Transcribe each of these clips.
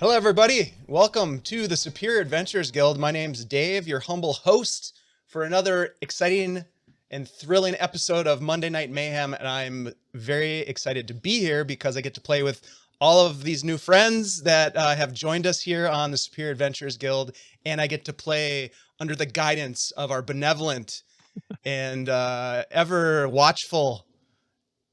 Hello, everybody. Welcome to the Superior Adventures Guild. My name's Dave, your humble host for another exciting and thrilling episode of Monday Night Mayhem. And I'm very excited to be here because I get to play with all of these new friends that have joined us here on the Superior Adventures Guild. And I get to play under the guidance of our benevolent and ever watchful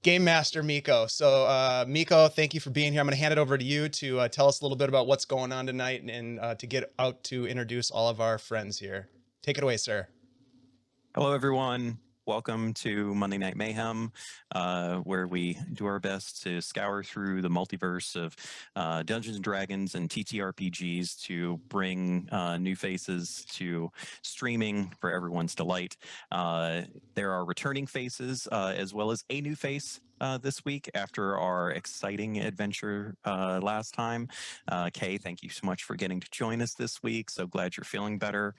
Game Master Miko. So Miko, thank you for being here. I'm going to hand it over to you to tell us a little bit about what's going on tonight and to get out to introduce all of our friends here. Take it away, sir. Hello, everyone. Welcome to Monday Night Mayhem, where we do our best to scour through the multiverse of Dungeons and Dragons and TTRPGs to bring new faces to streaming for everyone's delight. There are returning faces as well as a new face this week after our exciting adventure last time. Kay, thank you so much for getting to join us this week. So glad you're feeling better.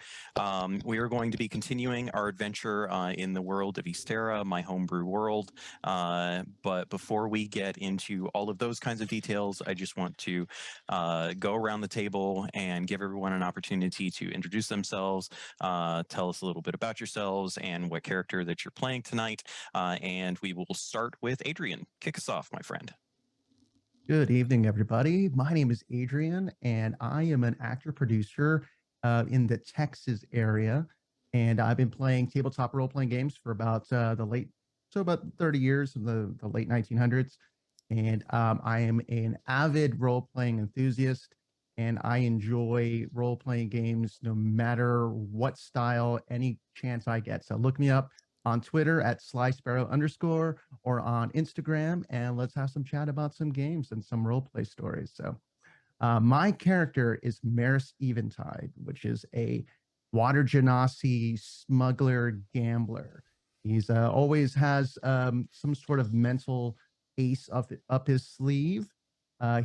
We are going to be continuing our adventure in the world of Ysterra, my homebrew world. But before we get into all of those kinds of details, I just want to go around the table and give everyone an opportunity to introduce themselves, tell us a little bit about yourselves and what character that you're playing tonight. And we will start with Adrian. Kick us off, my friend. Good evening, everybody. My name is Adrian, and I am an actor-producer in the Texas area. And I've been playing tabletop role-playing games for about about 30 years in the late 1900s. And I am an avid role-playing enthusiast, and I enjoy role-playing games no matter what style, any chance I get. So look me up on Twitter at @SlySparrow_ or on Instagram, and let's have some chat about some games and some roleplay stories. So my character is Maris Eventide, which is a water genasi smuggler gambler. He's always has some sort of mental ace up his sleeve.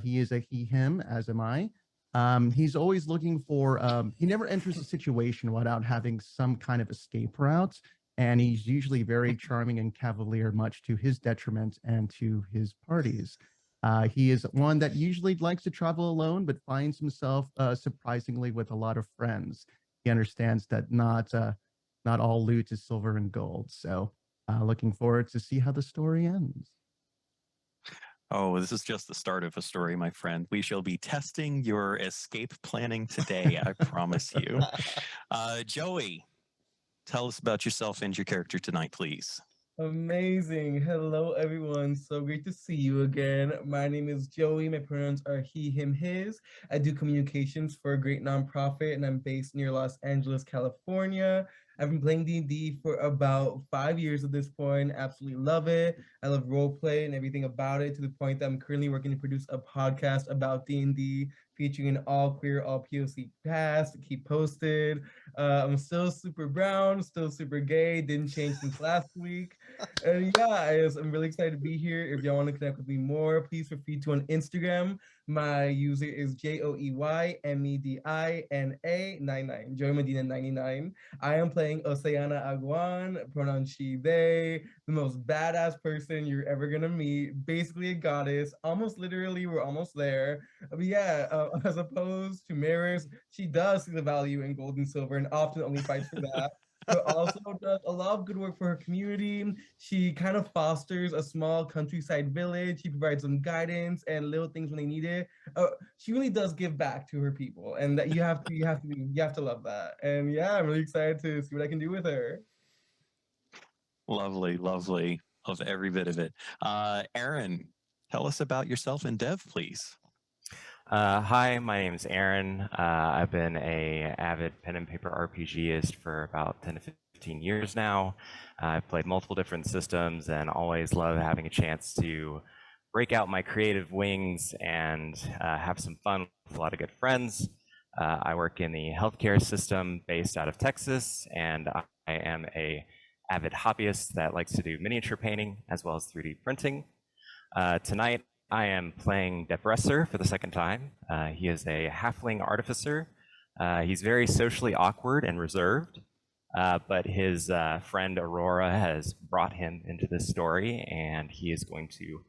He is a he/him, as am I. He's always looking for, he never enters a situation without having some kind of escape route. And he's usually very charming and cavalier, much to his detriment and to his parties. He is one that usually likes to travel alone, but finds himself surprisingly with a lot of friends. He understands that not all loot is silver and gold. So looking forward to see how the story ends. Oh, this is just the start of a story, my friend. We shall be testing your escape planning today, I promise you. Joey, tell us about yourself and your character tonight, please. Amazing. Hello, everyone. So great to see you again. My name is Joey. My pronouns are he, him, his. I do communications for a great nonprofit, and I'm based near Los Angeles, California. I've been playing D&D for about 5 years at this point. Absolutely love it. I love roleplay and everything about it, to the point that I'm currently working to produce a podcast about D&D featuring an all queer, all POC cast. Keep posted. I'm still super brown, still super gay. Didn't change since last week. And yeah, I'm really excited to be here. If y'all want to connect with me more, please feel free to on Instagram. My user is JoeyMedina99, Joey Medina 99. I am playing Oceana Aguan, pronoun she, they, the most badass person you're ever gonna meet. Basically a goddess, almost literally, we're almost there. But yeah, as opposed to Maris, she does see the value in gold and silver and often only fights for that. But also does a lot of good work for her community. She kind of fosters a small countryside village. She provides them guidance and little things when they need it. She really does give back to her people, and that you have to love that. And yeah, I'm really excited to see what I can do with her. Lovely, lovely. Love every bit of it. Aaron, tell us about yourself and Dev, please. Hi, my name is Aaron. I've been a avid pen and paper RPGist for about 10 to 15 years now. I've played multiple different systems and always love having a chance to break out my creative wings and have some fun with a lot of good friends. I work in the healthcare system based out of Texas, and I am a avid hobbyist that likes to do miniature painting as well as 3D printing. Tonight, I am playing Depresser for the second time. He is a halfling artificer. He's very socially awkward and reserved, but his friend Aurora has brought him into this story, and he is going to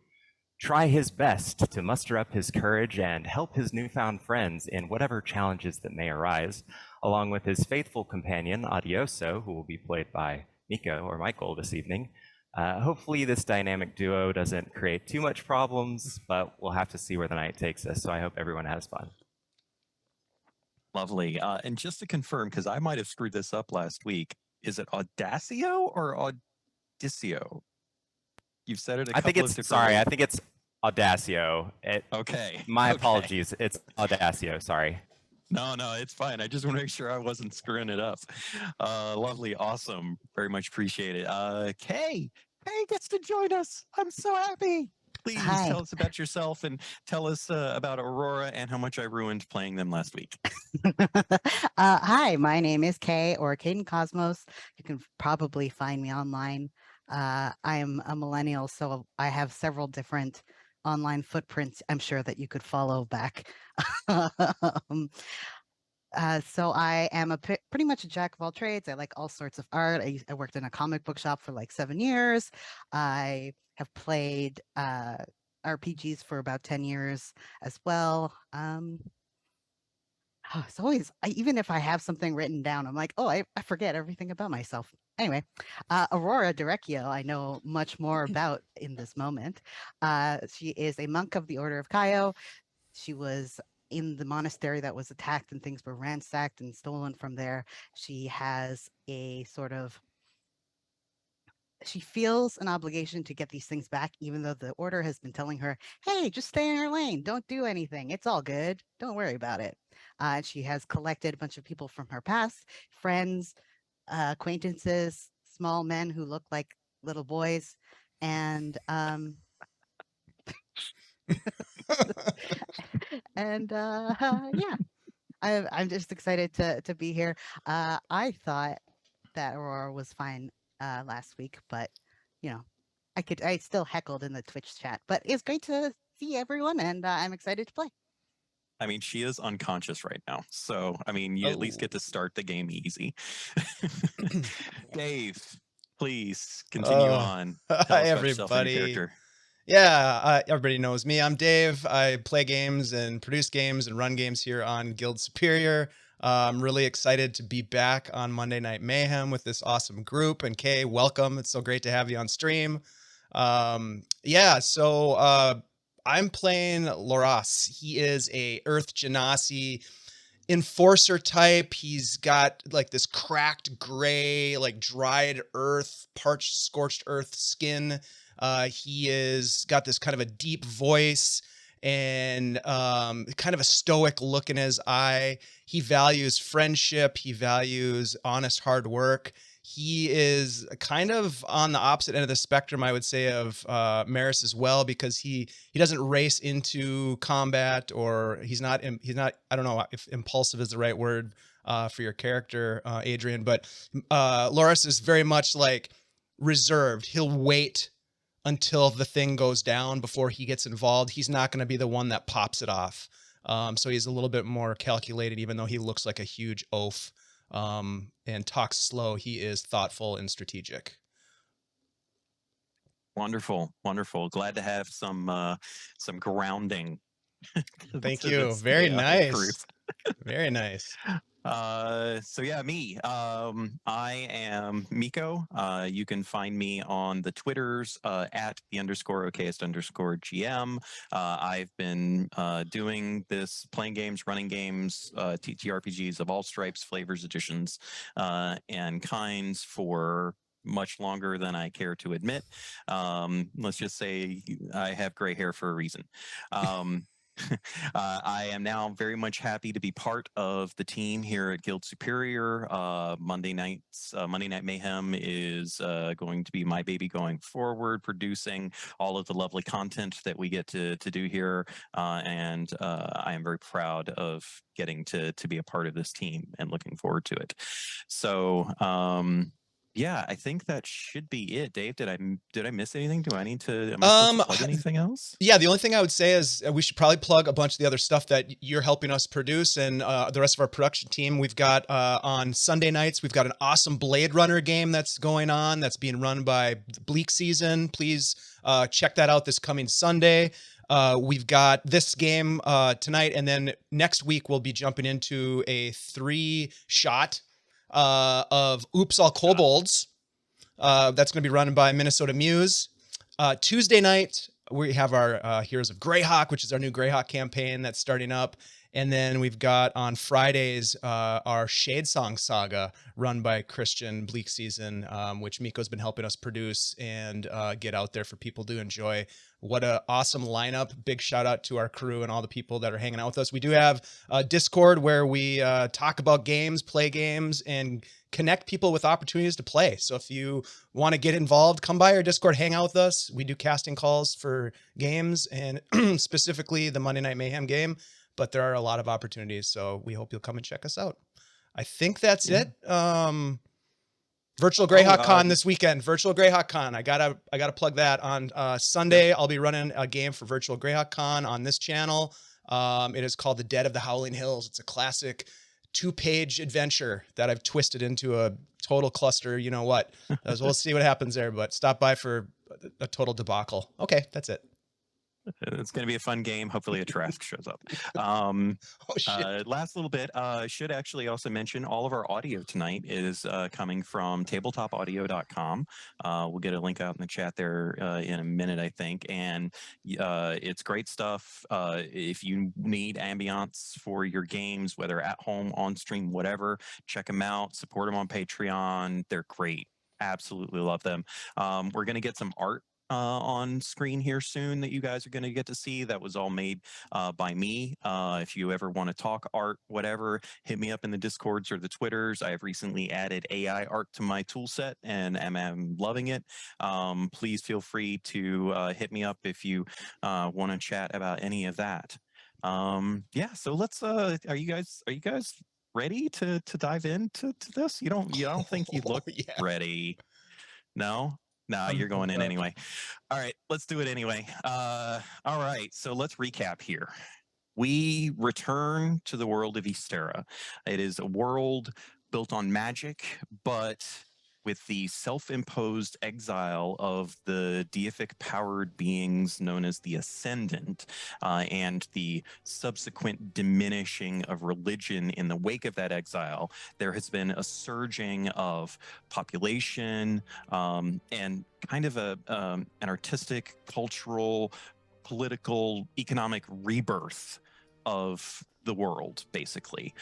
try his best to muster up his courage and help his newfound friends in whatever challenges that may arise, along with his faithful companion, Adioso, who will be played by Miko or Michael this evening. Hopefully this dynamic duo doesn't create too much problems, but we'll have to see where the night takes us, so I hope everyone has fun. Lovely. And just to confirm, because I might have screwed this up last week, is it Audacio or Audicio? You've said it a I couple think of it's, different sorry, ways. I think it's Audacio. Okay. My okay. apologies. It's Audacio, sorry. No, it's fine. I just want to make sure I wasn't screwing it up. Lovely. Awesome. Very much appreciate it. Kay gets to join us. I'm so happy. Please Hi. tell us about yourself and tell us about Aurora and how much I ruined playing them last week. Hi, my name is Kay or Caden Cosmos. You can probably find me online. I am a millennial, so I have several different online footprints I'm sure that you could follow back. So I am pretty much a jack of all trades. I like all sorts of art. I worked in a comic book shop for like 7 years. I have played RPGs for about 10 years as well. It's always, even if I have something written down, I'm like, oh, I forget everything about myself. Anyway, Aurora Direcio, I know much more about in this moment. She is a monk of the Order of Kaio. She was in the monastery that was attacked and things were ransacked and stolen from there. She has a sort of, she feels an obligation to get these things back, even though the order has been telling her, hey, just stay in your lane. Don't do anything. It's all good. Don't worry about it. She has collected a bunch of people from her past, friends, acquaintances, small men who look like little boys. And yeah, I'm just excited to be here. I thought that Aurora was fine last week, but you know, I still heckled in the Twitch chat, but it's great to see everyone, and I'm excited to play. I mean, she is unconscious right now. So, I mean, you at least get to start the game easy. Dave, please continue on. Tell us Hi, about yourself and your everybody. character. Yeah, everybody knows me. I'm Dave. I play games and produce games and run games here on Guild Superior. I'm really excited to be back on Monday Night Mayhem with this awesome group. And Kay, welcome. It's so great to have you on stream. Yeah, so I'm playing Loras. He is a Earth Genasi enforcer type. He's got like this cracked gray, like dried earth, parched, scorched earth skin. He is got this kind of a deep voice and kind of a stoic look in his eye. He values friendship. He values honest hard work. He is kind of on the opposite end of the spectrum, I would say, of Maris as well, because he doesn't race into combat, or he's not, I don't know if impulsive is the right word for your character, Adrian, but Loras is very much like reserved. He'll wait until the thing goes down before he gets involved. He's not going to be the one that pops it off. So he's a little bit more calculated, even though he looks like a huge oaf and talks slow. He is thoughtful and strategic. Wonderful. Glad to have some grounding. Thank you. Very nice. Very nice. So yeah, me. I am Miko. You can find me on the Twitters at @the_okayest_GM. I've been doing this, playing games, running games, TTRPGs of all stripes, flavors, editions, and kinds for much longer than I care to admit. Let's just say I have gray hair for a reason. I am now very much happy to be part of the team here at Guild Superior. Monday Night Mayhem is going to be my baby going forward, producing all of the lovely content that we get to do here, and I am very proud of getting to be a part of this team and looking forward to it. So Yeah, I think that should be it. Dave, did I miss anything? Do I need to? Am I supposed to plug anything else? Yeah, the only thing I would say is we should probably plug a bunch of the other stuff that you're helping us produce and the rest of our production team. We've got on Sunday nights, we've got an awesome Blade Runner game that's going on that's being run by Bleak Season. Please check that out this coming Sunday. We've got this game tonight, and then next week we'll be jumping into a 3-shot of Oops All Kobolds. That's going to be run by Minnesota Muse. Tuesday night, we have our Heroes of Greyhawk, which is our new Greyhawk campaign that's starting up. And then we've got on Fridays our Shadesong Saga run by Christian Bleak Season, which Miko's been helping us produce and get out there for people to enjoy. What an awesome lineup. Big shout out to our crew and all the people that are hanging out with us. We do have a Discord where we talk about games, play games, and connect people with opportunities to play. So if you want to get involved, come by our Discord, hang out with us. We do casting calls for games and specifically the Monday Night Mayhem game, but there are a lot of opportunities. So we hope you'll come and check us out. I think that's it. Virtual Greyhawk Con this weekend. Virtual Greyhawk Con. I gotta plug that on Sunday. I'll be running a game for Virtual Greyhawk Con on this channel. It is called The Dead of the Howling Hills. It's a classic 2-page adventure that I've twisted into a total cluster. You know what? We'll see what happens there, but stop by for a total debacle. Okay, that's it. It's going to be a fun game. Hopefully a Trask shows up. Last little bit, should actually also mention all of our audio tonight is coming from tabletopaudio.com. We'll get a link out in the chat there in a minute, I think. And it's great stuff. If you need ambiance for your games, whether at home, on stream, whatever, check them out. Support them on Patreon. They're great. Absolutely love them. We're going to get some art on screen here soon that you guys are going to get to see. That was all made by me. If you ever want to talk art, whatever, hit me up in the Discords or the Twitters. I have recently added AI art to my tool set and I'm loving it. Please feel free to hit me up if you want to chat about any of that. Yeah, so let's are you guys ready to dive into this? You don't think you look ready? No? No, you're going in anyway. All right, let's do it anyway. All right, so let's recap here. We return to the world of Ysterra. It is a world built on magic, but with the self-imposed exile of the deific powered beings known as the Ascendant, and the subsequent diminishing of religion in the wake of that exile, there has been a surging of population and kind of an artistic, cultural, political, economic rebirth of the world, basically.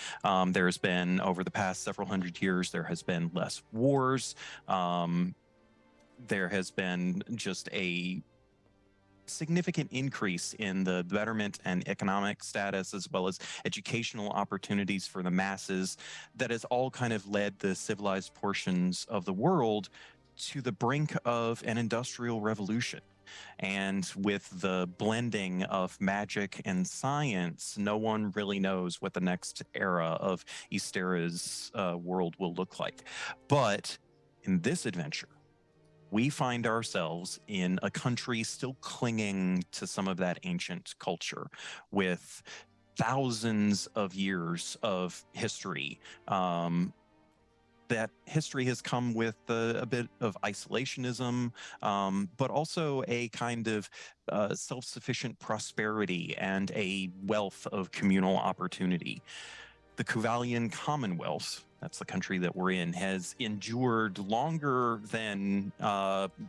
There's been, over the past several hundred years, there has been less wars. There has been just a significant increase in the betterment and economic status, as well as educational opportunities for the masses, that has all kind of led the civilized portions of the world to the brink of an industrial revolution. And with the blending of magic and science, no one really knows what the next era of Ysterra's world will look like. But in this adventure, we find ourselves in a country still clinging to some of that ancient culture, with thousands of years of history. That history has come with a bit of isolationism, but also a kind of self-sufficient prosperity and a wealth of communal opportunity. The Kuvalian Commonwealth, that's the country that we're in, has endured longer than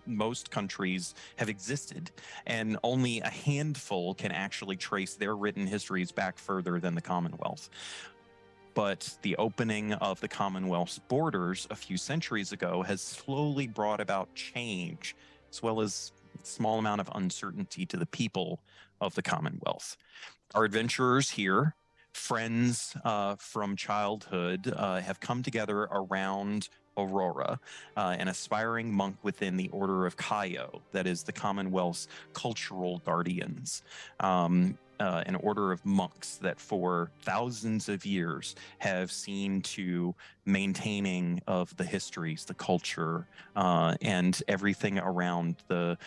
most countries have existed, and only a handful can actually trace their written histories back further than the Commonwealth. But the opening of the Commonwealth's borders a few centuries ago has slowly brought about change, as well as a small amount of uncertainty to the people of the Commonwealth. Our adventurers here friends from childhood have come together around Aurora, an aspiring monk within the Order of Kaio, that is the Commonwealth's cultural guardians. An order of monks that for thousands of years have seen to maintaining of the histories, the culture, and everything around the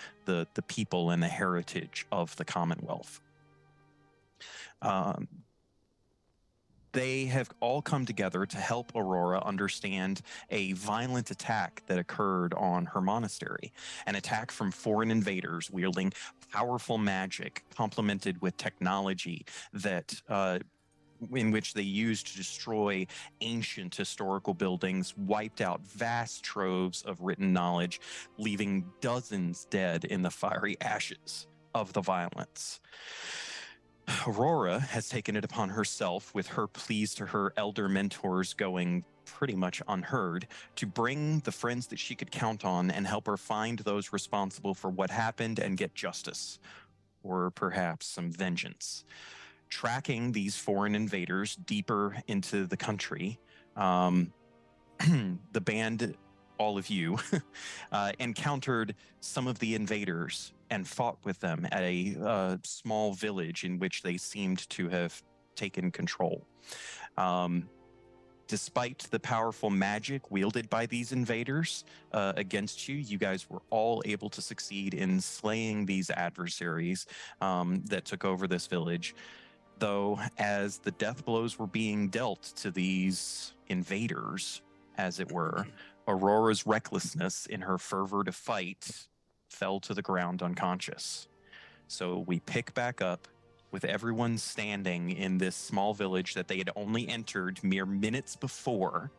people and the heritage of the Commonwealth. They have all come together to help Aurora understand a violent attack that occurred on her monastery, an attack from foreign invaders wielding powerful magic complemented with technology that in which they used to destroy ancient historical buildings, wiped out vast troves of written knowledge, leaving dozens dead in the fiery ashes of the violence. Aurora has taken it upon herself, with her pleas to her elder mentors going pretty much unheard, to bring the friends that she could count on and help her find those responsible for what happened and get justice, or perhaps some vengeance. Tracking these foreign invaders deeper into the country, the band, all of you, encountered some of the invaders and fought with them at a small village in which they seemed to have taken control. Despite the powerful magic wielded by these invaders against you, you guys were all able to succeed in slaying these adversaries that took over this village. Though, as the death blows were being dealt to these invaders, as it were, Aurora's recklessness in her fervor to fight fell to the ground unconscious. So we pick back up with everyone standing in this small village that they had only entered mere minutes before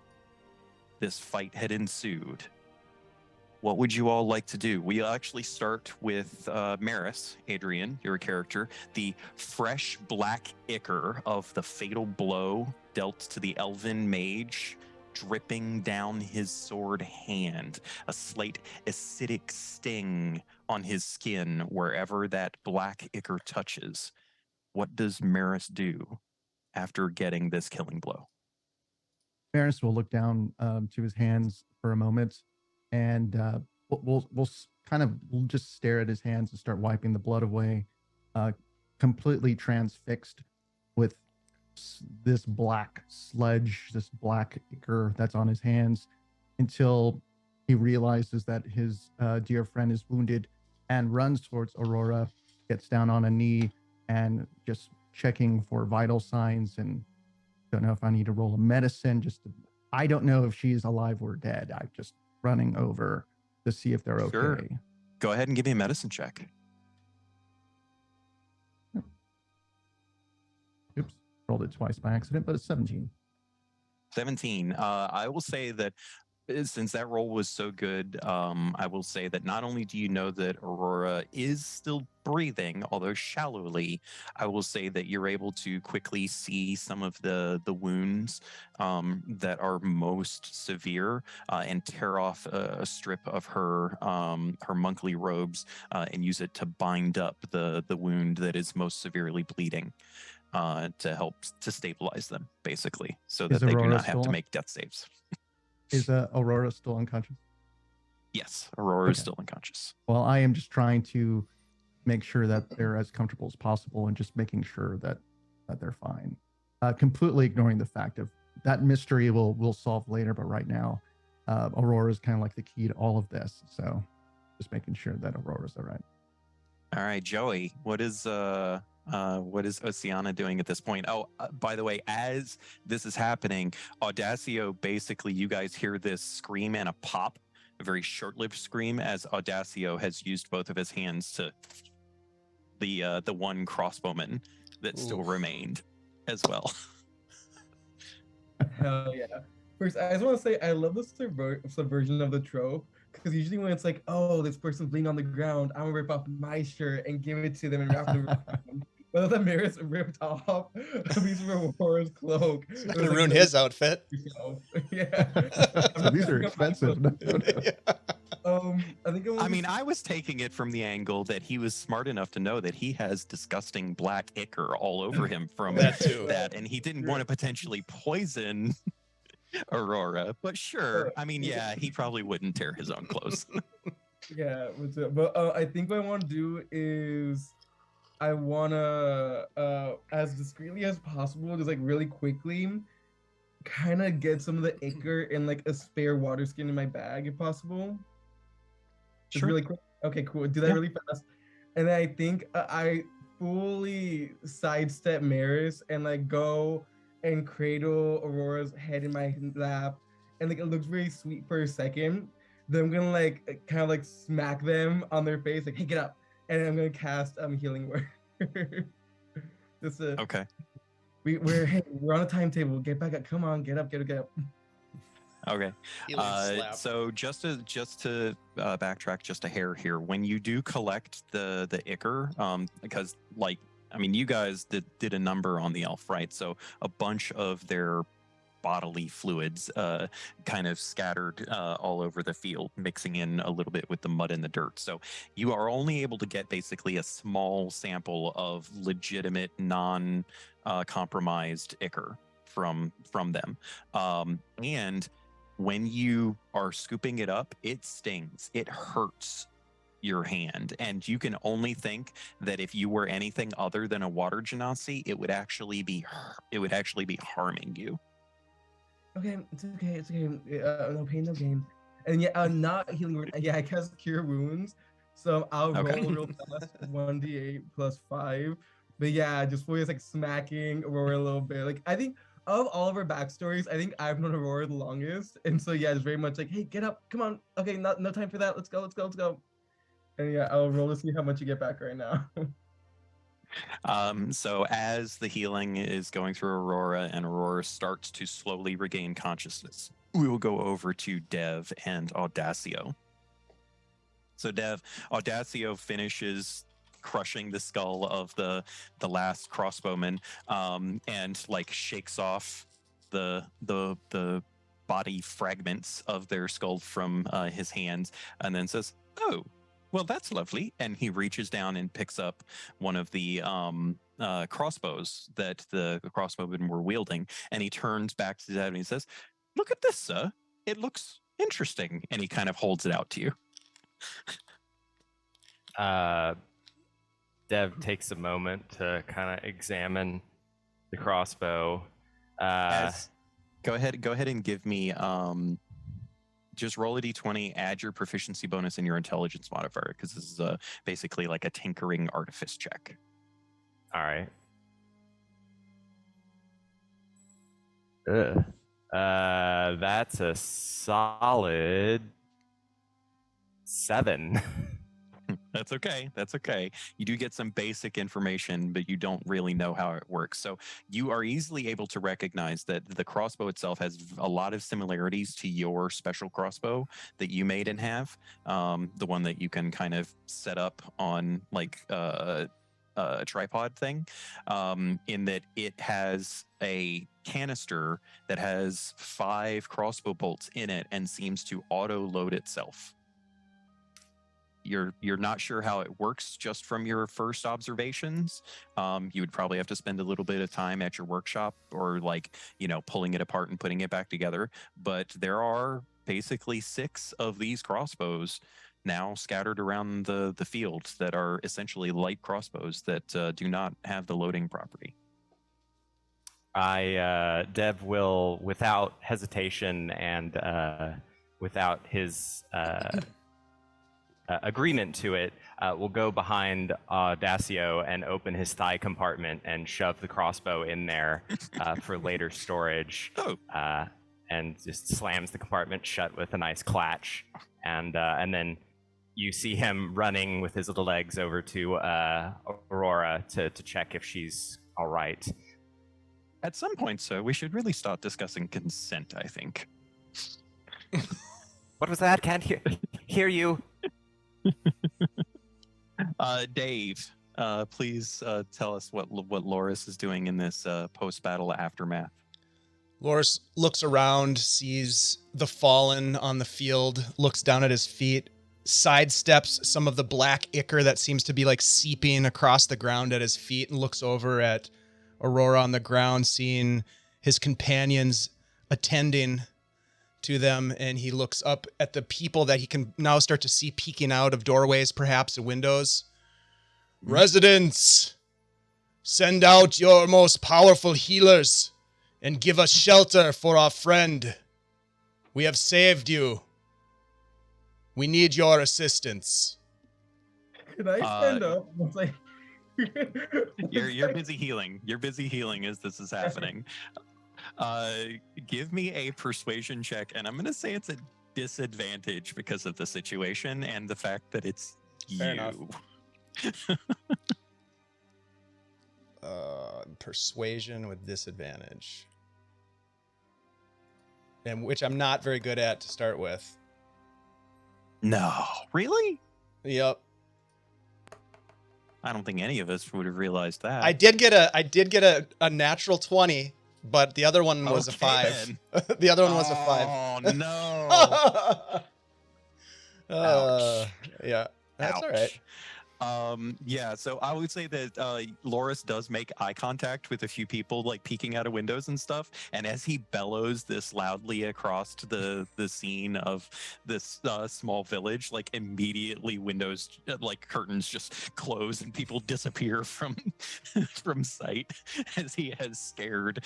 this fight had ensued. What would you all like to do? We actually start with Maris, Adrian, your character, the fresh black ichor of the fatal blow dealt to the elven mage, dripping down his sword hand, a slight acidic sting on his skin wherever that black ichor touches. What does Maris do after getting this killing blow? Maris will look down to his hands for a moment, and we'll just stare at his hands and start wiping the blood away, completely transfixed with this black sludge, this black ichor that's on his hands, until he realizes that his dear friend is wounded and runs towards Aurora, gets down on a knee and just checking for vital signs. And don't know if I need to roll a medicine. I don't know if she's alive or dead. I'm just running over to see if they're Sure. okay. Go ahead and give me a medicine check. Oops, rolled it twice by accident, but it's 17. 17. I will say that since that roll was so good, I will say that not only do you know that Aurora is still breathing, although shallowly, I will say that you're able to quickly see some of the wounds that are most severe and tear off a strip of her monkly robes and use it to bind up the wound that is most severely bleeding. To help to stabilize them, basically, so that they do not have to make death saves. Is Aurora still unconscious? Yes, Aurora is still unconscious. Well, I am just trying to make sure that they're as comfortable as possible and just making sure that they're fine. Completely ignoring the fact of that mystery we'll solve later, but right now, Aurora is kind of like the key to all of this. So just making sure that Aurora's all right. All right, Joey, what is Oceana doing at this point? Oh, by the way, as this is happening, Audacio, basically, you guys hear this scream and a pop, a very short-lived scream, as Audacio has used both of his hands to the one crossbowman that still remained as well. Hell yeah. First, I just want to say I love the subversion of the trope, because usually when it's like, oh, this person's bleeding on the ground, I'm gonna rip off my shirt and give it to them and wrap it around them. But the Maris ripped off a piece of Aurora's cloak. It's not gonna ruin his outfit. Yeah. So these are expensive. No. Yeah. I think I mean, I was taking it from the angle that he was smart enough to know that he has disgusting black ichor all over him from That too. that, and he didn't want to potentially poison Aurora. But sure, I mean, yeah, he probably wouldn't tear his own clothes. Yeah, but I think what I want to do is I want to, as discreetly as possible, just like really quickly, kind of get some of the ichor in like a spare water skin in my bag if possible. Just Sure. really quick. Okay, cool. Do that Yeah. really fast. And then I think I fully sidestep Maris and like go and cradle Aurora's head in my lap. And like it looks very sweet for a second. Then I'm gonna like kind of like smack them on their face, like, hey, get up. And I'm gonna cast Healing Word. Just Okay. we're on a timetable. Get back up. Come on, get up. Okay. Healing slap. So just to backtrack just a hair here, when you do collect the ichor, because like I mean, you guys did a number on the elf, right? So a bunch of their bodily fluids kind of scattered all over the field, mixing in a little bit with the mud and the dirt. So you are only able to get basically a small sample of legitimate, non-compromised ichor from them, and when you are scooping it up, it stings. It hurts your hand, and you can only think that if you were anything other than a water genasi, it would actually be harming you. Okay, it's okay. No pain, no gain. And yeah, not Healing Word. Yeah, I cast Cure Wounds, so I'll Okay. roll real fast, 1d8 plus 5. But yeah, just fully like smacking Aurora a little bit. Like I think of all of our backstories, I think I've known Aurora the longest, and so yeah, it's very much like, hey, get up, come on. Okay, no time for that. Let's go. And yeah, I'll roll to see how much you get back right now. So as the healing is going through Aurora and Aurora starts to slowly regain consciousness, we will go over to Dev and Audacio. So Dev, Audacio finishes crushing the skull of the last crossbowman, and like shakes off the body fragments of their skull from his hands, and then says, "Oh, well, that's lovely." And he reaches down and picks up one of the crossbows that the crossbowmen were wielding, and he turns back to Dev and he says, "Look at this, sir. It looks interesting." And he kind of holds it out to you. Dev takes a moment to kind of examine the crossbow. Go ahead and give me just roll a d20, add your proficiency bonus and your intelligence modifier, because this is basically like a tinkering artifice check. All right. Ugh. That's a solid 7. That's okay. You do get some basic information, but you don't really know how it works. So you are easily able to recognize that the crossbow itself has a lot of similarities to your special crossbow that you made and have. The one that you can kind of set up on like a tripod thing, in that it has a canister that has 5 crossbow bolts in it and seems to auto load itself. You're not sure how it works just from your first observations. You would probably have to spend a little bit of time at your workshop, or like, pulling it apart and putting it back together. But there are basically 6 of these crossbows now scattered around the field that are essentially light crossbows that do not have the loading property. Dev will, without hesitation and without his agreement to it, will go behind Audacio and open his thigh compartment and shove the crossbow in there for later storage. And just slams the compartment shut with a nice clatch. And then you see him running with his little legs over to Aurora to check if she's all right. At some point, sir, we should really start discussing consent, I think. What was that? Can't hear you. Dave, please tell us what Loris is doing in this post-battle aftermath. Loris looks around, sees the fallen on the field, looks down at his feet, sidesteps some of the black ichor that seems to be like seeping across the ground at his feet, and looks over at Aurora on the ground, seeing his companions attending to them, and he looks up at the people that he can now start to see peeking out of doorways, perhaps windows. Residents, send out your most powerful healers and give us shelter for our friend. We have saved you. We need your assistance. Can I stand up? It's like, You're busy healing. You're busy healing as this is happening. Give me a persuasion check, and I'm going to say it's a disadvantage because of the situation and the fact that it's Fair you. enough. Persuasion with disadvantage. And which I'm not very good at to start with. No, really? Yep. I don't think any of us would have realized that. I did get a natural 20, but the other one was a 5. The other one was a 5. Oh no! Ouch. Yeah, that's Ouch. all right. Yeah, so I would say that Loris does make eye contact with a few people, like peeking out of windows and stuff. And as he bellows this loudly across the scene of this small village, like immediately windows, like curtains, just close and people disappear from from sight as he has scared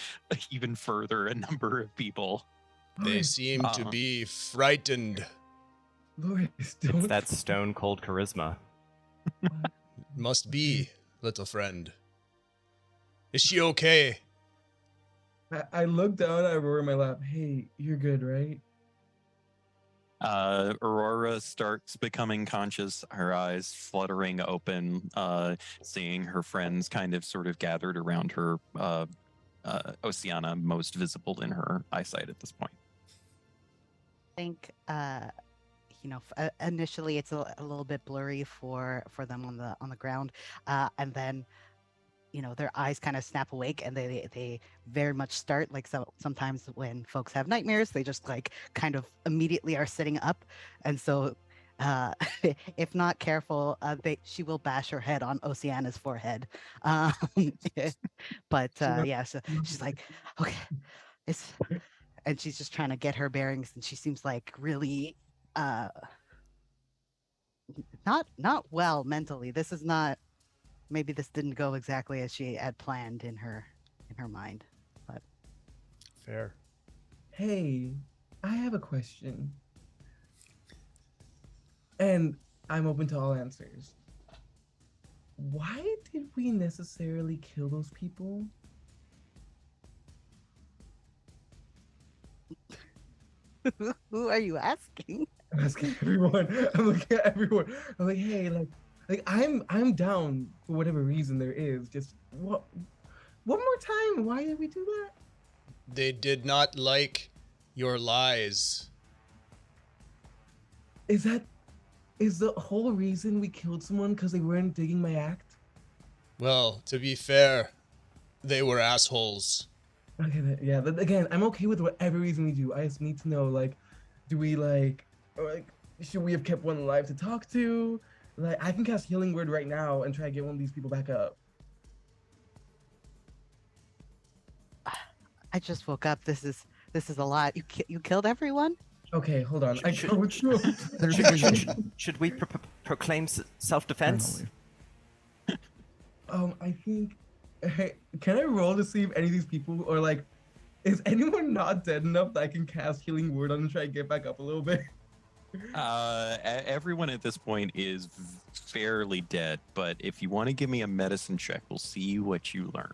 even further a number of people. They seem to be frightened. Loris, It's don't. that stone cold charisma. Must be, little friend. Is she okay? I looked down at Aurora in my lap. Hey, you're good, right? Aurora starts becoming conscious, her eyes fluttering open, seeing her friends kind of sort of gathered around her, Oceana most visible in her eyesight at this point. I think initially it's a little bit blurry for them on the ground, and then their eyes kind of snap awake, and they very much start like, so sometimes when folks have nightmares, they just like kind of immediately are sitting up, and so if not careful, she will bash her head on Oceana's forehead. But yeah, so she's like, okay, and she's just trying to get her bearings, and she seems like really not well mentally. Maybe this didn't go exactly as she had planned in her mind, but Fair. Hey, I have a question. And I'm open to all answers. Why did we necessarily kill those people? who are you asking? I'm asking everyone. I'm looking at everyone. I'm like, hey, like I'm down for whatever reason there is. Just one more time. Why did we do that? They did not like your lies. Is the whole reason we killed someone because they weren't digging my act? Well, to be fair, they were assholes. Okay, again, I'm okay with whatever reason we do. I just need to know, like, do we should we have kept one alive to talk to? Like, I can cast Healing Word right now and try to get one of these people back up. I just woke up. This is a lot. You killed everyone? Okay, hold on. Should we proclaim self-defense? I think. Hey, can I roll to see if any of these people are like, is anyone not dead enough that I can cast Healing Word on and try to get back up a little bit? Everyone at this point is fairly dead, but if you want to give me a medicine check, we'll see what you learn.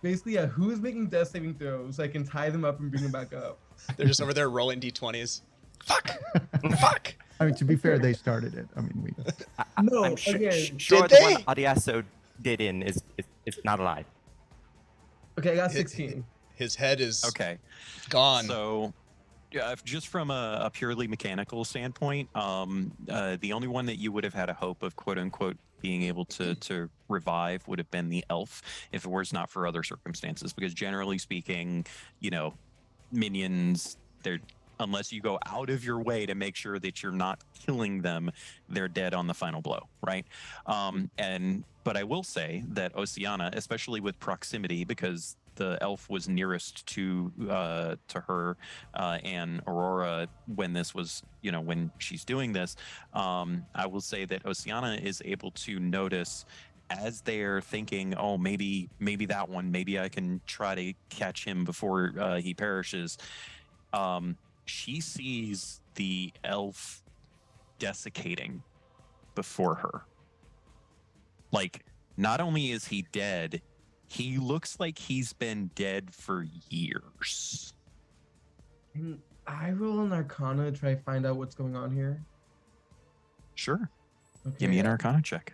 Basically, yeah, who is making death saving throws so I can tie them up and bring them back up? They're just over there rolling d20s. Fuck! Fuck! I mean, to be fair, they started it. I mean, No, I'm again. sure Did the they? one Adiaso did in is not alive. Okay, I got 16. His head is Okay. gone. So, just from a purely mechanical standpoint, the only one that you would have had a hope of "quote unquote" being able to revive would have been the elf, if it was not for other circumstances. Because generally speaking, minions, they're unless you go out of your way to make sure that you're not killing them, they're dead on the final blow, right? But I will say that Oceana, especially with proximity, because the elf was nearest to her and Aurora when this was, when she's doing this, I will say that Oceana is able to notice as they're thinking, oh, maybe that one, maybe I can try to catch him before he perishes. She sees the elf desiccating before her. Like, not only is he dead, he looks like he's been dead for years. Can I roll an Arcana to try to find out what's going on here? Sure. Okay. Give me an Arcana check.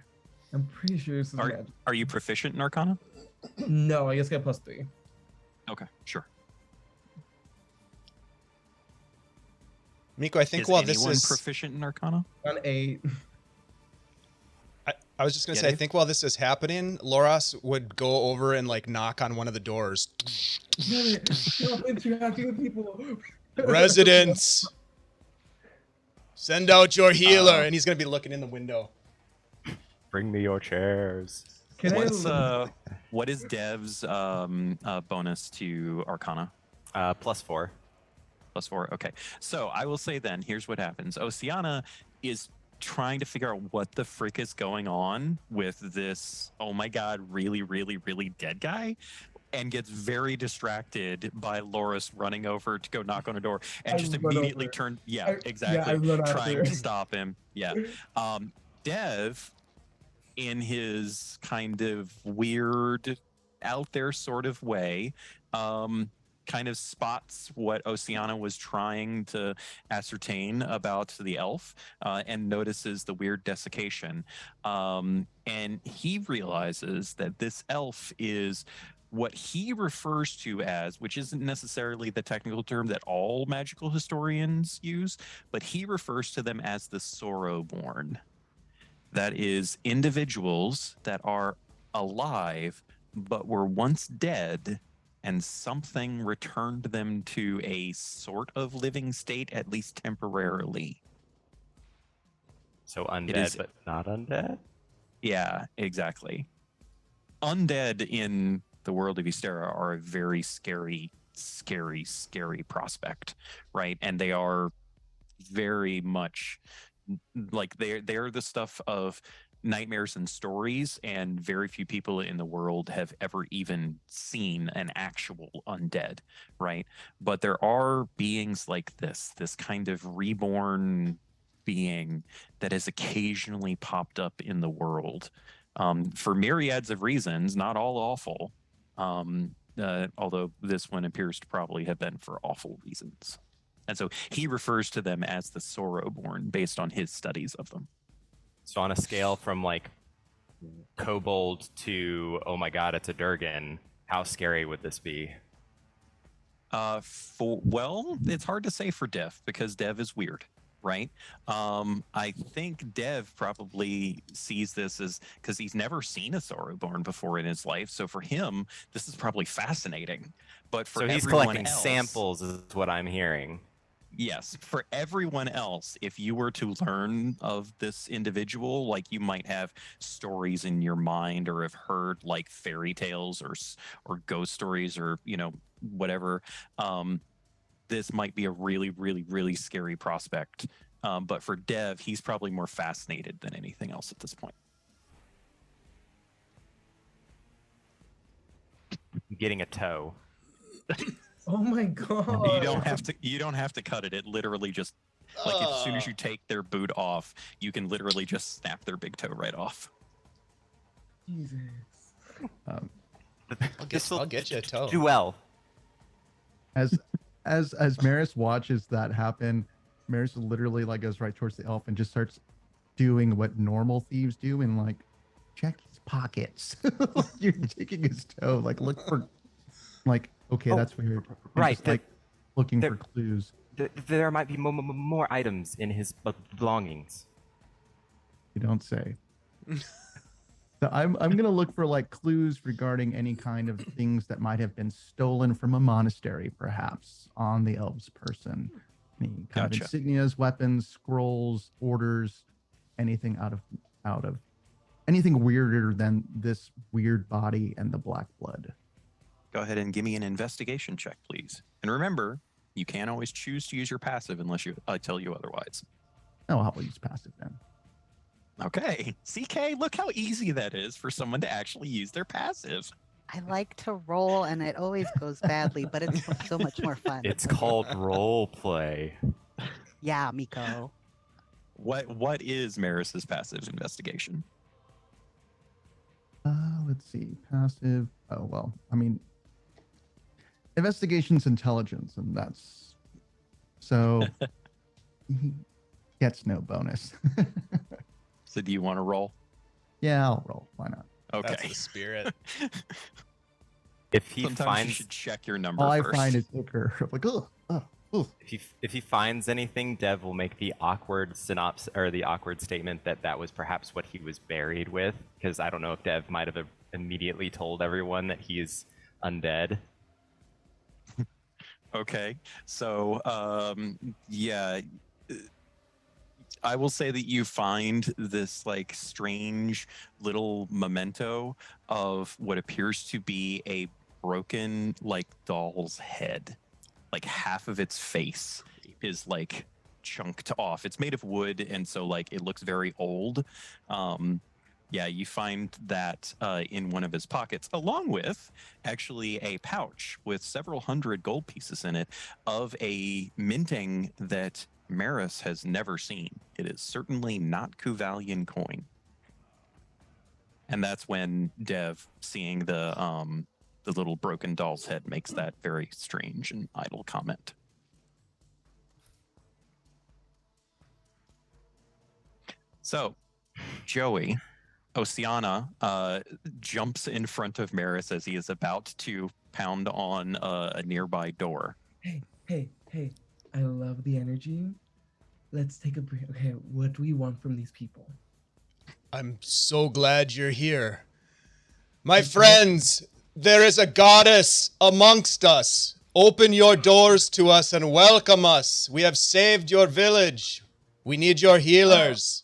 I'm pretty sure this is magic. Are you proficient in Arcana? No, I guess I got +3. Okay, sure. Miko, I think Is while this anyone is proficient in Arcana? On 8. I was just gonna Yeah, say, I Dave? think while this is happening, Loras would go over and like knock on one of the doors. Damn it. Stop interacting with people. Residents, send out your healer, and he's gonna be looking in the window. Bring me your chairs. Can What is Dev's bonus to Arcana? +4. +4. Okay. So I will say then, here's what happens. Oceana is trying to figure out what the frick is going on with this, oh my god, really, really, really dead guy, and gets very distracted by Loris running over to go knock on a door and I just run immediately over. turn. Yeah, I exactly. run Trying after. to stop him. Yeah. Dev, in his kind of weird, out there sort of way, kind of spots what Oceana was trying to ascertain about the elf, and notices the weird desiccation. And he realizes that this elf is what he refers to as, which isn't necessarily the technical term that all magical historians use, but he refers to them as the Sorrowborn. That is individuals that are alive but were once dead, and something returned them to a sort of living state, at least temporarily. So It undead, is- but not undead? Yeah, exactly. Undead in the world of Ysterra are a very scary, scary, scary prospect, right? And they are very much like they're the stuff of nightmares and stories, and very few people in the world have ever even seen an actual undead, right? But there are beings like this kind of reborn being that has occasionally popped up in the world, for myriads of reasons, not all awful, although this one appears to probably have been for awful reasons. And so he refers to them as the Sorrowborn based on his studies of them. So on a scale from like kobold to, oh my god, it's a Durgan, how scary would this be? Well, it's hard to say for Dev because Dev is weird, right? I think Dev probably sees this as, because he's never seen a Sorrowborn before in his life, so for him this is probably fascinating. But for So he's everyone collecting else, samples is what I'm hearing. yes, for everyone else, if you were to learn of this individual, like you might have stories in your mind or have heard like fairy tales or ghost stories or whatever, this might be a really, really, really scary prospect. But for Dev, he's probably more fascinated than anything else at this point. Getting a toe. Oh my god. You don't have to cut it. It literally just, like, as soon as you take their boot off, you can literally just snap their big toe right off. Jesus. I'll get you a toe. Do well. As Maris watches that happen, Maris literally like goes right towards the elf and just starts doing what normal thieves do and like check his pockets. You're taking his toe, like look for, like, okay, that's weird. And right, just, like looking there- for clues. There might be more items in his belongings. You don't say. So I'm gonna look for like clues regarding any kind of things that might have been stolen from a monastery, perhaps on the elves' person. Any kind of Gotcha. insignias, weapons, scrolls, orders, anything out of anything weirder than this weird body and the black blood. Go ahead and give me an investigation check, please. And remember, you can't always choose to use your passive unless I tell you otherwise. Oh, I'll use passive then. Okay. CK, look how easy that is for someone to actually use their passive. I like to roll, and it always goes badly, but it's so much more fun. It's called role play. Yeah, Miko. What is Maris's passive investigation? Let's see. Passive. Oh, well, I mean, investigation's intelligence, and that's so he gets no bonus. So do you want to roll? Yeah, I'll roll. Why not? Okay. That's the spirit. If he Sometimes finds you should check your number All I first. find is ichor. Like, oh. if he finds anything, Dev will make the awkward synopsis or the awkward statement that was perhaps what he was buried with, because I don't know if Dev might have immediately told everyone that he is undead. Okay. So, yeah, I will say that you find this like strange little memento of what appears to be a broken like doll's head. Like half of its face is like chunked off. It's made of wood, and so like it looks very old. Yeah, you find that in one of his pockets, along with actually a pouch with several hundred gold pieces in it of a minting that Maris has never seen. It is certainly not Kuvalian coin. And that's when Dev, seeing the little broken doll's head, makes that very strange and idle comment. So, Joey, Oceana jumps in front of Maris as he is about to pound on a nearby door. Hey, I love the energy. Let's take a break. Okay, what do we want from these people? I'm so glad you're here. My friends, there is a goddess amongst us. Open your doors to us and welcome us. We have saved your village. We need your healers.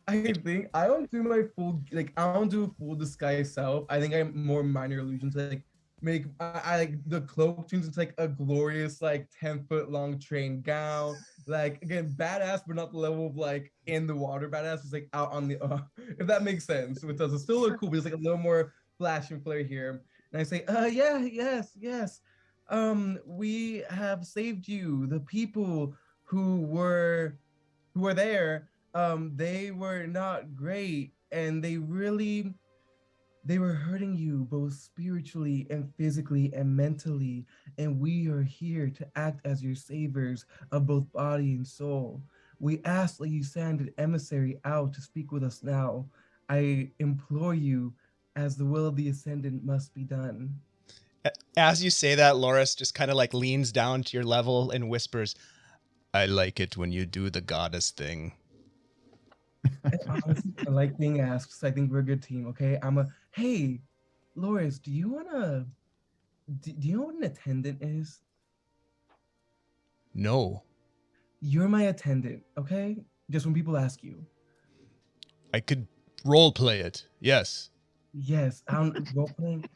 I think I don't do my full I don't do full disguise self. I think I'm more minor illusions. Like make I like the cloak turns into like a glorious like 10-foot long train gown. Like again, badass, but not the level of like in the water badass. It's like out on the if that makes sense. Which does still look cool, but it's like a little more flash and flare here. And I say, yes. We have saved you. The people who were there, they were not great, and they were hurting you both spiritually and physically and mentally, and we are here to act as your saviors of both body and soul. We ask that you send an emissary out to speak with us now. I implore you, as the will of the Ascendant must be done. As you say that, Loris just kind of like leans down to your level and whispers, I like it when you do the goddess thing. Honestly, I like being asked, so I think we're a good team, okay? Hey, Loris, do you know what an attendant is? No. You're my attendant, okay? Just when people ask you. I could role play it. Yes. Yes, role playing.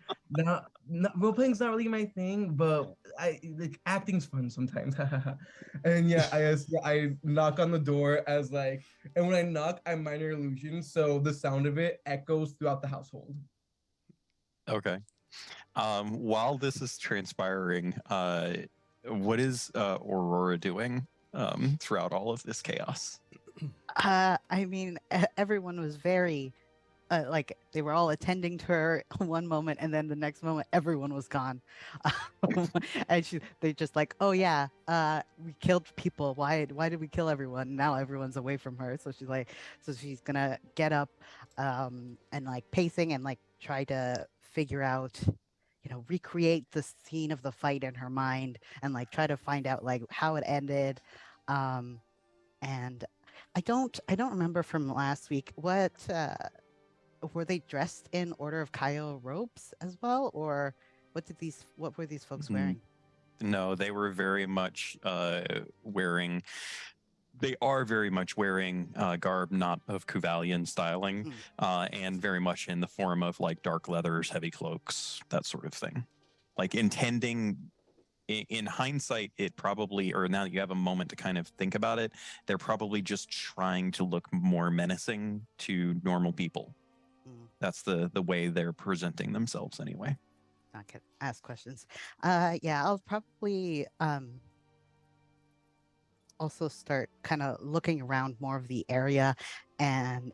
Role playing's not really my thing, but I like acting's fun sometimes. And yeah, I knock on the door as like, and when I knock, I'm minor illusion, so the sound of it echoes throughout the household. Okay. While this is transpiring, what is Aurora doing throughout all of this chaos? I mean, everyone was very, like, they were all attending to her one moment, and then the next moment, everyone was gone. And they just like, oh yeah, we killed people. Why did we kill everyone? Now everyone's away from her. So she's gonna get up, and like pacing and like try to figure out, recreate the scene of the fight in her mind and like try to find out like how it ended. And I don't remember from last week what were they dressed in Order of Kaio robes as well, or what were these folks Mhm. wearing? No, they were very much wearing. They are very much wearing garb not of Kuvalian styling, and very much in the form of like dark leathers, heavy cloaks, that sort of thing. Like intending, in hindsight, it probably, or now that you have a moment to kind of think about it, they're probably just trying to look more menacing to normal people. Mm. That's the way they're presenting themselves anyway. Not get ask questions. Yeah, I'll probably also start kind of looking around more of the area, and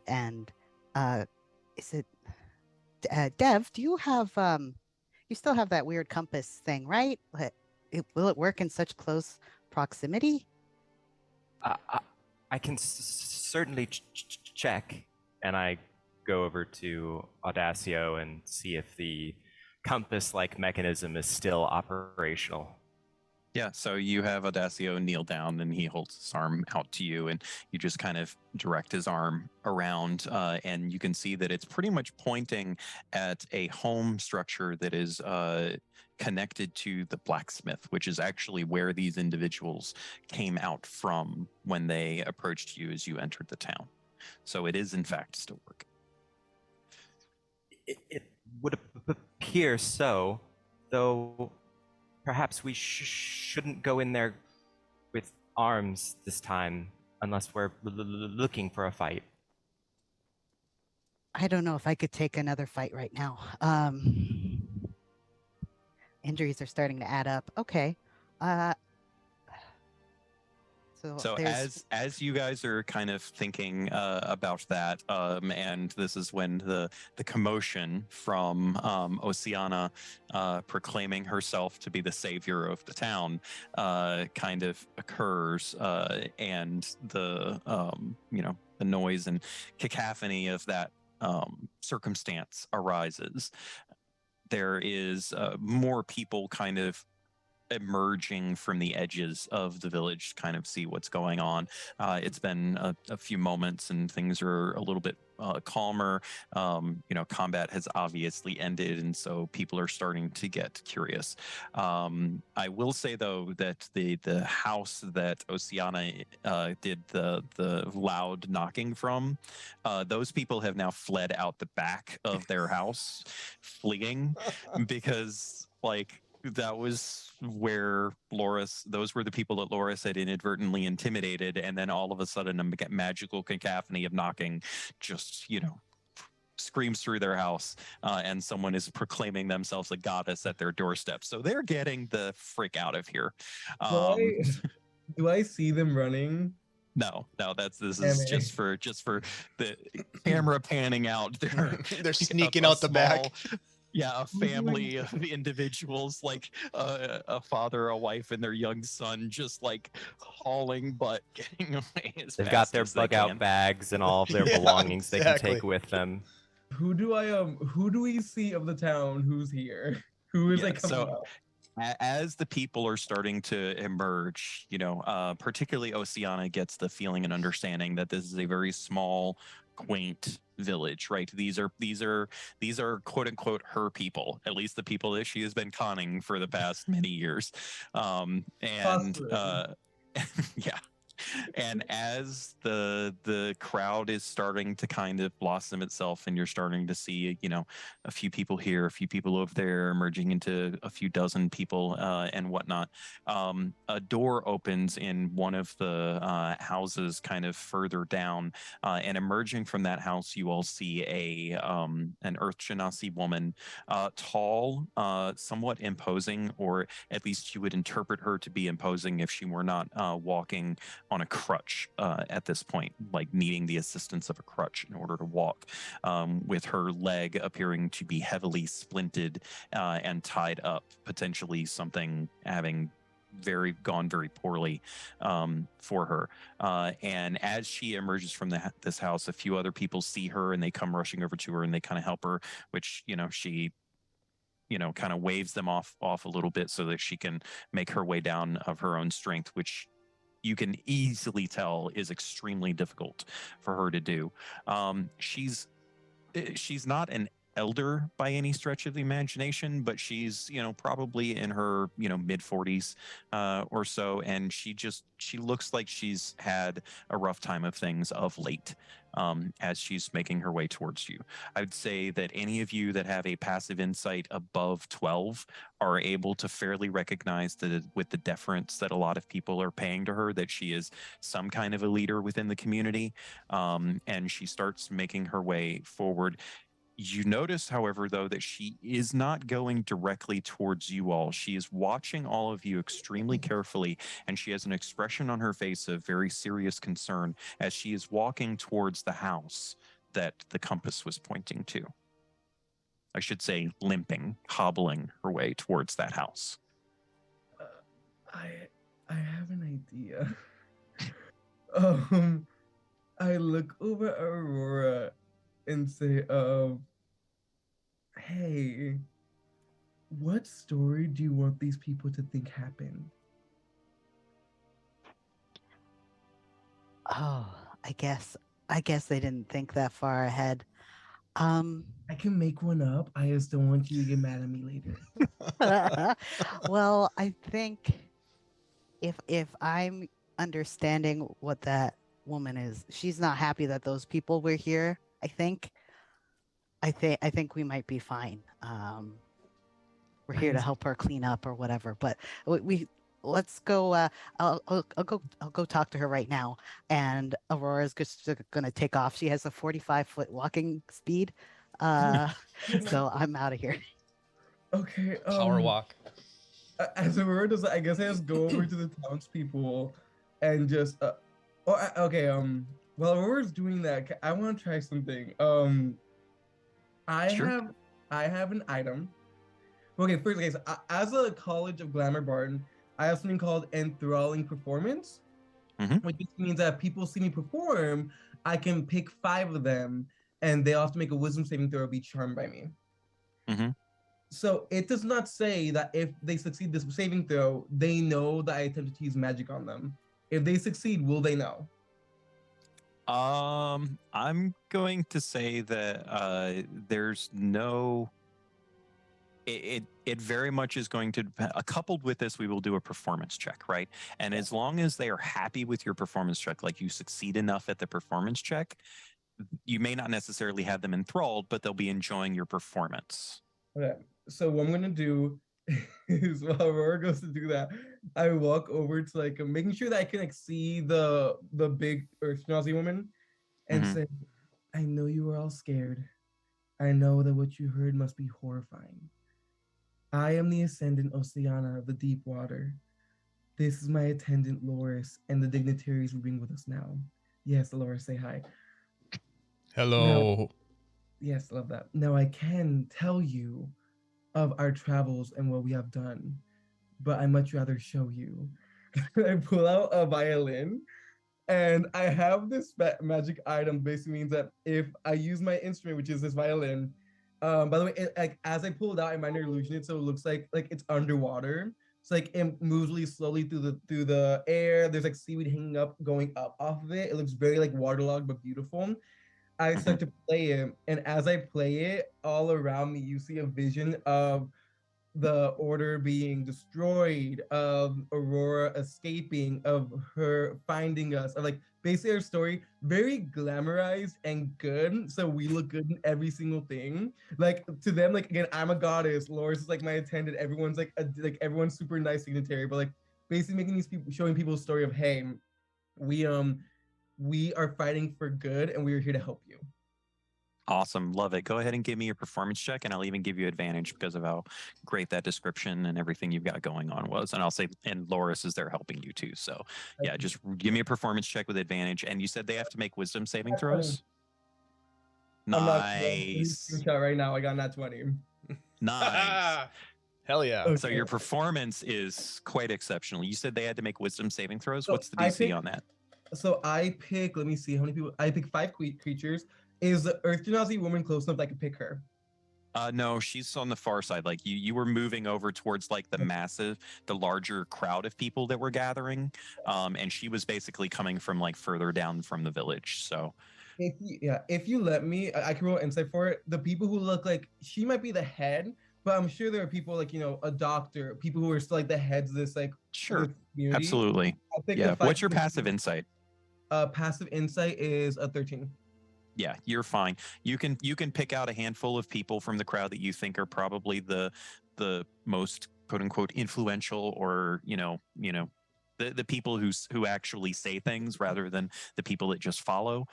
is it Dev? Do you have you still have that weird compass thing, right? Will it work in such close proximity? I can certainly check, and I go over to Audacio and see if the compass-like mechanism is still operational. Yeah, so you have Audacio kneel down and he holds his arm out to you, and you just kind of direct his arm around, and you can see that it's pretty much pointing at a home structure that is connected to the blacksmith, which is actually where these individuals came out from when they approached you as you entered the town. So it is in fact still working. It would appear so, though perhaps we shouldn't go in there with arms this time unless we're looking for a fight. I don't know if I could take another fight right now. Injuries are starting to add up. Okay. So as you guys are kind of thinking about that, and this is when the commotion from Oceana proclaiming herself to be the savior of the town kind of occurs, and the the noise and cacophony of that circumstance arises. There is more people kind of emerging from the edges of the village to kind of see what's going on. It's been a few moments and things are a little bit calmer. Combat has obviously ended, and so people are starting to get curious. I will say though that the house that Oceana did the loud knocking from, those people have now fled out the back of their house, fleeing because that was where those were the people that Loris had inadvertently intimidated, and then all of a sudden a magical cacophony of knocking just, screams through their house, and someone is proclaiming themselves a goddess at their doorstep. So they're getting the frick out of here. Do I see them running? No, this is just for the camera panning out. They're sneaking out the back. Yeah, a family of individuals, like a father, a wife, and their young son, just like hauling butt, getting away as They've fast got their as they bug out can. bags and all of their Yeah, belongings they can exactly. take with them. Who do we see of the town who's here? Who is coming so up? as the people are starting to emerge, particularly Oceana gets the feeling and understanding that this is a very small, quaint village, right? These are quote unquote her people, at least the people that she has been conning for the past many years. Yeah. And as the crowd is starting to kind of blossom itself, and you're starting to see, a few people here, a few people over there, merging into a few dozen people and whatnot, a door opens in one of the houses kind of further down, and emerging from that house, you all see an Earth Genasi woman, tall, somewhat imposing, or at least you would interpret her to be imposing if she were not walking on a crutch at this point, like needing the assistance of a crutch in order to walk, with her leg appearing to be heavily splinted and tied up, potentially something having gone very poorly for her. And as she emerges from this house, a few other people see her and they come rushing over to her and they kind of help her, which she kind of waves them off a little bit so that she can make her way down of her own strength, which you can easily tell is extremely difficult for her to do. She's she's not an elder by any stretch of the imagination, but she's, probably in her, mid 40s or so, and she looks like she's had a rough time of things of late. As she's making her way towards you, I would say that any of you that have a passive insight above 12 are able to fairly recognize that with the deference that a lot of people are paying to her, that she is some kind of a leader within the community. And she starts making her way forward. You notice, however, though, that she is not going directly towards you all. She is watching all of you extremely carefully, and she has an expression on her face of very serious concern as she is walking towards the house that the compass was pointing to. I should say limping, hobbling her way towards that house. I have an idea. I look over at Aurora and say, hey, what story do you want these people to think happened? Oh, I guess they didn't think that far ahead. I can make one up. I just don't want you to get mad at me later. Well, I think if I'm understanding what that woman is, she's not happy that those people were here. I think we might be fine. We're here to help her clean up or whatever. But let's go. I'll go talk to her right now. And Aurora's just gonna take off. She has a 45-foot walking speed. So I'm out of here. Okay. Power walk. As Aurora does, I guess I just go over to the townspeople and just. Okay. While Aurora's doing that, I want to try something. Sure. I have an item. Okay, first, okay, so as a College of Glamour Bard, I have something called Enthralling Performance, which means that people see me perform, I can pick 5 of them, and they all have to make a wisdom saving throw or be charmed by me. So it does not say that if they succeed this saving throw, they know that I attempted to use magic on them. If they succeed, will they know? I'm going to say that there's no. It very much is going to coupled with this, we will do a performance check, right? And as long as they are happy with your performance check, like you succeed enough at the performance check, you may not necessarily have them enthralled, but they'll be enjoying your performance. Okay, so what I'm gonna do is while Aurora goes to do that, I walk over to like making sure that I can like see the big Earth Nazi woman and say, I know you were all scared. I know that what you heard must be horrifying. I am the Ascendant Oceana of the deep water. This is my attendant Loris and the dignitaries we bring with us now. Yes, Loris, say hi. Hello. Now, yes, love that. Now I can tell you of our travels and what we have done, but I much rather show you. I pull out a violin, and I have this magic item. Basically means that if I use my instrument, which is this violin, by the way, like as I pull it out, I minor illusion it so it looks like it's underwater. So like it moves really slowly through the air. There's like seaweed hanging up, going up off of it. It looks very like waterlogged but beautiful. I start to play it, and as I play it, all around me, you see a vision of the order being destroyed, of Aurora escaping, of her finding us, of like basically our story very glamorized and good. So we look good in every single thing. Like to them, like again, I'm a goddess. Loris is like my attendant. Everyone's like everyone's super nice signatory, but like basically making these people showing people a story of hey, we are fighting for good and we are here to help you. Awesome. Love it. Go ahead and give me your performance check, and I'll even give you advantage because of how great that description and everything you've got going on was. And I'll say, and Loris is there helping you too. So yeah, just give me a performance check with advantage. And you said they have to make wisdom saving throws? Nice. I'm not right now. I got nat 20. Nice. Hell yeah. Okay. So your performance is quite exceptional. You said they had to make wisdom saving throws. So What's the DC on that? So I pick, let me see how many people, I pick 5 creatures. Is the Earth Genasi woman close enough that I can pick her? No, she's on the far side. Like you were moving over towards like the larger crowd of people that were gathering. And she was basically coming from like further down from the village. So If you let me, I can roll insight for it. The people who look like she might be the head, but I'm sure there are people like a doctor, people who are still like the heads of this Sure, this community. absolutely. I think Yeah. the five What's your people- passive insight? Passive insight is a 13. Yeah, you're fine. You can pick out a handful of people from the crowd that you think are probably the most quote unquote influential, or the people who actually say things rather than the people that just follow.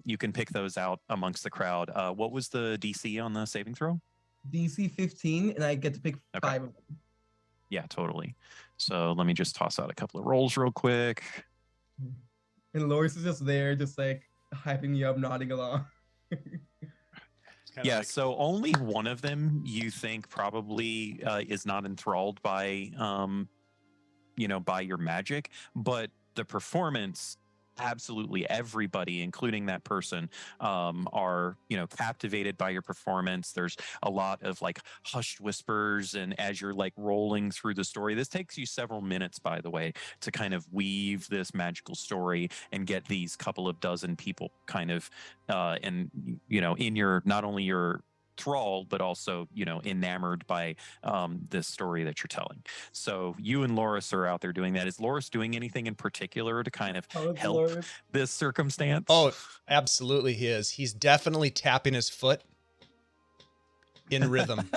You can pick those out amongst the crowd. What was the DC on the saving throw? DC 15, and I get to pick Okay. 5 of them. Yeah, totally. So let me just toss out a couple of rolls real quick. And Loris is just there, just like hyping you up, nodding along. Yeah, so only one of them you think probably is not enthralled by by your magic, but the performance, absolutely everybody, including that person, are captivated by your performance. There's a lot of like hushed whispers, and as you're like rolling through the story, this takes you several minutes, by the way, to kind of weave this magical story and get these couple of dozen people kind of in your, not only your thrall, but also enamored by this story that you're telling. So you and Loris are out there doing that. Is Loris doing anything in particular to kind of help this circumstance? Oh, absolutely he is. He's definitely tapping his foot in rhythm.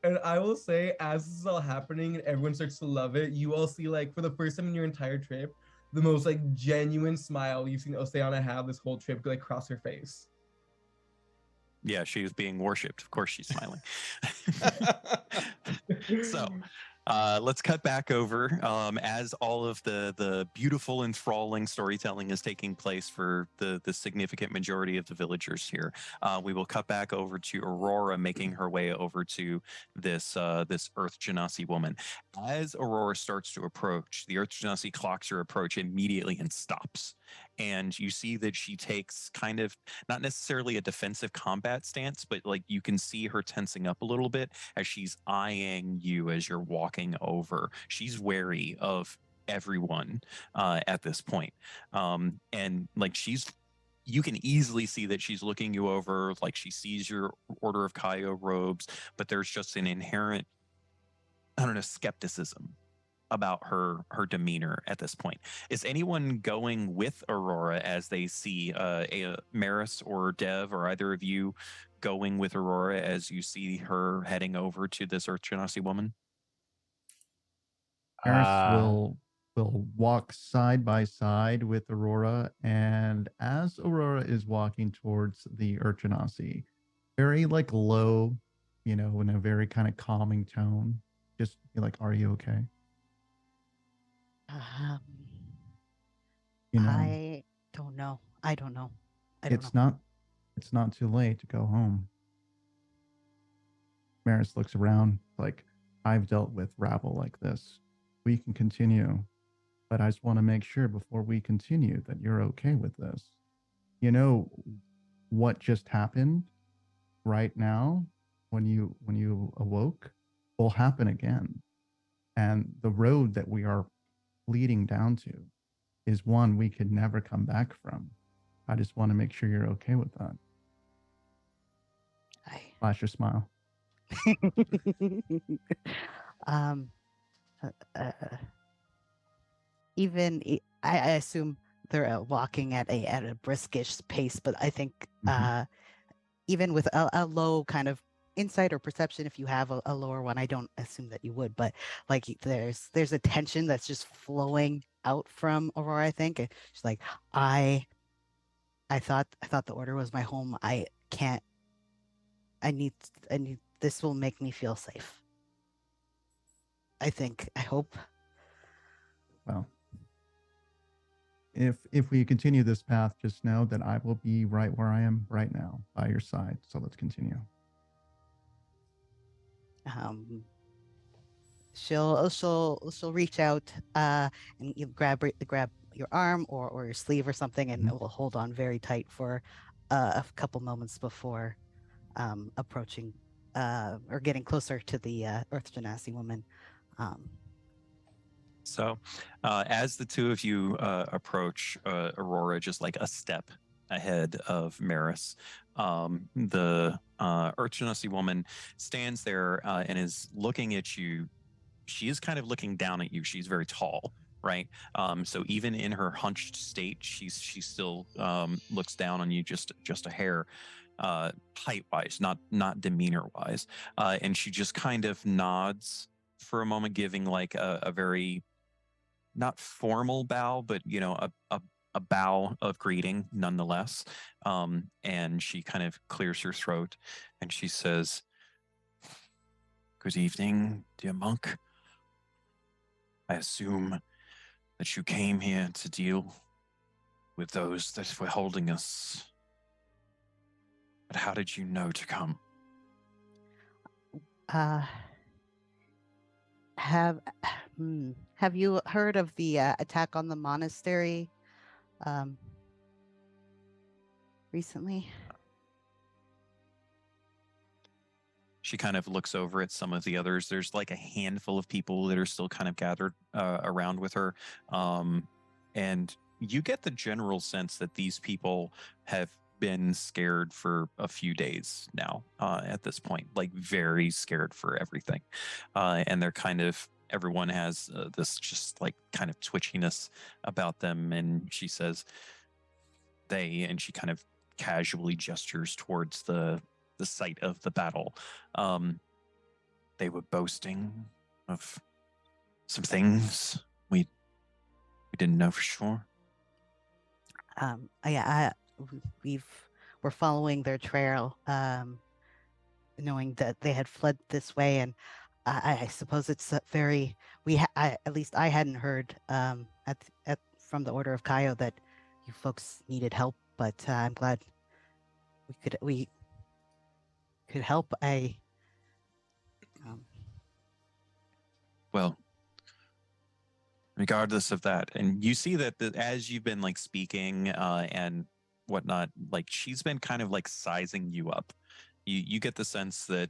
And I will say, as this is all happening and everyone starts to love it, you all see, like, for the first time in your entire trip, the most like genuine smile you've seen Oceana have this whole trip like cross her face. Yeah, she was being worshipped. Of course she's smiling. So let's cut back over as all of the beautiful, enthralling storytelling is taking place for the significant majority of the villagers here. We will cut back over to Aurora making her way over to this Earth Genasi woman. As Aurora starts to approach, the Earth Genasi clocks her approach immediately and stops. And you see that she takes kind of not necessarily a defensive combat stance, but like you can see her tensing up a little bit as she's eyeing you as you're walking over. She's wary of everyone at this point. And like you can easily see that she's looking you over, like she sees your Order of Kaio robes, but there's just an inherent, I don't know, skepticism about her demeanor at this point. Is anyone going with Aurora as they see Maris or Dev, or either of you going with Aurora as you see her heading over to this Earth Genasi woman? Eris will walk side by side with Aurora, and as Aurora is walking towards the Earth Genasi, very like low, in a very kind of calming tone, just be like, "Are you okay?" I don't know. I don't know. It's not too late to go home. Maris looks around like, I've dealt with rabble like this. We can continue, but I just want to make sure before we continue that you're okay with this. You know what just happened right now when you awoke will happen again. And the road that we are leading down to is one we could never come back from. I just want to make sure you're okay with that. Flash your smile. I assume they're walking at a briskish pace, but I think even with a low kind of insight or perception, if you have a lower one, I don't assume that you would, but like there's a tension that's just flowing out from Aurora. I think she's like, I thought the order was my home. I need this will make me feel safe. I hope. Well, if we continue this path, just know that I will be right where I am right now by your side. So let's continue. She'll reach out and you grab your arm or your sleeve or something, and it will hold on very tight for a couple moments before approaching or getting closer to the Earth Genasi woman. So, as the two of you approach Aurora, just like a step ahead of Maris, the Urchinusy woman stands there and is looking at you. She is kind of looking down at you. She's very tall, right? So even in her hunched state, she still looks down on you just a hair, height wise, not demeanor wise, and she just kind of nods for a moment, giving like a very not formal bow, but a bow of greeting nonetheless. And she kind of clears her throat and she says, "Good evening, dear monk. I assume that you came here to deal with those that were holding us. But how did you know to come?" Uh, have have you heard of the attack on the monastery recently? She kind of looks over at some of the others. There's like a handful of people that are still kind of gathered around with her. And you get the general sense that these people have been scared for a few days now at this point, like very scared for everything. And they're kind of, everyone has this just like kind of twitchiness about them. And she says, and she kind of casually gestures towards the site of the battle. They were boasting of some things we didn't know for sure. We're following their trail, knowing that they had fled this way, and I suppose it's very. At least I hadn't heard from the Order of Kaio that you folks needed help, but I'm glad we could help. Well, regardless of that, and you see that as you've been like speaking and whatnot, like she's been kind of like sizing you up. You get the sense that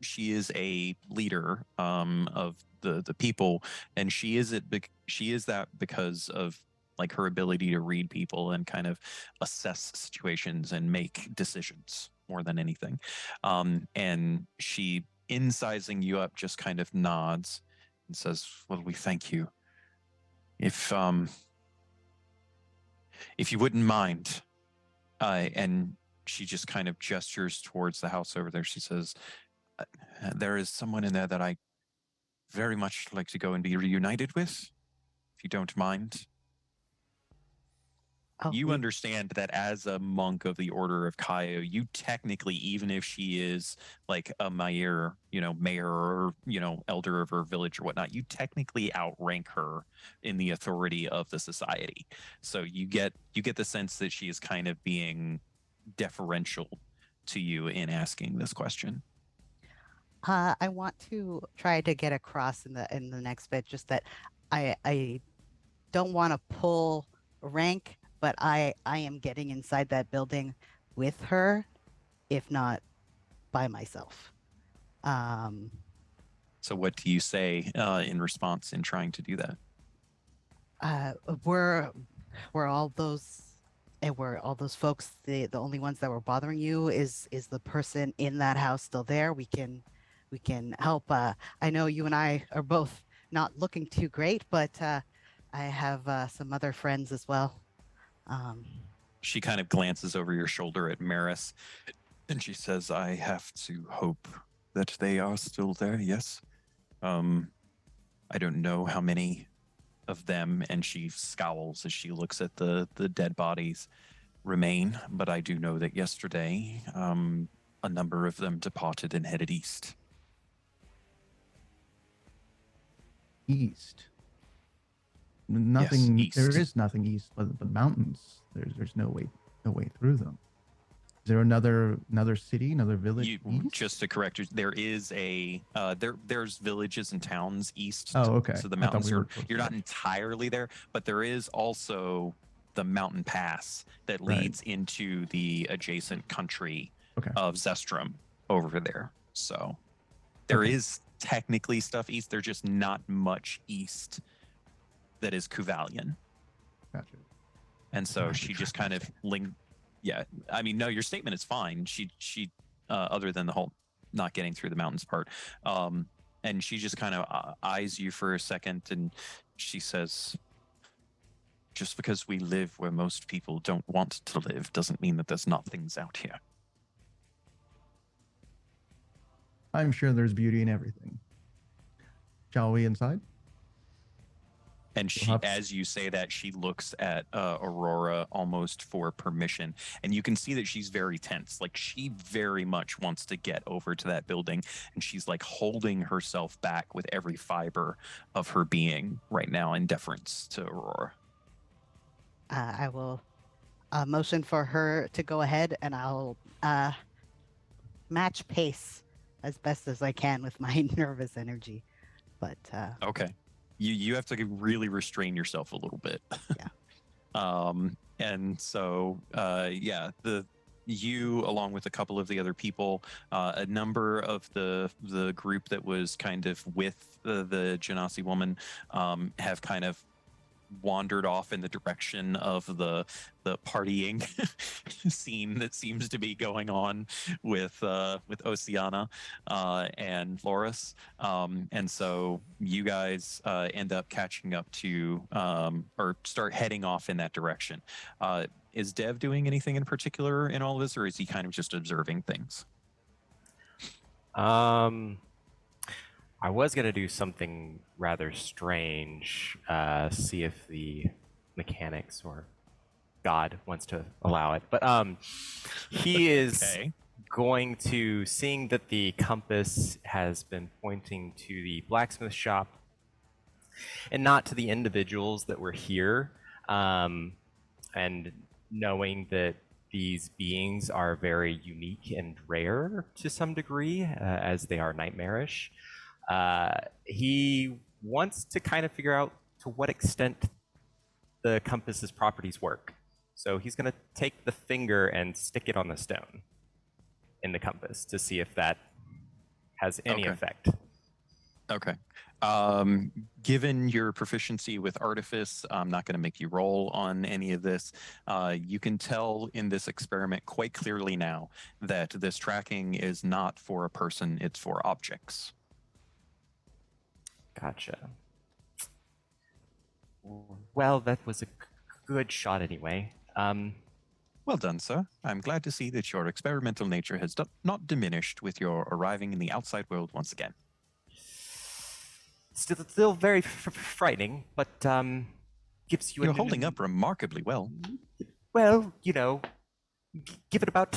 she is a leader of the people, and she is that because of like her ability to read people and kind of assess situations and make decisions more than anything. And she, in sizing you up, just kind of nods and says, "Well, we thank you. If you wouldn't mind," and she just kind of gestures towards the house over there. She says, "There is someone in there that I very much like to go and be reunited with, if you don't mind." You understand that as a monk of the Order of Kaio, you technically, even if she is like a mayor or, elder of her village or whatnot, you technically outrank her in the authority of the society. So you get the sense that she is kind of being deferential to you in asking this question. I want to try to get across in the next bit, just that I don't want to pull rank, but I am getting inside that building with her, if not by myself. So what do you say in response in trying to do that? Were all those folks the only ones that were bothering you? Is the person in that house still there? We can help. I know you and I are both not looking too great, but I have some other friends as well. She kind of glances over your shoulder at Maris, and she says, "I have to hope that they are still there, yes. I don't know how many of them," and she scowls as she looks at the dead bodies, "remain, but I do know that yesterday a number of them departed and headed east." East. Nothing. Yes, east. There is nothing east but the mountains. There's no way through them. Is there another city, another village east? Just to correct you, there is there's villages and towns east. Oh, okay. So the mountains you're not entirely there, but there is also the mountain pass that leads into the adjacent country of Zestrom over there. So there is technically stuff east. There's just not much east that is Kuvalian. Gotcha. And so she just kind of yeah, I mean, no, your statement is fine. She other than the whole not getting through the mountains part, and she just kind of eyes you for a second, and she says, just because we live where most people don't want to live doesn't mean that there's not things out here. I'm sure there's beauty in everything. Shall we inside? And she, as you say that, she looks at Aurora almost for permission. And you can see that she's very tense. Like, she very much wants to get over to that building. And she's like holding herself back with every fiber of her being right now in deference to Aurora. I will motion for her to go ahead, and I'll match pace as best as I can with my nervous energy. But okay. You have to really restrain yourself a little bit. Yeah. And so yeah, you along with a couple of the other people, a number of the group that was kind of with the Genasi woman have kind of wandered off in the direction of the partying scene that seems to be going on with Oceana and Loris, and so you guys end up catching up to or start heading off in that direction. Is Dev doing anything in particular in all this, or is he kind of just observing things? I was going to do something rather strange, see if the mechanics or God wants to allow it. But he is Okay. going to, seeing that the compass has been pointing to the blacksmith shop and not to the individuals that were here, and knowing that these beings are very unique and rare to some degree, as they are nightmarish. He wants to kind of figure out to what extent the compass's properties work. So he's going to take the finger and stick it on the stone in the compass to see if that has any effect. Okay. Given your proficiency with artifice, I'm not going to make you roll on any of this. You can tell in this experiment quite clearly now that this tracking is not for a person, it's for objects. Gotcha. Well, that was a good shot anyway. Well done, sir. I'm glad to see that your experimental nature has not diminished with your arriving in the outside world once again. Still very frightening, but gives you. You're holding up remarkably well. Well, you know, give it about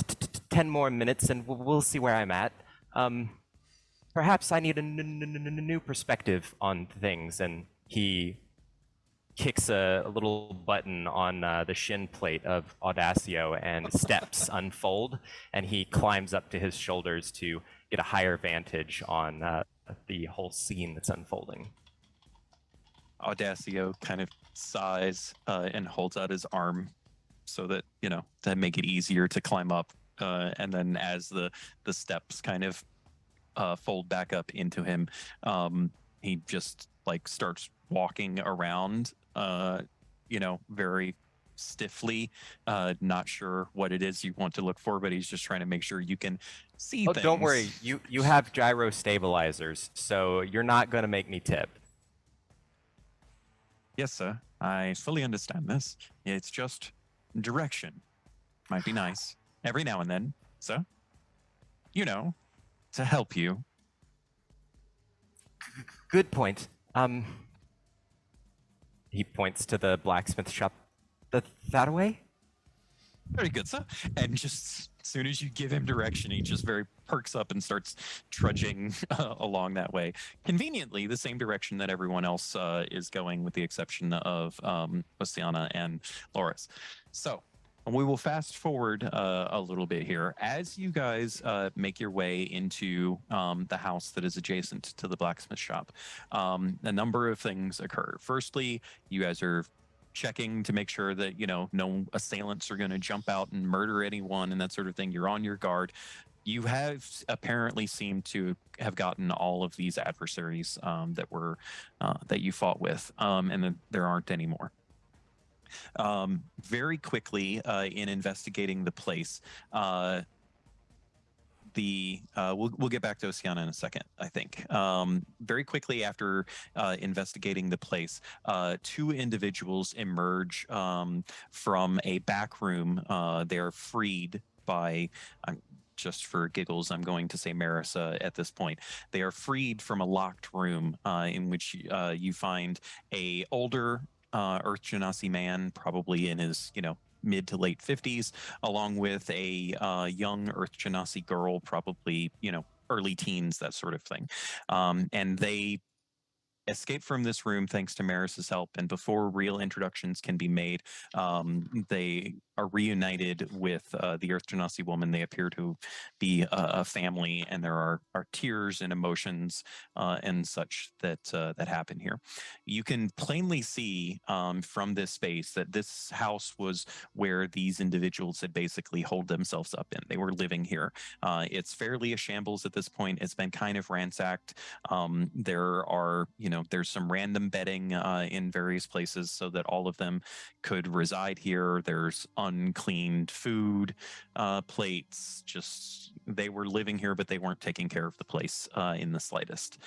10 more minutes, and we'll see where I'm at. Perhaps I need a new perspective on things. And he kicks a little button on the shin plate of Audacio, and steps unfold, and he climbs up to his shoulders to get a higher vantage on the whole scene that's unfolding. Audacio kind of sighs and holds out his arm so that, you know, to make it easier to climb up. And then as the steps kind of fold back up into him, he just like starts walking around, you know, very stiffly, not sure what it is you want to look for, but he's just trying to make sure you can see things. Don't worry, you have gyro stabilizers, so you're not going to make me tip. Yes, sir. I fully understand this. It's just direction. Might be nice every now and then, sir. You know, to help you. Good point. He points to the blacksmith shop that way. Very good, sir. And just as soon as you give him direction, he just very perks up and starts trudging along that way. Conveniently, the same direction that everyone else is going, with the exception of Oceana and Loris. So we will fast forward a little bit here. As you guys make your way into the house that is adjacent to the blacksmith shop, a number of things occur. Firstly, you guys are checking to make sure that, no assailants are going to jump out and murder anyone and that sort of thing. You're on your guard. You have apparently seemed to have gotten all of these adversaries that you fought with, and then there aren't any more. Very quickly, in investigating the place, we'll get back to Oceana in a second, I think. Very quickly after investigating the place, two individuals emerge from a back room. They're freed by, just for giggles, I'm going to say Marissa at this point. They are freed from a locked room in which you find a older Earth Genasi man, probably in his, mid to late 50s, along with a young Earth Genasi girl, probably, early teens, that sort of thing. And they escape from this room thanks to Maris's help, and before real introductions can be made, they are reunited with the Earth Genasi woman. They appear to be a family, and there are tears and emotions and such that happen here. You can plainly see from this space that this house was where these individuals had basically holed themselves up in. They were living here. It's fairly a shambles at this point. It's been kind of ransacked. There are, there's some random bedding in various places so that all of them could reside here. There's uncleaned food, plates. Just they were living here, but they weren't taking care of the place in the slightest.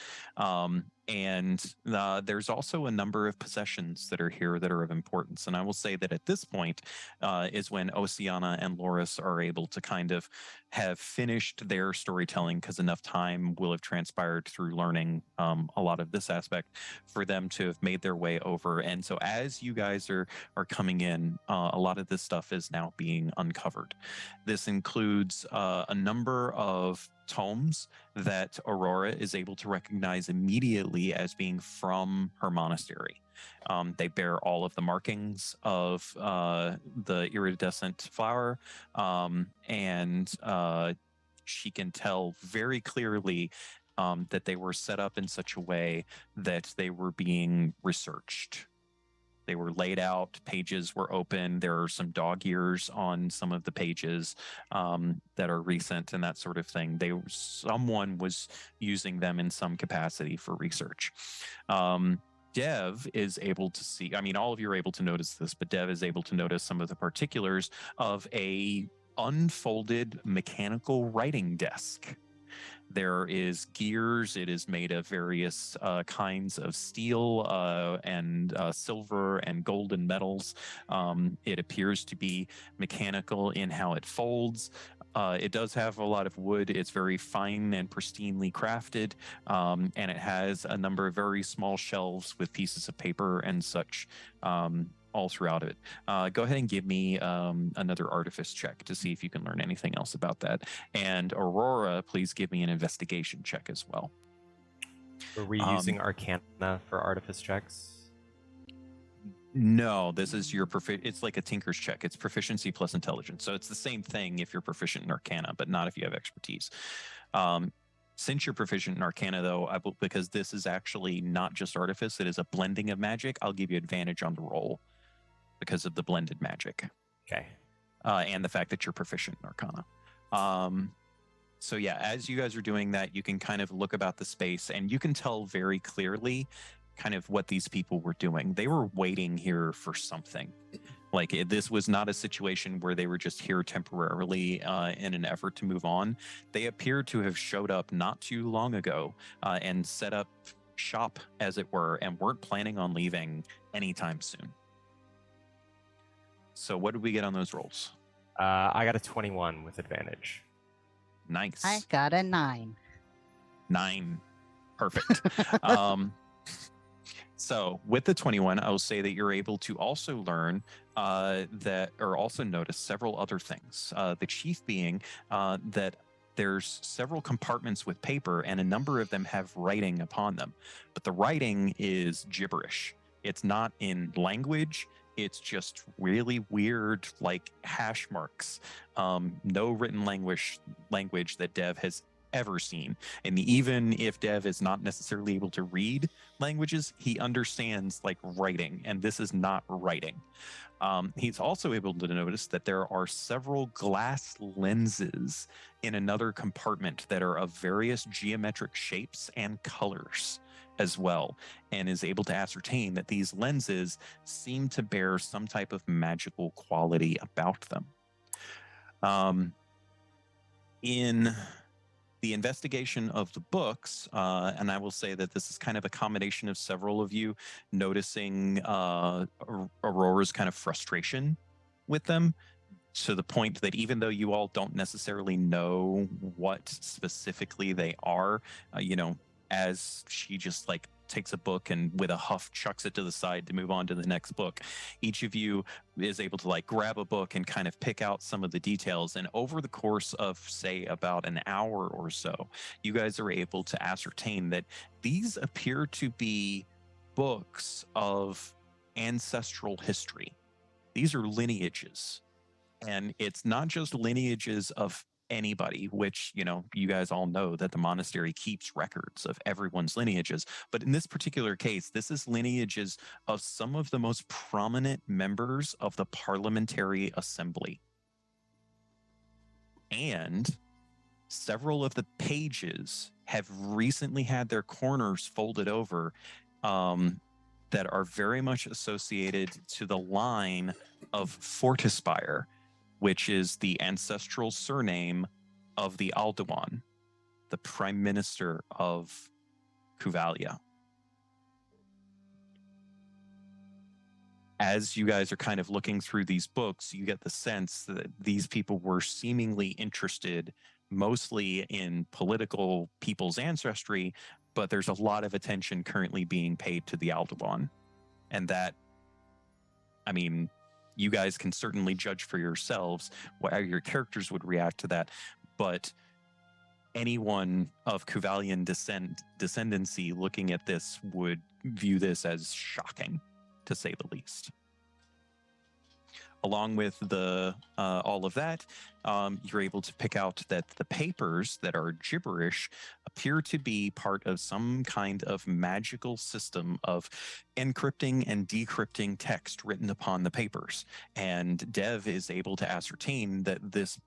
And there's also a number of possessions that are here that are of importance. And I will say that at this point is when Oceana and Loris are able to kind of have finished their storytelling, because enough time will have transpired through learning a lot of this aspect for them to have made their way over. And so as you guys are coming in, a lot of this stuff is now being uncovered. This includes a number of tomes that Aurora is able to recognize immediately as being from her monastery. They bear all of the markings of the iridescent flower, and she can tell very clearly that they were set up in such a way that they were being researched. They were laid out, pages were open. There are some dog ears on some of the pages that are recent and that sort of thing. Someone was using them in some capacity for research. Dev is able to see, all of you are able to notice this, but Dev is able to notice some of the particulars of a unfolded mechanical writing desk. There is gears. It is made of various kinds of steel and silver and golden metals. It appears to be mechanical in how it folds. It does have a lot of wood. It's very fine and pristinely crafted, and it has a number of very small shelves with pieces of paper and such all throughout it. Go ahead and give me another artifice check to see if you can learn anything else about that. And Aurora, please give me an investigation check as well. Are we using Arcana for artifice checks? No, this is your it's like a tinker's check. It's proficiency plus intelligence. So it's the same thing if you're proficient in Arcana, but not if you have expertise. Since you're proficient in Arcana, though, because this is actually not just artifice, it is a blending of magic, I'll give you advantage on the roll because of the blended magic. Okay. And the fact that you're proficient in Arcana. So yeah, as you guys are doing that, you can kind of look about the space and you can tell very clearly kind of what these people were doing. They were waiting here for something. Like this was not a situation where they were just here temporarily in an effort to move on. They appear to have showed up not too long ago and set up shop, as it were, and weren't planning on leaving anytime soon. So what did we get on those rolls? I got a 21 with advantage. Nice. I got a 9. 9. Perfect. So with the 21, I will say that you're able to also learn also notice several other things. The chief being that there's several compartments with paper and a number of them have writing upon them, but the writing is gibberish. It's not in language. It's just really weird, like hash marks. No written language that Dev has ever seen. And even if Dev is not necessarily able to read languages, he understands like writing, and this is not writing. He's also able to notice that there are several glass lenses in another compartment that are of various geometric shapes and colors as well, and is able to ascertain that these lenses seem to bear some type of magical quality about them. In the investigation of the books, and I will say that this is kind of a combination of several of you noticing Aurora's kind of frustration with them, to the point that even though you all don't necessarily know what specifically they are, as she just like takes a book and with a huff chucks it to the side to move on to the next book, each of you is able to like grab a book and kind of pick out some of the details. And over the course of, say, about an hour or so, you guys are able to ascertain that these appear to be books of ancestral history. These are lineages. And it's not just lineages of anybody, which, you guys all know that the monastery keeps records of everyone's lineages. But in this particular case, this is lineages of some of the most prominent members of the Parliamentary Assembly. And several of the pages have recently had their corners folded over that are very much associated to the line of Fortispire, which is the ancestral surname of the Alduin, the Prime Minister of Kuvalia. As you guys are kind of looking through these books, you get the sense that these people were seemingly interested mostly in political people's ancestry, but there's a lot of attention currently being paid to the Alduin. And that, you guys can certainly judge for yourselves how your characters would react to that, but anyone of Kuvalian descendancy looking at this would view this as shocking, to say the least. Along with all of that, you're able to pick out that the papers that are gibberish appear to be part of some kind of magical system of encrypting and decrypting text written upon the papers. And Dev is able to ascertain that this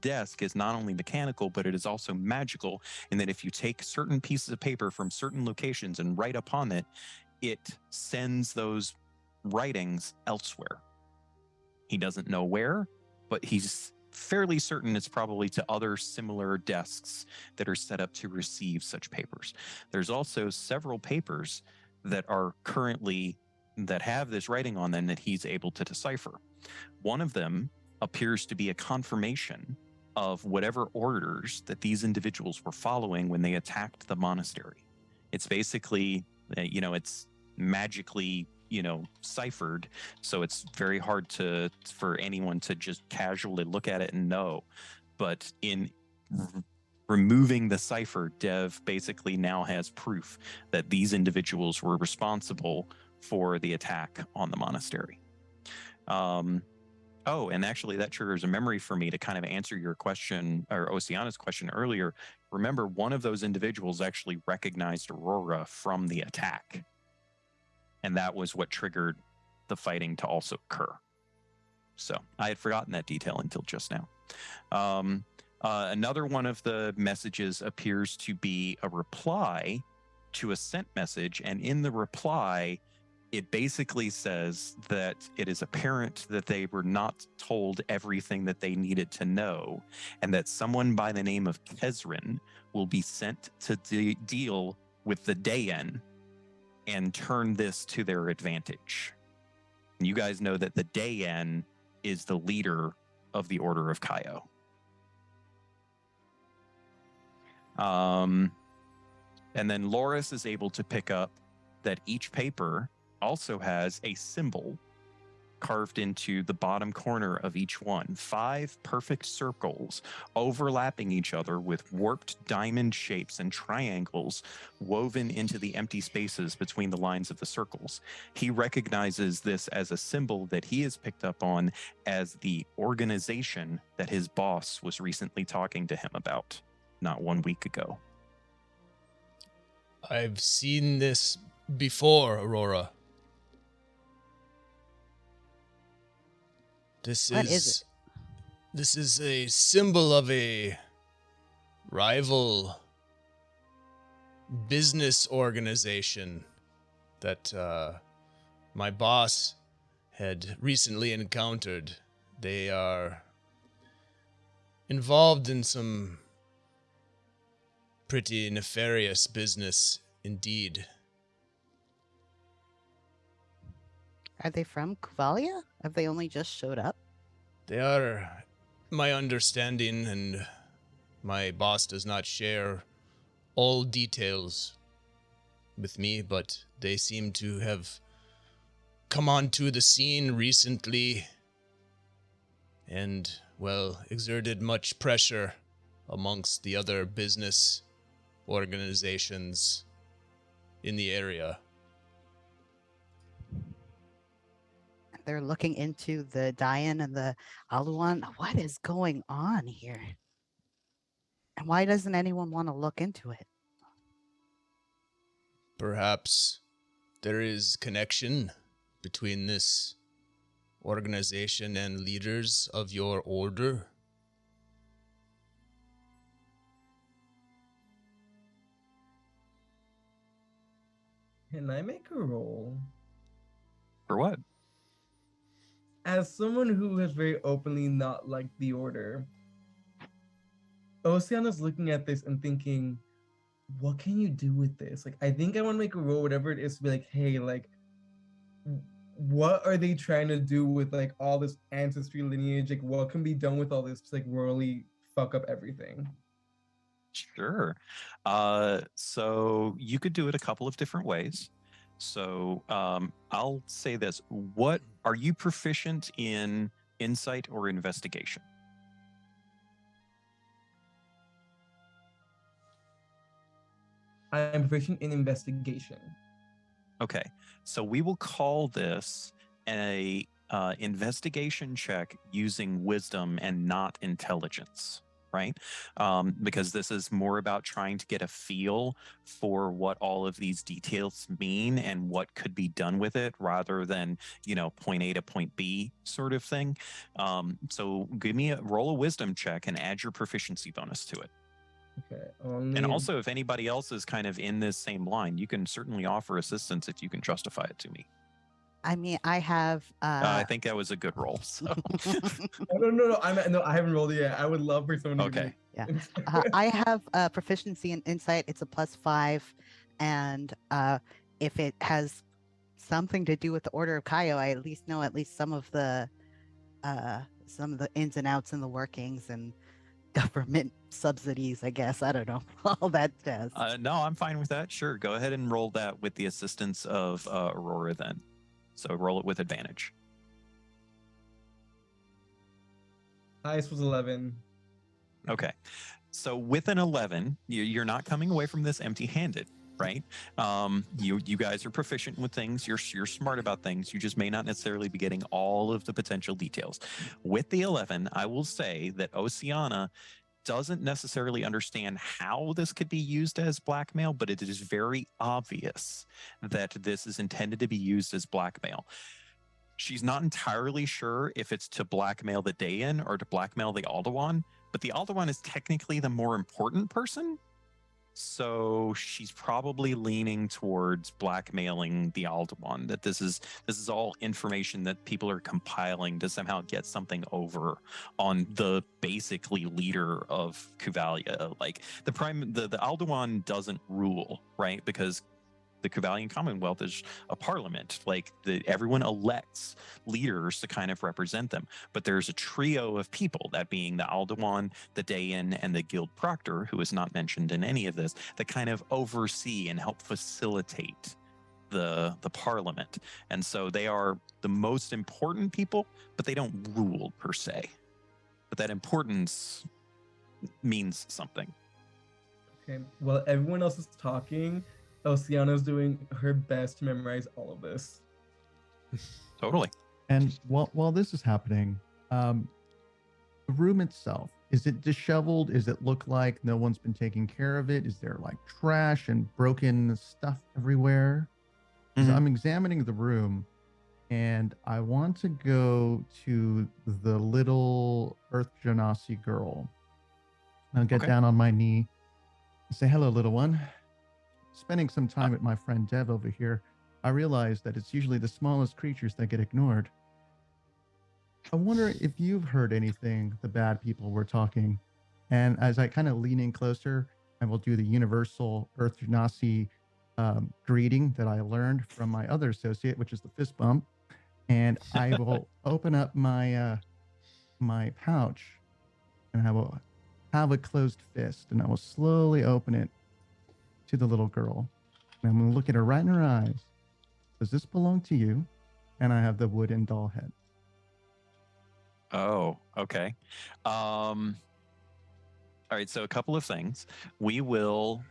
desk is not only mechanical, but it is also magical, in that if you take certain pieces of paper from certain locations and write upon it, it sends those writings elsewhere. He doesn't know where, but he's fairly certain it's probably to other similar desks that are set up to receive such papers. There's also several papers that are currently, that have this writing on them that he's able to decipher. One of them appears to be a confirmation of whatever orders that these individuals were following when they attacked the monastery. It's basically, it's magically ciphered, so it's very hard for anyone to just casually look at it and know. But in removing the cipher, Dev basically now has proof that these individuals were responsible for the attack on the monastery. Oh, and actually that triggers a memory for me to kind of answer your question, or Oceana's question earlier. Remember, one of those individuals actually recognized Aurora from the attack. And that was what triggered the fighting to also occur. So I had forgotten that detail until just now. Another one of the messages appears to be a reply to a sent message. And in the reply, it basically says that it is apparent that they were not told everything that they needed to know, and that someone by the name of Kezrin will be sent to deal with the Dayen and turn this to their advantage. And you guys know that the Dayen is the leader of the Order of Kaio. And then Loris is able to pick up that each paper also has a symbol carved into the bottom corner of each one. 5 perfect circles overlapping each other with warped diamond shapes and triangles woven into the empty spaces between the lines of the circles. He recognizes this as a symbol that he has picked up on as the organization that his boss was recently talking to him about. not 1 week ago. I've seen this before, Aurora. This What is it? This is a symbol of a rival business organization that my boss had recently encountered. They are involved in some pretty nefarious business indeed. Are they from Kuvalia? Have they only just showed up? They are my understanding, and my boss does not share all details with me, but they seem to have come onto the scene recently and, well, exerted much pressure amongst the other business organizations in the area. They're looking into the Dayan and the Aluan. What is going on here? And why doesn't anyone want to look into it? Perhaps there is connection between this organization and leaders of your order. Can I make a roll? For what? As someone who has very openly not liked the order, Oceana's looking at this and thinking, what can you do with this? Like, I think I want to make a roll, whatever it is, to be like, hey, like, what are they trying to do with like all this ancestry lineage? Like, what can be done with all this to like royally fuck up everything? Sure. So you could do it a couple of different ways. So I'll say this. What are you proficient in, insight or investigation? I'm proficient in investigation. Okay. So we will call this a investigation check using wisdom and not intelligence. Right? Because this is more about trying to get a feel for what all of these details mean and what could be done with it rather than, you know, point A to point B sort of thing. So give me roll a wisdom check and add your proficiency bonus to it. Okay. And also, if anybody else is kind of in this same line, you can certainly offer assistance if you can justify it to me. I mean, I have. I think that was a good roll. So. No. I haven't rolled it yet. I would love for someone to give me. Yeah. I have proficiency in insight. It's a +5, and if it has something to do with the Order of Kaio, I at least know some of the ins and outs and the workings and government subsidies. I guess I don't know all that jazz. No, I'm fine with that. Sure, go ahead and roll that with the assistance of Aurora then. So roll it with advantage. Highest was 11. Okay. So with an 11, you're not coming away from this empty-handed, right? You guys are proficient with things. You're smart about things. You just may not necessarily be getting all of the potential details. With the 11, I will say that Oceana doesn't necessarily understand how this could be used as blackmail, but it is very obvious that this is intended to be used as blackmail. She's not entirely sure if it's to blackmail the Dayan or to blackmail the Aldewan, but the Aldewan is technically the more important person. So she's probably leaning towards blackmailing the Aldewan, that this is all information that people are compiling to somehow get something over on the basically leader of Kuvalia. Like the Aldewan doesn't rule, right? Because the Kuvalian Commonwealth is a parliament. Like everyone elects leaders to kind of represent them. But there's a trio of people, that being the Aldewan, the Dayan, and the Guild Proctor, who is not mentioned in any of this, that kind of oversee and help facilitate the parliament. And so they are the most important people, but they don't rule per se. But that importance means something. Okay. While everyone else is talking, Oceana's doing her best to memorize all of this. Totally. And while this is happening, the room itself, is it disheveled? Does it look like no one's been taking care of it? Is there like trash and broken stuff everywhere? 'Cause Mhm. I'm examining the room, and I want to go to the little Earth Genasi girl. I'll get Okay. down on my knee and say, "Hello, little one. Spending some time with my friend Dev over here, I realize that it's usually the smallest creatures that get ignored. I wonder if you've heard anything the bad people were talking." And as I kind of lean in closer, I will do the universal Earth Genasi greeting that I learned from my other associate, which is the fist bump. And I will open up my my pouch, and I will have a closed fist, and I will slowly open it to the little girl. And I'm going to look at her right in her eyes. Does this belong to you? And I have the wooden doll head. Oh, okay. All right, so a couple of things. We will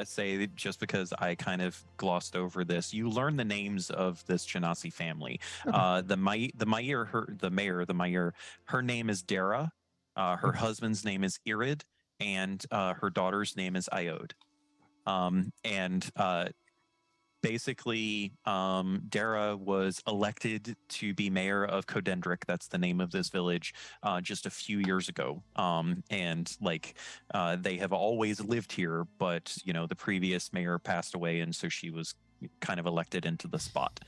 say that just because I kind of glossed over this, you learn the names of this Genasi family. Okay. The mayor, her name is Dara. Her Okay. husband's name is Irid, and her daughter's name is Iode. And basically, Dara was elected to be mayor of Kodendric. That's the name of this village, just a few years ago. And like, they have always lived here, but the previous mayor passed away, and so she was kind of elected into the spot.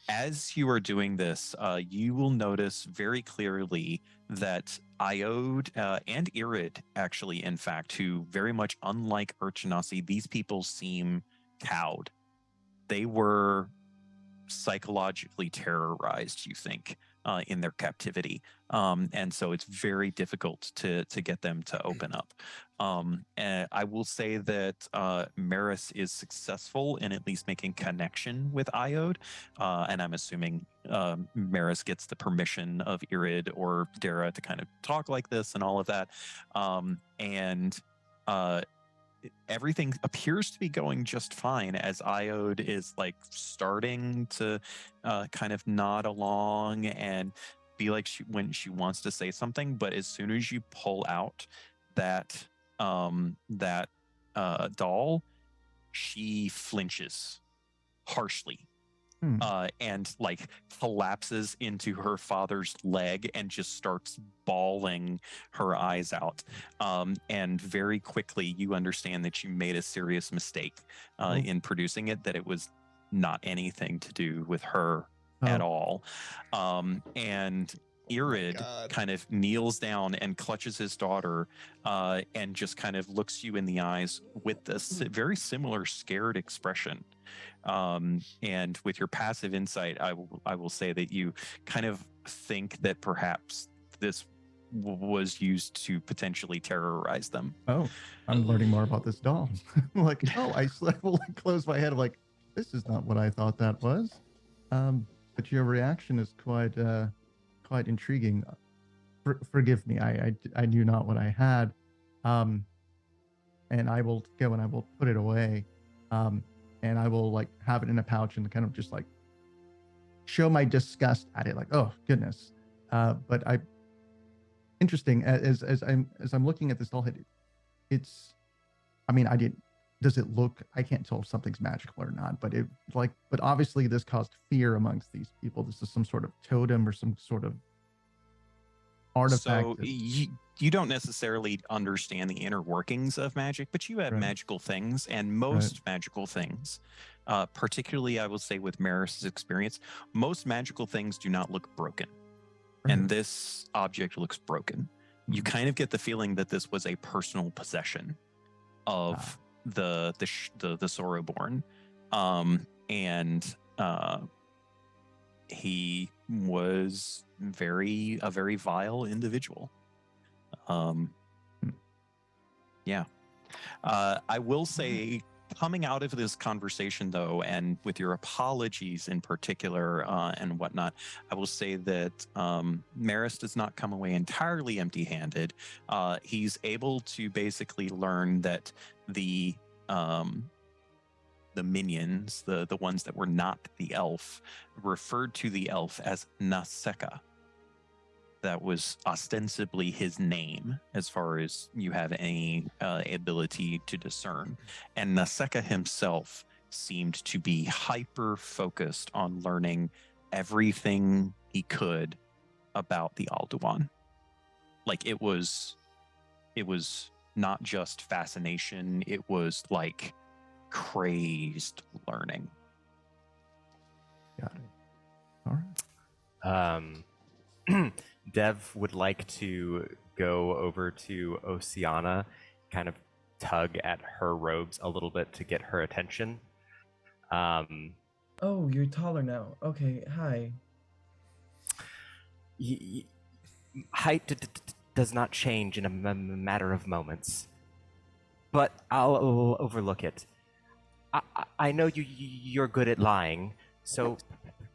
As you are doing this, you will notice very clearly that Iode and Irid, actually, in fact, who very much unlike Urchinasi, these people seem cowed. They were psychologically terrorized, you think, in their captivity. And so it's very difficult to get them to open up. And I will say that Maris is successful in at least making connection with Iode. And I'm assuming Maris gets the permission of Irid or Dara to kind of talk like this and all of that. And everything appears to be going just fine as Iode is like starting to kind of nod along and be like when she wants to say something, but as soon as you pull out that doll, she flinches harshly. And like collapses into her father's leg and just starts bawling her eyes out. And very quickly, you understand that you made a serious mistake in producing it, that it was not anything to do with her at all. And Irid kind of kneels down and clutches his daughter and just kind of looks you in the eyes with this very similar scared expression. And with your passive insight, I will say that you kind of think that perhaps this was used to potentially terrorize them. Oh, I'm learning more about this doll. Like, I will like close my head. I'm like, this is not what I thought that was. But your reaction is quite intriguing. Forgive me, I knew not what I had. And I will go and I will put it away. And I will like have it in a pouch and kind of just like show my disgust at it, like, oh goodness. But interesting as I'm looking at this doll head, it's, I mean, does it look, I can't tell if something's magical or not, but but obviously this caused fear amongst these people. This is some sort of totem or some sort of artifact. So you don't necessarily understand the inner workings of magic, but you have magical things, and most magical things, particularly I will say with Maris's experience, most magical things do not look broken. And this object looks broken. You kind of get the feeling that this was a personal possession of the Sorrowborn. And he was a very vile individual. Yeah. I will say, coming out of this conversation, though, and with your apologies in particular and whatnot, I will say that Maris does not come away entirely empty-handed. He's able to basically learn that the minions, the ones that were not the elf, referred to the elf as Naseka. that was ostensibly his name, as far as you have any ability to discern. And Naseka himself seemed to be hyper focused on learning everything he could about the Alduan. Like it was not just fascination, it was like crazed learning. Got it. All right. Dev would like to go over to Oceana, kind of tug at her robes a little bit to get her attention. Oh, you're taller now. Okay, hi. Height does not change in a matter of moments, but I'll overlook it. I know you're good at lying, so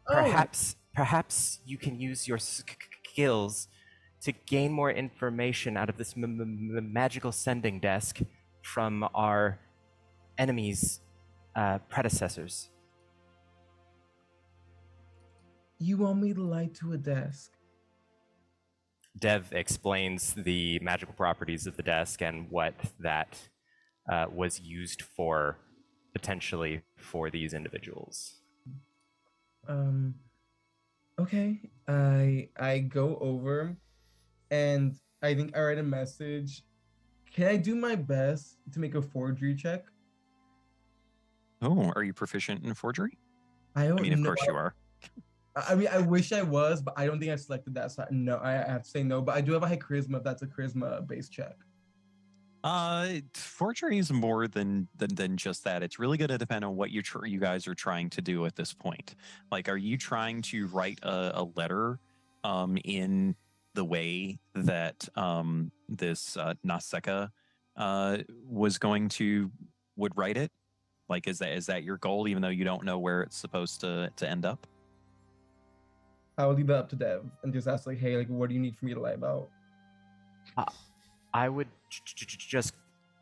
perhaps you can use your skills to gain more information out of this magical sending desk from our enemies' predecessors. You want me to lie to a desk? Dev explains the magical properties of the desk and what that was used for, potentially for these individuals. Okay. I go over and I think I write a message. Can I do my best to make a forgery check? Oh, are you proficient in forgery? I don't I mean, of know. course you are. I mean, I wish I was, but I don't think I selected that. So no, I have to say no. But I do have a high charisma if that's a charisma-based check. Forgery is more than just that. It's really going to depend on what you guys are trying to do at this point. Like, are you trying to write a letter in the way that this Naseka would write it? Like, is that your goal, even though you don't know where it's supposed to end up? I'll leave that up to Dev and just ask like, hey, like, what do you need for me to lie about? I would just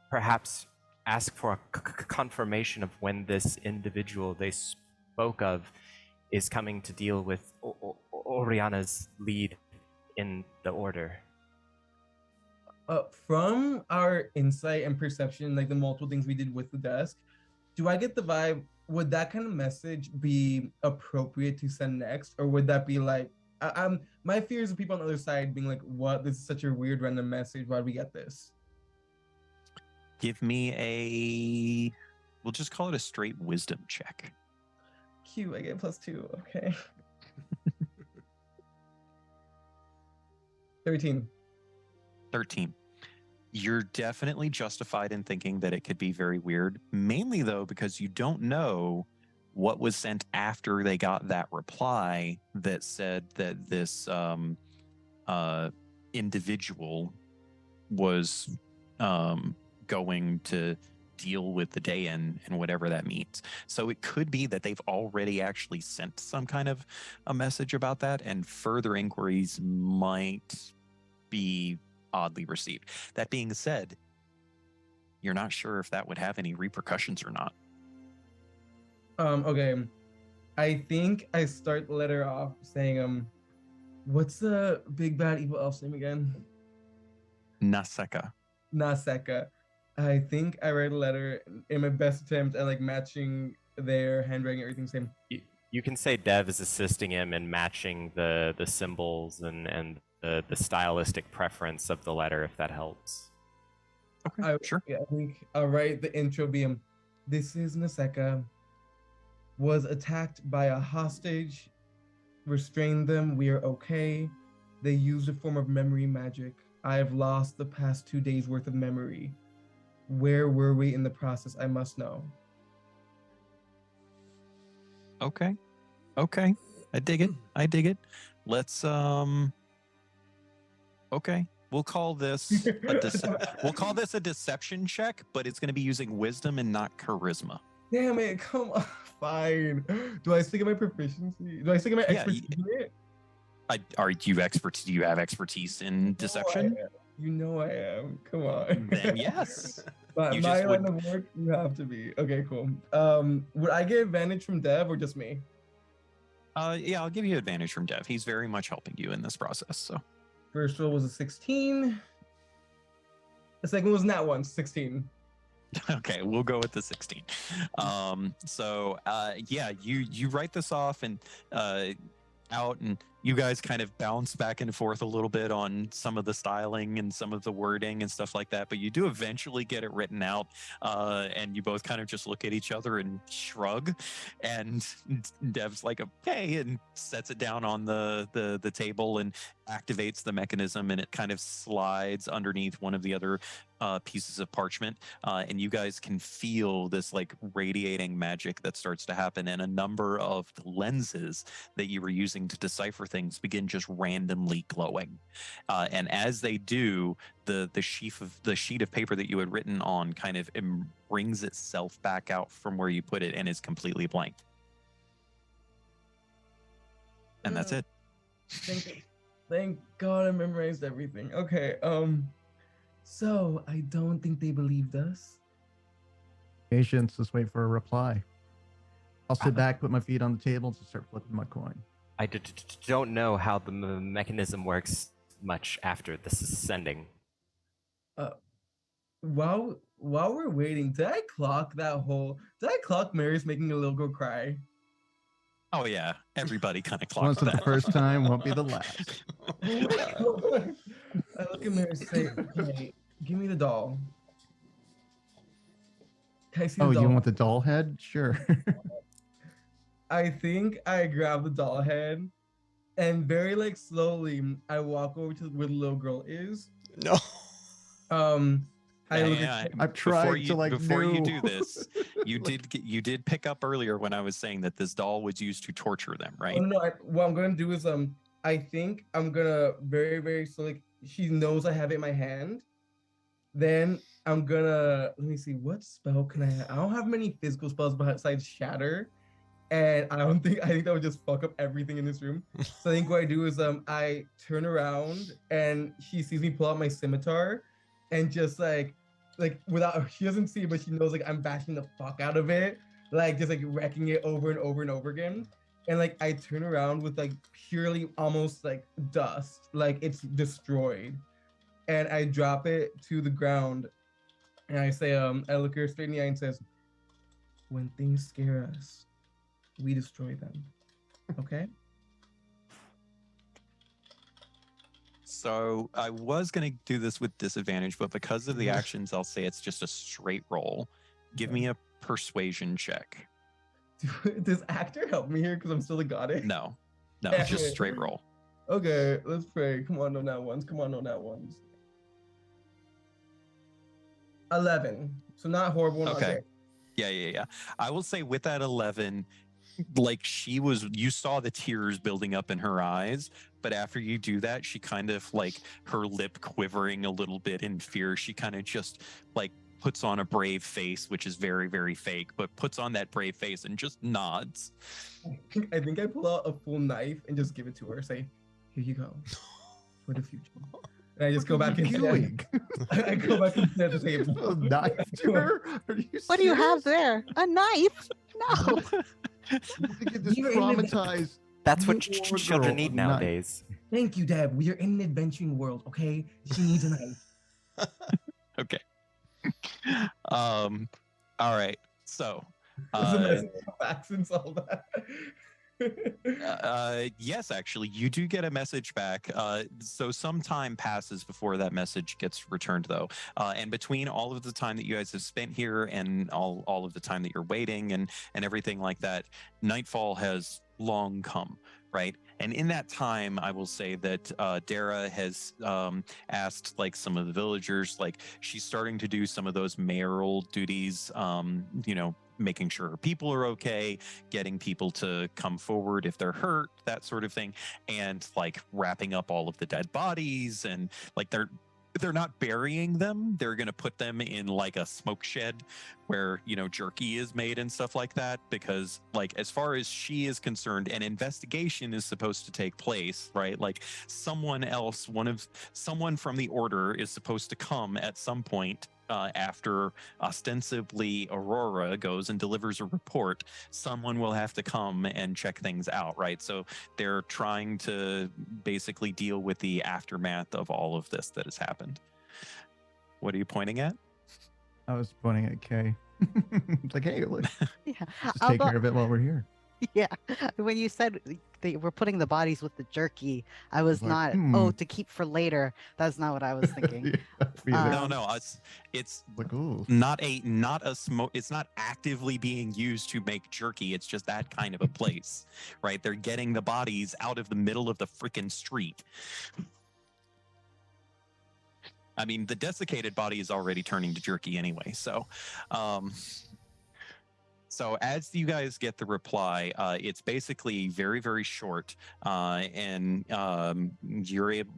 perhaps ask for a confirmation of when this individual they spoke of is coming to deal with Oriana's lead in the order. From our insight and perception, like the multiple things we did with the desk, do I get the vibe, would that kind of message be appropriate to send next? Or would that be like, my fears of people on the other side being like, what, this is such a weird random message, why do we get this? Give me we'll just call it a straight wisdom check. Cute, I get +2, okay. 13. You're definitely justified in thinking that it could be very weird, mainly though because you don't know what was sent after they got that reply that said that this individual was going to deal with the day and whatever that means. So it could be that they've already actually sent some kind of a message about that, and further inquiries might be oddly received. That being said, you're not sure if that would have any repercussions or not. Okay. I think I start the letter off saying, what's the big bad evil elf's name again? Naseka. Naseka. I think I write a letter in my best attempt at like matching their handwriting, everything same. You can say Dev is assisting him in matching the symbols and the stylistic preference of the letter, if that helps. Okay, sure. Yeah, I think I'll write the intro being, this is Naseka, was attacked by a hostage, restrained them, we are okay. They used a form of memory magic. I have lost the past 2 days worth of memory. Where were we in the process? I must know. Okay. I dig it. Let's okay. We'll call this a deception check, but it's going to be using wisdom and not charisma. Damn it, come on. Fine. Do I stick at my proficiency? Do I stick at my expertise in it? Do you have expertise in deception? You know I am. Come on. Then yes. But my line of work, you have to be. Okay, cool. Would I get advantage from Dev or just me? Yeah, I'll give you advantage from Dev. He's very much helping you in this process. So. First roll was a 16. The second was nat 1, 16. Okay, we'll go with the 16. Yeah, you write this off and out, and you guys kind of bounce back and forth a little bit on some of the styling and some of the wording and stuff like that, but you do eventually get it written out, and you both kind of just look at each other and shrug, and Dev's like, okay, and sets it down on the table and activates the mechanism, and it kind of slides underneath one of the other pieces of parchment, and you guys can feel this like radiating magic that starts to happen, and a number of the lenses that you were using to decipher things begin just randomly glowing, and as they do, the sheet of paper that you had written on kind of brings itself back out from where you put it and is completely blank, and that's it. Thank God I memorized everything. Okay, so I don't think they believed us. Patience, let's wait for a reply. I'll sit back, put my feet on the table, and start flipping my coin. I don't know how the mechanism works much after this is sending. While we're waiting, did I clock Mary's making a little girl cry? Oh yeah, everybody kind of Once clocks for the that. first time, won't be the last. I look at Mary and say, okay, give me the doll. Can I see the Oh, doll? you want the doll head? Sure. I think I grab the doll head and very like slowly I walk over to where the little girl is. No. I look Yeah, at I've tried to like before you no. do this, you did pick up earlier when I was saying that this doll was used to torture them, right? Oh, no, what I'm gonna do is I think I'm gonna very, very slowly, she knows I have it in my hand. Then I'm gonna, let me see, what spell can I have? I don't have many physical spells besides Shatter. And I think that would just fuck up everything in this room. So I think what I do is I turn around and she sees me pull out my scimitar and just like without, she doesn't see it, but she knows like I'm bashing the fuck out of it, like just like wrecking it over and over and over again. And like I turn around with like purely almost like dust, like it's destroyed. And I drop it to the ground and I say, I look her straight in the eye and says, when things scare us, we destroy them. Okay? So I was going to do this with disadvantage, but because of the actions, I'll say it's just a straight roll. Give me a persuasion check. Does actor help me here because I'm still a goddess? No, just straight roll. Okay, let's pray. Come on, no nat ones. Come on, no nat ones. 11. So not horrible. Not Okay. great. Yeah. I will say with that 11, like you saw the tears building up in her eyes, but after you do that, she kind of like her lip quivering a little bit in fear. She kind of just like puts on a brave face, which is very, very fake, but puts on that brave face and just nods. I think I pull out a full knife and just give it to her. Say, here you go for the future. And I just go back and I go back and sit at the table. A knife to her? What do you have there? A knife? No. Get this traumatized. That's what poor children girl, need a knife. nowadays. Thank you, Deb. We are in an adventuring world, okay? She needs a knife. Okay. All right. So, Since all that. yes, actually, you do get a message back. So some time passes before that message gets returned, though. And between all of the time that you guys have spent here and all of the time that you're waiting and everything like that, nightfall has long come, right? And in that time, I will say that Dara has asked like some of the villagers, like she's starting to do some of those mayoral duties, making sure her people are okay, getting people to come forward if they're hurt, that sort of thing, and like wrapping up all of the dead bodies, and like they're not burying them, they're going to put them in like a smoke shed where jerky is made and stuff like that, because like as far as she is concerned, an investigation is supposed to take place, right? Like someone from the order is supposed to come at some point after ostensibly Aurora goes and delivers a report, someone will have to come and check things out, right? So they're trying to basically deal with the aftermath of all of this that has happened. What are you pointing at? I was pointing at Kay. It's like, hey, look, Yeah. just take care of it while we're here. Yeah. When you said they were putting the bodies with the jerky, I was Like, not, to keep for later. That's not what I was thinking. Me either. No, no, it's Like, ooh. not a smoke. It's not actively being used to make jerky. It's just that kind of a place, right? They're getting the bodies out of the middle of the freaking street. I mean, the desiccated body is already turning to jerky anyway. So, so as you guys get the reply, it's basically very, very short, and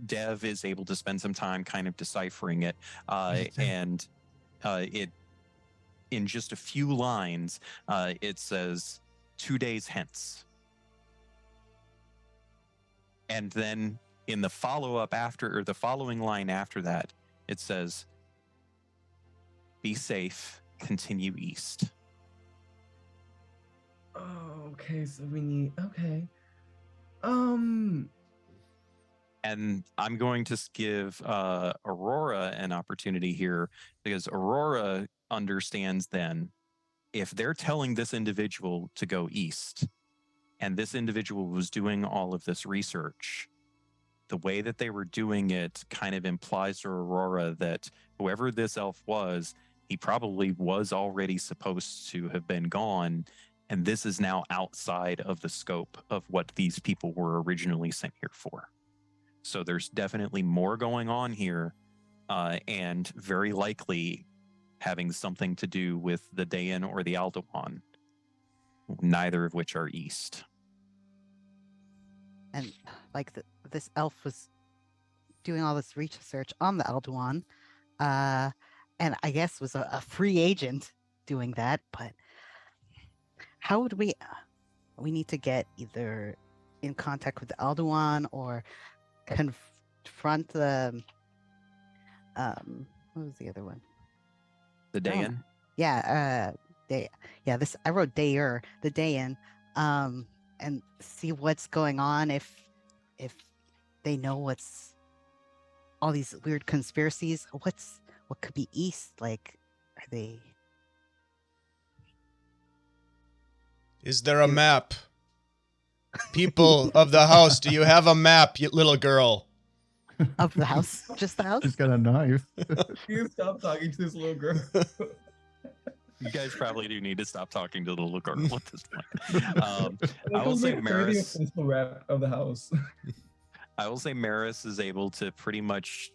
Dev is able to spend some time kind of deciphering it, and it, in just a few lines, it says 2 days hence. And then in the follow-up after, or the following line after that, it says, be safe, continue east. Oh, okay. So we need. Okay. And I'm going to give Aurora an opportunity here, because Aurora understands then, if they're telling this individual to go east, and this individual was doing all of this research, the way that they were doing it kind of implies to Aurora that whoever this elf was, he probably was already supposed to have been gone, and this is now outside of the scope of what these people were originally sent here for. So there's definitely more going on here, and very likely having something to do with the Dayan or the Aldewan, neither of which are east. And like this elf was doing all this research on the Aldewan, and I guess was a free agent doing that. But how would we need to get either in contact with the Aldewan or confront the what was the other one? The Dayan? Yeah, this I wrote Dayer, the Dayan, and see what's going on, if they know what's all these weird conspiracies. What could be east? Like, are they? Is there a map? People of the house, do you have a map, you little girl? Of the house? Just the house? She's got a knife. You stop talking to this little girl. You guys probably do need to stop talking to the little girl at this point. I will say Maris rep of the house. I will say Maris is able to pretty much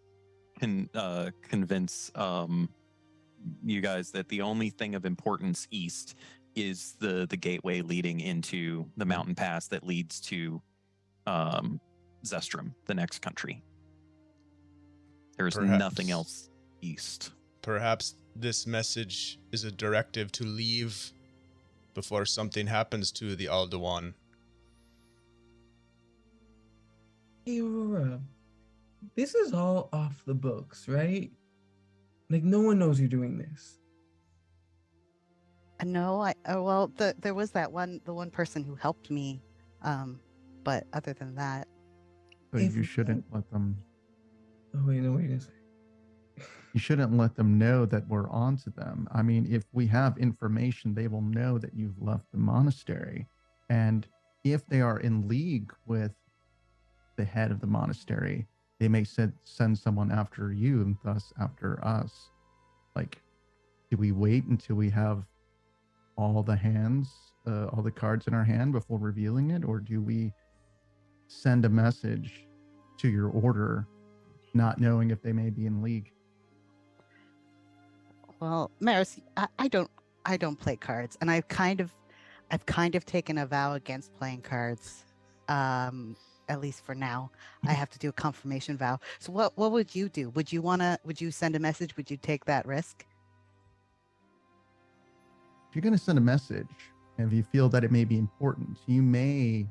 convince you guys that the only thing of importance east is the gateway leading into the mountain pass that leads to Zestrom, the next country. There's nothing else east. Perhaps this message is a directive to leave before something happens to the Aldewan. Hey, Aurora, this is all off the books, right? Like, no one knows you're doing this. No, there was the one person who helped me, but other than that, So you shouldn't let them. Oh wait, no, wait a second. You shouldn't let them know that we're onto them. I mean, if we have information, they will know that you've left the monastery. And if they are in league with the head of the monastery, they may send someone after you and thus after us. Like, do we wait until we have all the cards in our hand before revealing it? Or do we send a message to your order, not knowing if they may be in league? well, Maris, I don't play cards, and I've kind of taken a vow against playing cards. At least for now, I have to do a confirmation vow. So what would you do? Would you send a message? Would you take that risk? If you're going to send a message, and if you feel that it may be important, you may,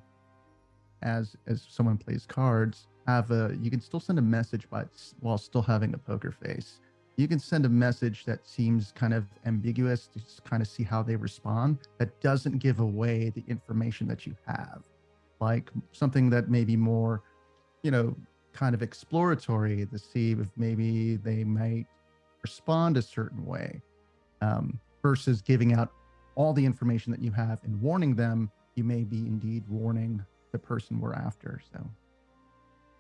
as someone plays cards, you can still send a message, but while still having a poker face. You can send a message that seems kind of ambiguous to just kind of see how they respond, that doesn't give away the information that you have. Like something that may be more, kind of exploratory to see if maybe they might respond a certain way, versus giving out all the information that you have and warning them. You may be indeed warning the person we're after. So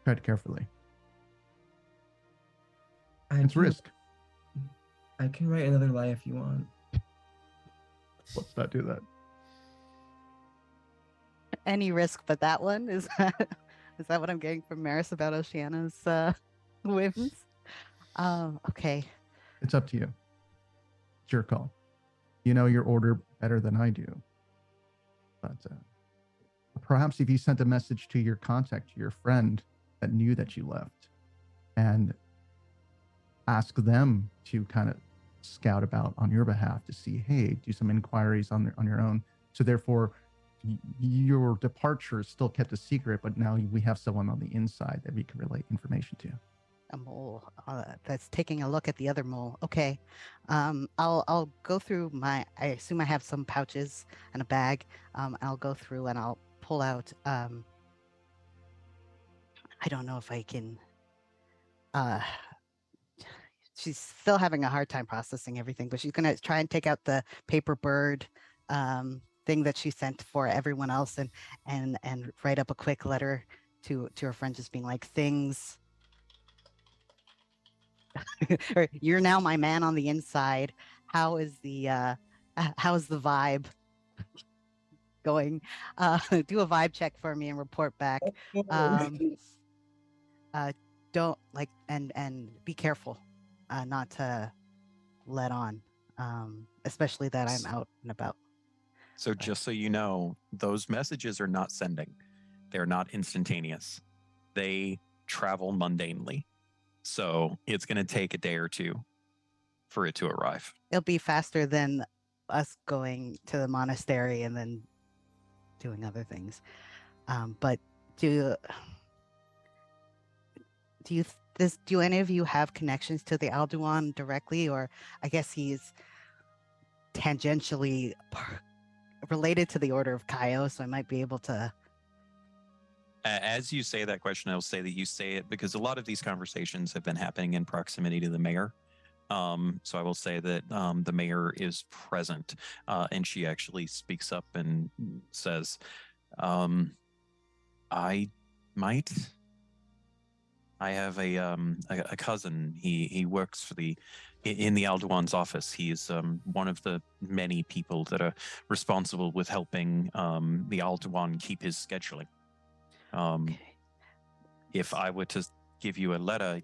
tread carefully. It's risk. I can write another lie if you want. Let's not do that. Any risk but that one? Is that what I'm getting from Maris about Oceana's whims? Okay. It's up to you. It's your call. You know your order better than I do. But perhaps if you sent a message to your contact, to your friend that knew that you left, and ask them to kind of scout about on your behalf to see, hey, do some inquiries on your own. So therefore, your departure is still kept a secret, but now we have someone on the inside that we can relay information to. A mole that's taking a look at the other mole. Okay. I'll go through I assume I have some pouches and a bag. I'll go through and I'll pull out, I don't know if I can, she's still having a hard time processing everything, but she's going to try and take out the paper bird thing that she sent for everyone else and write up a quick letter to her friend, just being like, things or you're now my man on the inside. How is the vibe going? Do a vibe check for me and report back. Don't like and be careful not to let on, especially that I'm out and about. So just so you know, those messages are not sending. They're not instantaneous. They travel mundanely. So it's going to take a day or two for it to arrive. It'll be faster than us going to the monastery and then doing other things. But do any of you have connections to the Alduin directly, or I guess he's tangentially related to the Order of Kaio, so I might be able to. As you say that question, I'll say that you say it because a lot of these conversations have been happening in proximity to the mayor. So I will say that the mayor is present, and she actually speaks up and says, I have a cousin. He works for in the Alduin's office. He is one of the many people that are responsible with helping the Alduin keep his scheduling. Okay. If I were to give you a letter,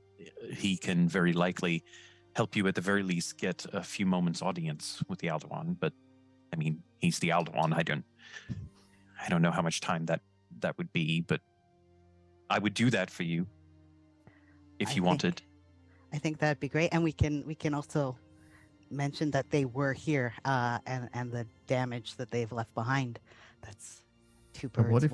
he can very likely help you at the very least get a few moments audience with the Alduin. But I mean, he's the Alduin. I don't know how much time that would be, but I would do that for you if you wanted. I think that'd be great, and we can also mention that they were here, and the damage that they've left behind. That's two birds.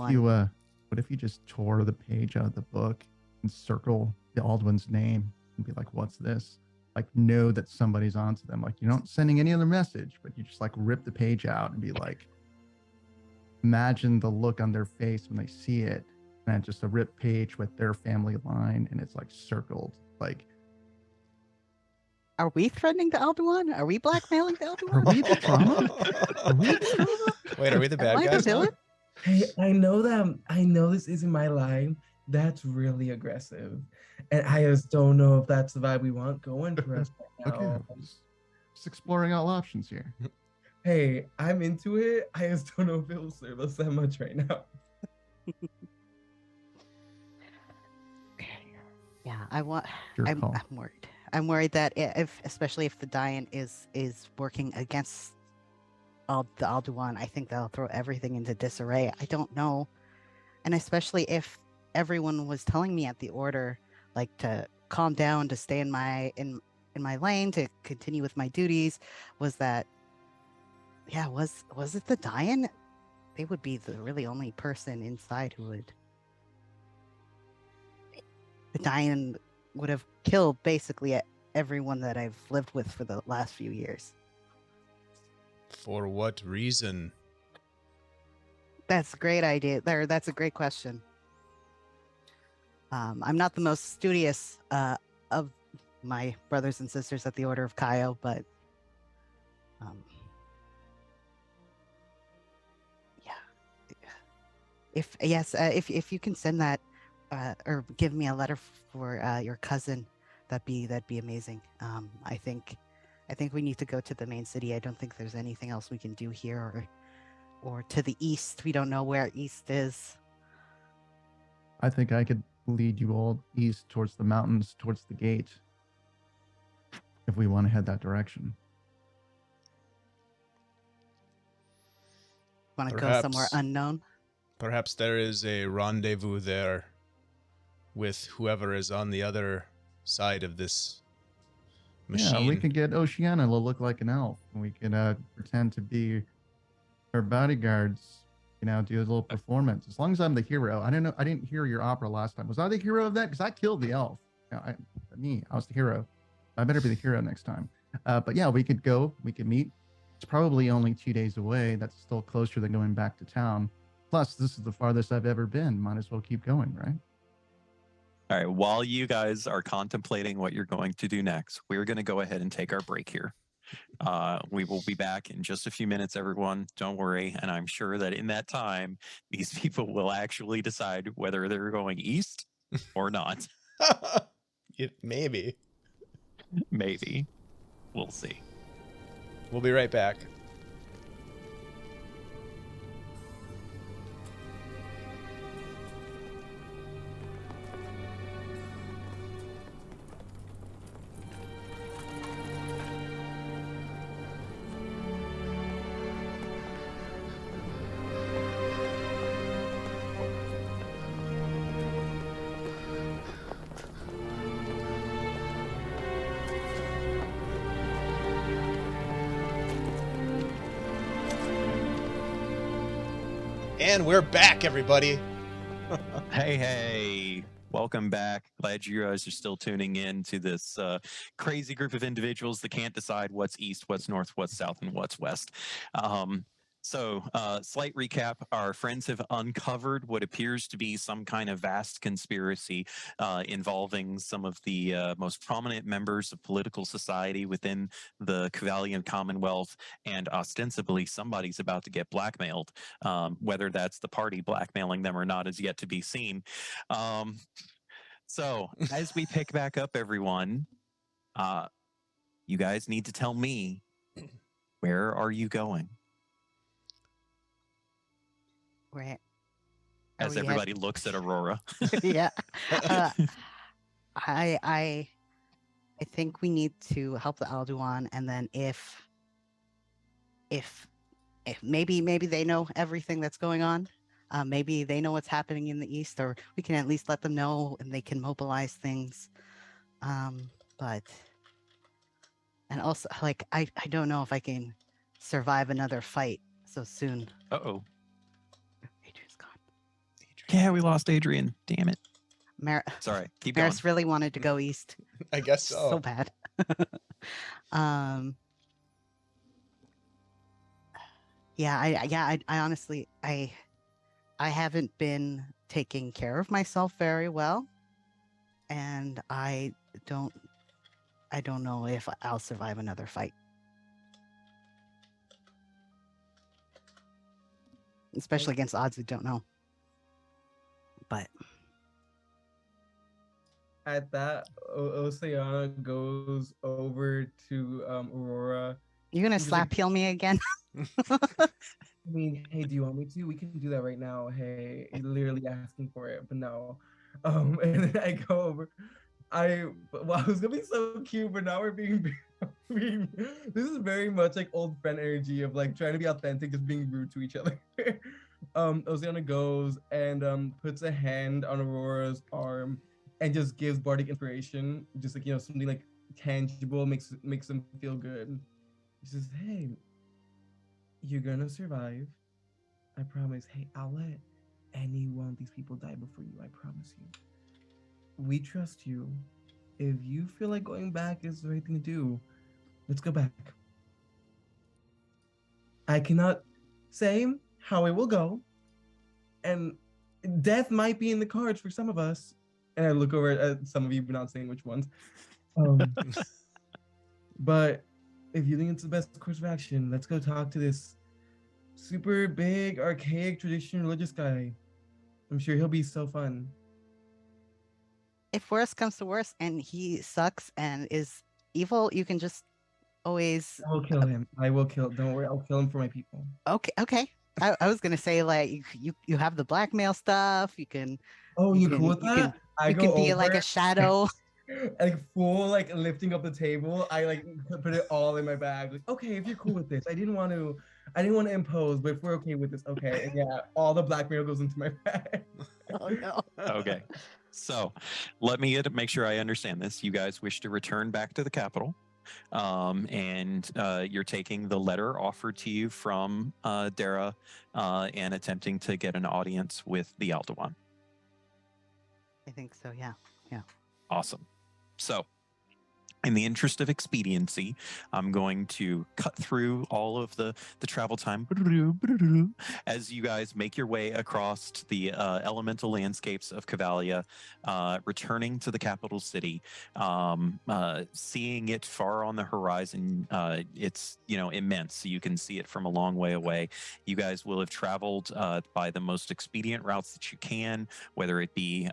What if you just tore the page out of the book and circle the Alduin's name and be like, what's this? Like, know that somebody's onto them. Like, you're not sending any other message, but you just like rip the page out and be like, imagine the look on their face when they see it. And it's just a ripped page with their family line, and it's like circled. Like, are we threatening the Alduin? Are we blackmailing the Alduin? Are we the trauma? Are we the trauma? Wait, are we the bad Am I the guys now? villain? Hey, I know this isn't my line. That's really aggressive. And I just don't know if that's the vibe we want going for us right now. Okay, just exploring all options here. Hey, I'm into it. I just don't know if it will serve us that much right now. Yeah, I'm call. worried. I'm worried that especially if the Dian is working against the Alduin, I think they'll throw everything into disarray. I don't know, and especially if everyone was telling me at the order, like, to calm down, to stay in my lane, to continue with my duties. Was it the Dian? They would be the really only person inside who would. The Dian would have killed basically everyone that I've lived with for the last few years. For what reason? That's a great idea. That's a great question. I'm not the most studious of my brothers and sisters at the Order of Kaio, but yeah. If you can send that or give me a letter for your cousin, that'd be amazing. I think we need to go to the main city. I don't think there's anything else we can do here, or to the east. We don't know where east is. I think I could lead you all east towards the mountains, towards the gate, if we want to head that direction. Want to go somewhere unknown? Perhaps there is a rendezvous there with whoever is on the other side of this machine. Yeah, we could get Oceana to look like an elf, and we could pretend to be her bodyguards. Do a little performance. As long as I'm the hero. I don't know. I didn't hear your opera last time. Was I the hero of that? Because I killed the elf. I was the hero. I better be the hero next time. But yeah, we could go. We could meet. It's probably only 2 days away. That's still closer than going back to town. Plus, this is the farthest I've ever been. Might as well keep going, right? All right. While you guys are contemplating what you're going to do next, we're going to go ahead and take our break here. We will be back in just a few minutes, everyone. Don't worry. And I'm sure that in that time, these people will actually decide whether they're going east or not. Maybe. Maybe. We'll see. We'll be right back. And we're back, everybody. Hey. Welcome back. Glad you guys are still tuning in to this crazy group of individuals that can't decide what's east, what's north, what's south, and what's west. So, slight recap. Our friends have uncovered what appears to be some kind of vast conspiracy involving some of the most prominent members of political society within the Kavalian Commonwealth, and ostensibly somebody's about to get blackmailed. Whether that's the party blackmailing them or not is yet to be seen. So, as we pick back up, everyone, you guys need to tell me, where are you going? Right. As everybody looks at Aurora. Yeah. I think we need to help the Alduan, and then if maybe they know everything that's going on. Maybe they know what's happening in the east, or we can at least let them know and they can mobilize things. But also, like, I don't know if I can survive another fight so soon. Uh-oh. Adrian's gone. Yeah, we lost Adrian. Damn it. Sorry, keep going. Maris really wanted to go east. I guess so. So bad. Yeah, I honestly, I haven't been taking care of myself very well, and I don't know if I'll survive another fight. Especially against odds we don't know. But at that, Oceana goes over to Aurora. You're gonna slap heal me again? I mean, hey, do you want me to? We can do that right now. Hey, literally asking for it, but no. And then I go over. I was gonna be so cute, but now we're being this is very much like old friend energy of like trying to be authentic, just being rude to each other. Oceana goes and puts a hand on Aurora's arm and just gives bardic inspiration, just like, something like tangible, makes them feel good. She says, hey, you're gonna survive. I promise. Hey, I'll let any one of these people die before you. I promise you. We trust you. if you feel like going back is the right thing to do, let's go back. I cannot say how it will go, and death might be in the cards for some of us. And I look over at some of you, but not saying which ones. But if you think it's the best course of action, let's go talk to this super big, archaic, traditional religious guy. I'm sure he'll be so fun. If worst comes to worst and he sucks and is evil, you can just always. I will kill him. I will kill. Don't worry, I'll kill him for my people. Okay. I was gonna say like you have the blackmail stuff. You can. Oh, you you cool with that? You can be like a shadow. Like full, like lifting up the table. I like put it all in my bag. Like, okay, if you're cool with this, I didn't want to impose, but if we're okay with this, okay. And yeah, all the blackmail goes into my bag. Oh no. Okay. So let me make sure I understand this. You guys wish to return back to the capital. And you're taking the letter offered to you from Ysterra and attempting to get an audience with the Aldewan. I think so. Yeah. Awesome. So, in the interest of expediency, I'm going to cut through all of the travel time as you guys make your way across the elemental landscapes of Cavalia, returning to the capital city, seeing it far on the horizon. It's immense. So you can see it from a long way away. You guys will have traveled by the most expedient routes that you can, whether it be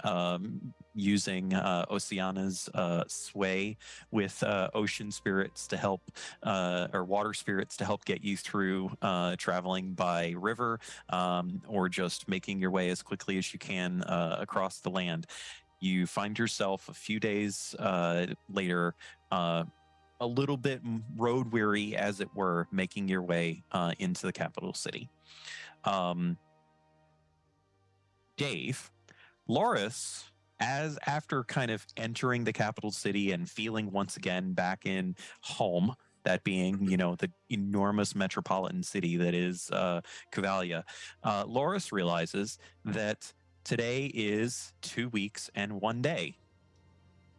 using Oceana's sway with ocean spirits to help, or water spirits to help get you through traveling by river, or just making your way as quickly as you can across the land. You find yourself a few days later, a little bit road weary, as it were, making your way into the capital city. Dave, Loris, after kind of entering the capital city and feeling once again back in home, that being, the enormous metropolitan city that is Cavalia, Loris realizes that today is 2 weeks and 1 day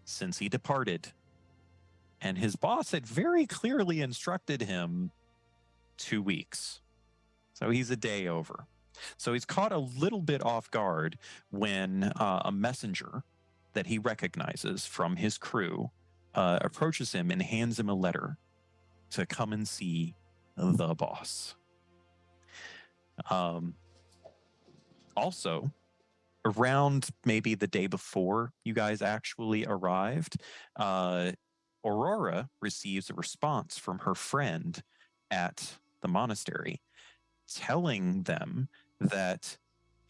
since he departed. And his boss had very clearly instructed him 2 weeks. So he's a day over. So he's caught a little bit off guard when a messenger that he recognizes from his crew approaches him and hands him a letter to come and see the boss. Also, around maybe the day before you guys actually arrived, Aurora receives a response from her friend at the monastery telling them that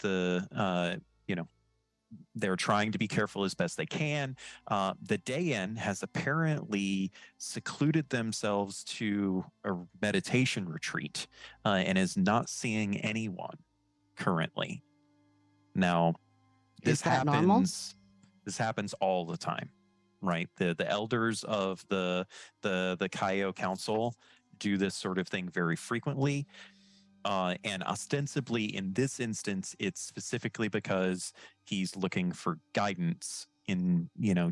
they're trying to be careful as best they can. The Dayan has apparently secluded themselves to a meditation retreat and is not seeing anyone currently. Now, this happens all the time, right? The elders of the Kaio Council do this sort of thing very frequently. And ostensibly, in this instance, it's specifically because he's looking for guidance in,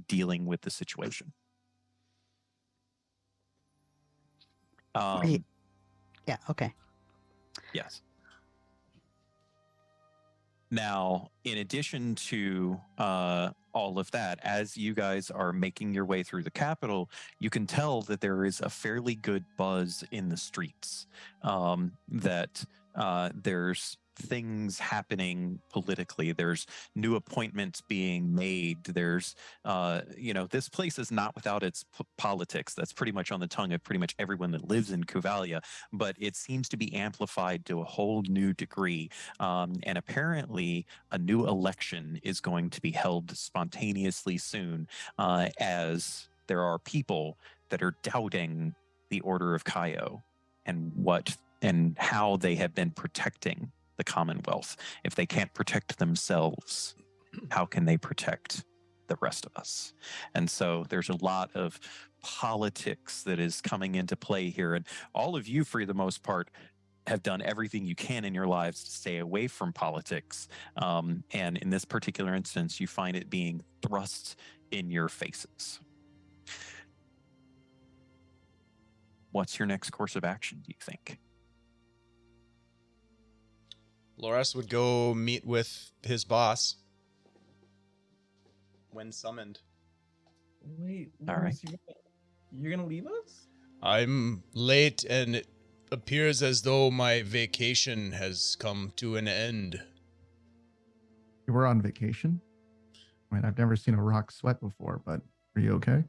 dealing with the situation. Yeah, okay. Yes. Now, in addition to all of that, as you guys are making your way through the capital, you can tell that there is a fairly good buzz in the streets, that there's things happening politically. There's new appointments being made. There's, this place is not without its politics. That's pretty much on the tongue of pretty much everyone that lives in Cavalia, but it seems to be amplified to a whole new degree. And apparently a new election is going to be held spontaneously soon, as there are people that are doubting the Order of Kaio and how they have been protecting the Commonwealth. If they can't protect themselves, how can they protect the rest of us? And so there's a lot of politics that is coming into play here. And all of you, for the most part, have done everything you can in your lives to stay away from politics. And in this particular instance, you find it being thrust in your faces. what's your next course of action, do you think? Loras would go meet with his boss when summoned. Wait, All Loris, you're gonna leave us? I'm late, and it appears as though my vacation has come to an end. You were on vacation? I mean, I've never seen a rock sweat before, but are you okay?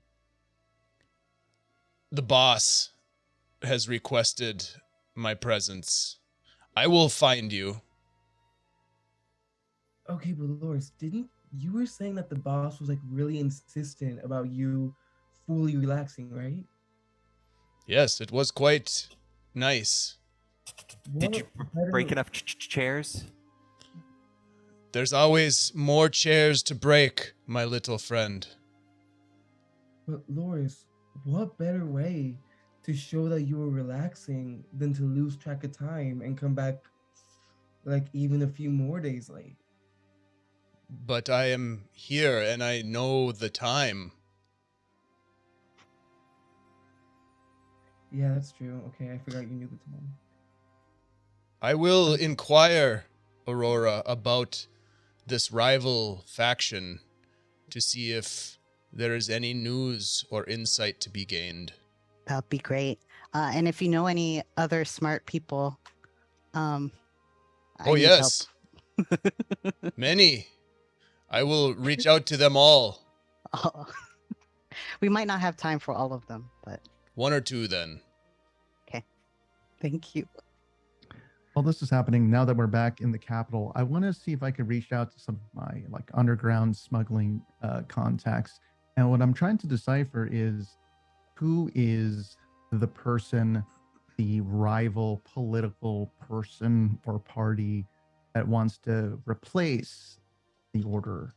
The boss has requested my presence. I will find you. Okay, but Loris, you were saying that the boss was like really insistent about you fully relaxing, right? Yes, it was quite nice. Did you better- break enough chairs? There's always more chairs to break, my little friend. But Loris, what better way to show that you were relaxing than to lose track of time and come back like even a few more days late? But I am here, and I know the time. Yeah, that's true. Okay, I forgot you knew the time. I will inquire, Aurora, about this rival faction to see if there is any news or insight to be gained. That'd be great. And if you know any other smart people, I Oh, need yes. help. Many. I will reach out to them all. Oh. We might not have time for all of them, but One or two, then. thank you. While this is happening, now that we're back in the capital, I want to see if I could reach out to some of my like underground smuggling contacts. And what I'm trying to decipher is who is the person, the rival political person or party that wants to replace the order.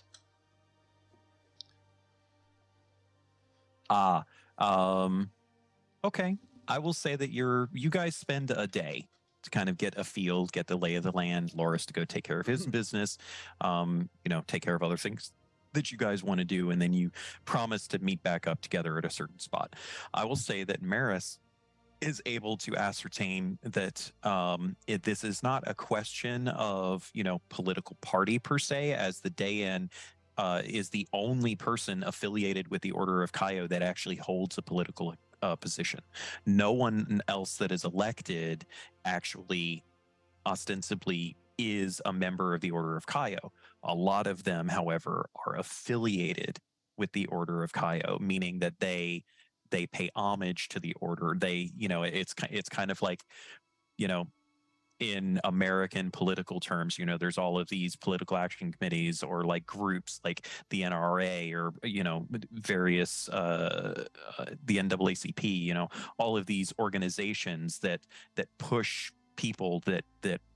Okay. I will say that you guys spend a day to kind of get a feel, get the lay of the land, Loris to go take care of his business, take care of other things that you guys want to do, and then you promise to meet back up together at a certain spot. I will say that Maris is able to ascertain that this is not a question of, political party per se, as the Dayan is the only person affiliated with the Order of Kaio that actually holds a political position. No one else that is elected actually ostensibly is a member of the Order of Kaio. A lot of them, however, are affiliated with the Order of Kaio, meaning that they pay homage to the order. It's kind of like, in American political terms, there's all of these political action committees or like groups like the NRA or, various, the NAACP, all of these organizations that push people that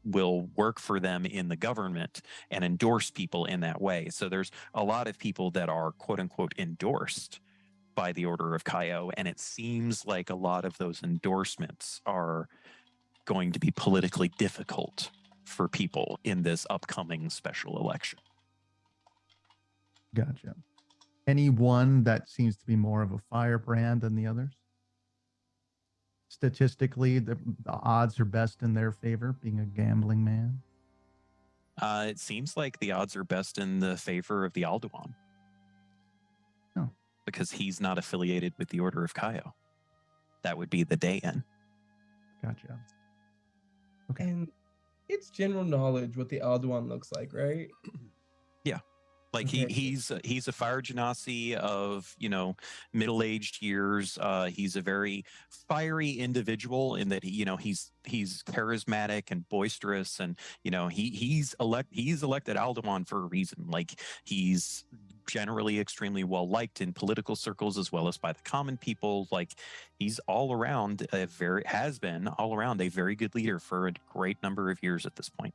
will work for them in the government and endorse people in that way. So there's a lot of people that are quote unquote endorsed by the Order of Kaio, and it seems like a lot of those endorsements are going to be politically difficult for people in this upcoming special election. Gotcha. Any one that seems to be more of a firebrand than the others? Statistically, the odds are best in their favor, being a gambling man. It seems like the odds are best in the favor of the Alduan. Oh. Because he's not affiliated with the Order of Kaio. That would be the Dayan. Gotcha. Okay. And it's general knowledge what the Alduan looks like, right? Yeah. Like Okay. he's a fire genasi of, middle-aged years. He's a very fiery individual in that he's charismatic and boisterous, and he's elected Alduan for a reason. Like he's generally extremely well liked in political circles as well as by the common people. Like he's all around has been all around a very good leader for a great number of years at this point.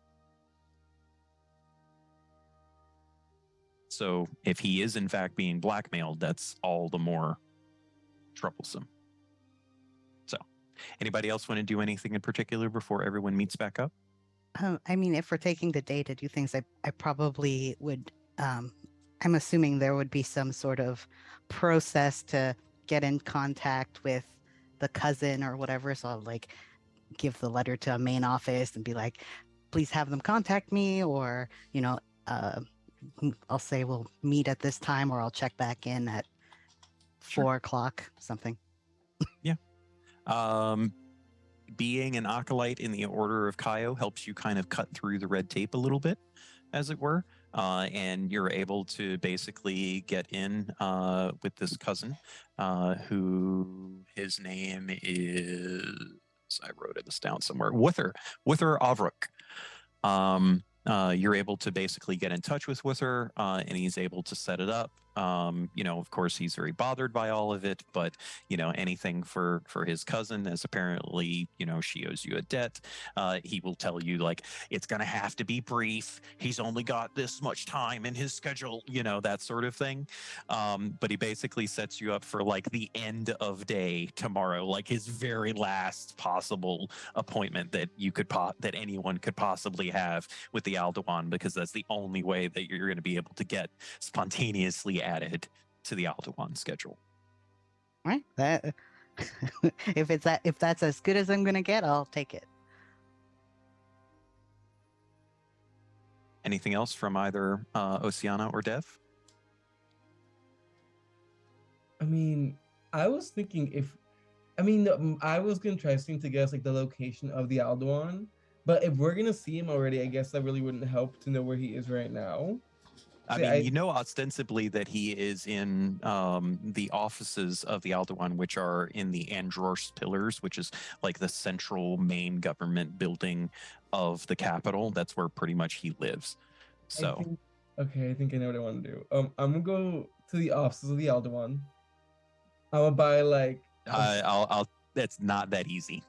So if he is in fact being blackmailed, that's all the more troublesome. So anybody else want to do anything in particular before everyone meets back up? I mean, if we're taking the day to do things, I probably would. I'm assuming there would be some sort of process to get in contact with the cousin or whatever. So I'll like give the letter to a main office and be like, please have them contact me, or I'll say we'll meet at this time, or I'll check back in at 4 o'clock, something. Being an acolyte in the Order of Kaio helps you kind of cut through the red tape a little bit, as it were, and you're able to basically get in with this cousin, who his name is, I wrote this down somewhere, Wither Avruk. You're able to basically get in touch with Wither, and he's able to set it up. Of course, he's very bothered by all of it, but anything for his cousin, as apparently she owes you a debt. He will tell you like it's gonna have to be brief. He's only got this much time in his schedule, that sort of thing. But he basically sets you up for like the end of day tomorrow, like his very last possible appointment that you could that anyone could possibly have with the Aldewan, because that's the only way that you're going to be able to get spontaneously added to the Aldewan schedule. Right. That if that's as good as I'm gonna get, I'll take it. Anything else from either Oceana or Dev? I mean, I was thinking I was gonna try to guess like the location of the Aldewan, but if we're gonna see him already, I guess that really wouldn't help to know where he is right now. I mean, ostensibly that he is in the offices of the Aldewan, which are in the Entource Pillars, which is like the central main government building of the capital. That's where pretty much he lives. So, I think I know what I want to do. I'm gonna go to the offices of the Aldewan. I'm gonna buy like. I'll. That's not that easy.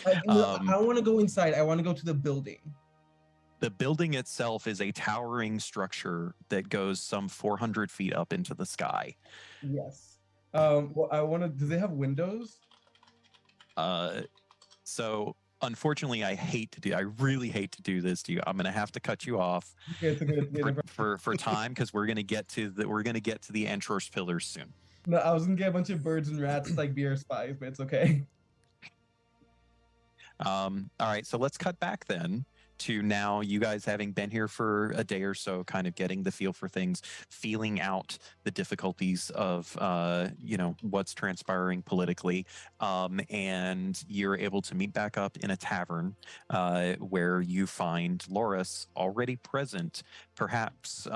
I want to go inside. I want to go to the building. The building itself is a towering structure that goes some 400 feet up into the sky. Yes. Well, I want to. Do they have windows? So unfortunately, I really hate to do this to you. I'm gonna have to cut you off for time, because we're gonna get to the Entource Pillars soon. No, I was gonna get a bunch of birds and rats like be our spies, but it's okay. All right, so let's cut back then to now you guys having been here for a day or so, kind of getting the feel for things, feeling out the difficulties of what's transpiring politically, and you're able to meet back up in a tavern where you find Loris already present, perhaps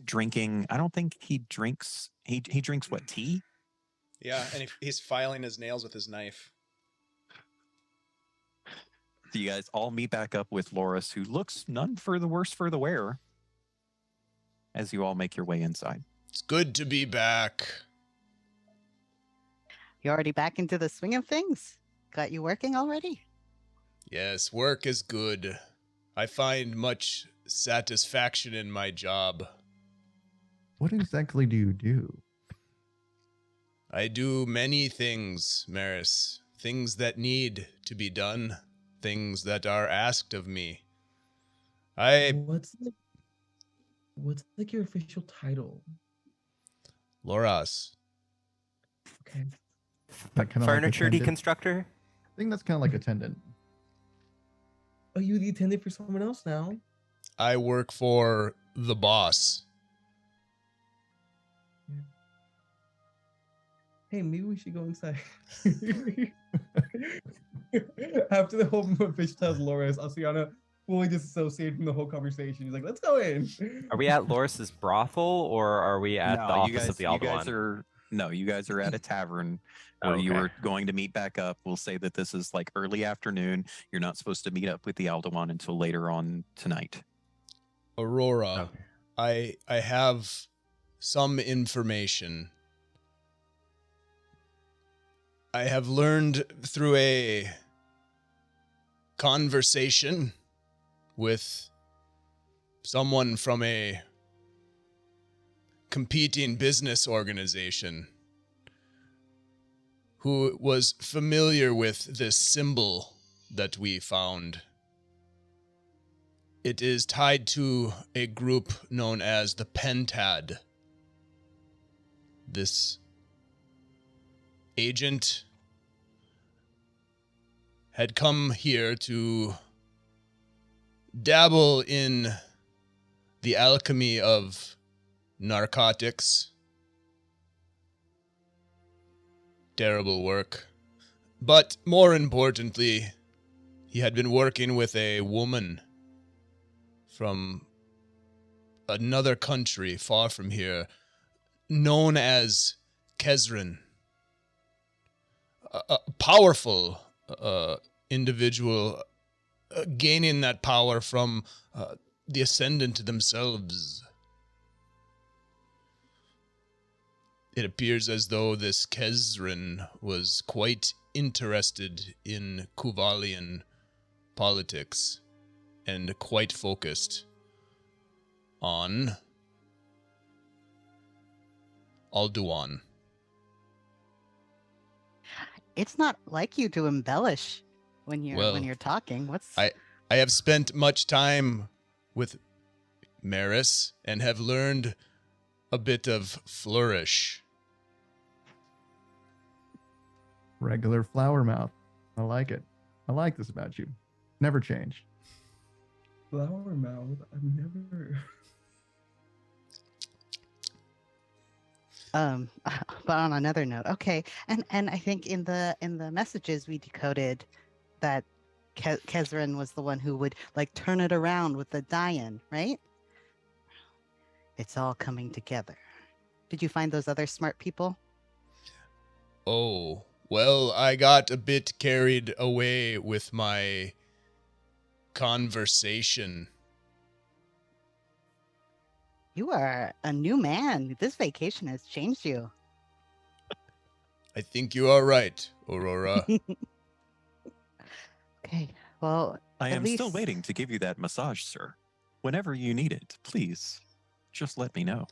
drinking. I don't think he drinks. He drinks what, tea? Yeah, and he's filing his nails with his knife. So you guys all meet back up with Loris, who looks none for the worse for the wear, as you all make your way inside. It's good to be back. You already back into the swing of things? Got you working already? Yes, work is good. I find much satisfaction in my job. What exactly do you do? I do many things, Maris. Things that need to be done. Things that are asked of me. What's like your official title? Loras. Okay. Furniture deconstructor? I think that's kind of like attendant. Oh, you the attendant for someone else now? I work for the boss. Yeah. Hey, maybe we should go inside. After the whole official tells Loris, Oceana fully disassociated from the whole conversation. He's like, let's go in. Are we at Loris's brothel, or are we at the office of the Aldewan? You guys are at a tavern where you were going to meet back up. We'll say that this is like early afternoon. You're not supposed to meet up with the Aldewan until later on tonight. Aurora, I have some information. I have learned through a conversation with someone from a competing business organization who was familiar with this symbol that we found. It is tied to a group known as the Pentad. This agent had come here to dabble in the alchemy of narcotics. Terrible work. But more importantly, he had been working with a woman from another country far from here, known as Kezrin. A powerful individual, gaining that power from the Ascendant themselves. It appears as though this Kezrin was quite interested in Kuvalian politics and quite focused on Alduin. It's not like you to embellish when you're talking. I have spent much time with Maris and have learned a bit of flourish. Regular flower mouth. I like it. I like this about you. Never change. Flower mouth? I've never... But on another note, okay, and I think in the messages we decoded that Kezrin was the one who would like turn it around with the die-in, right? It's all coming together. Did you find those other smart people? Oh, well, I got a bit carried away with my conversation. You are a new man. This vacation has changed you. I think you are right, Aurora. Okay, well, I at am least... still waiting to give you that massage, sir. Whenever you need it, please, just let me know.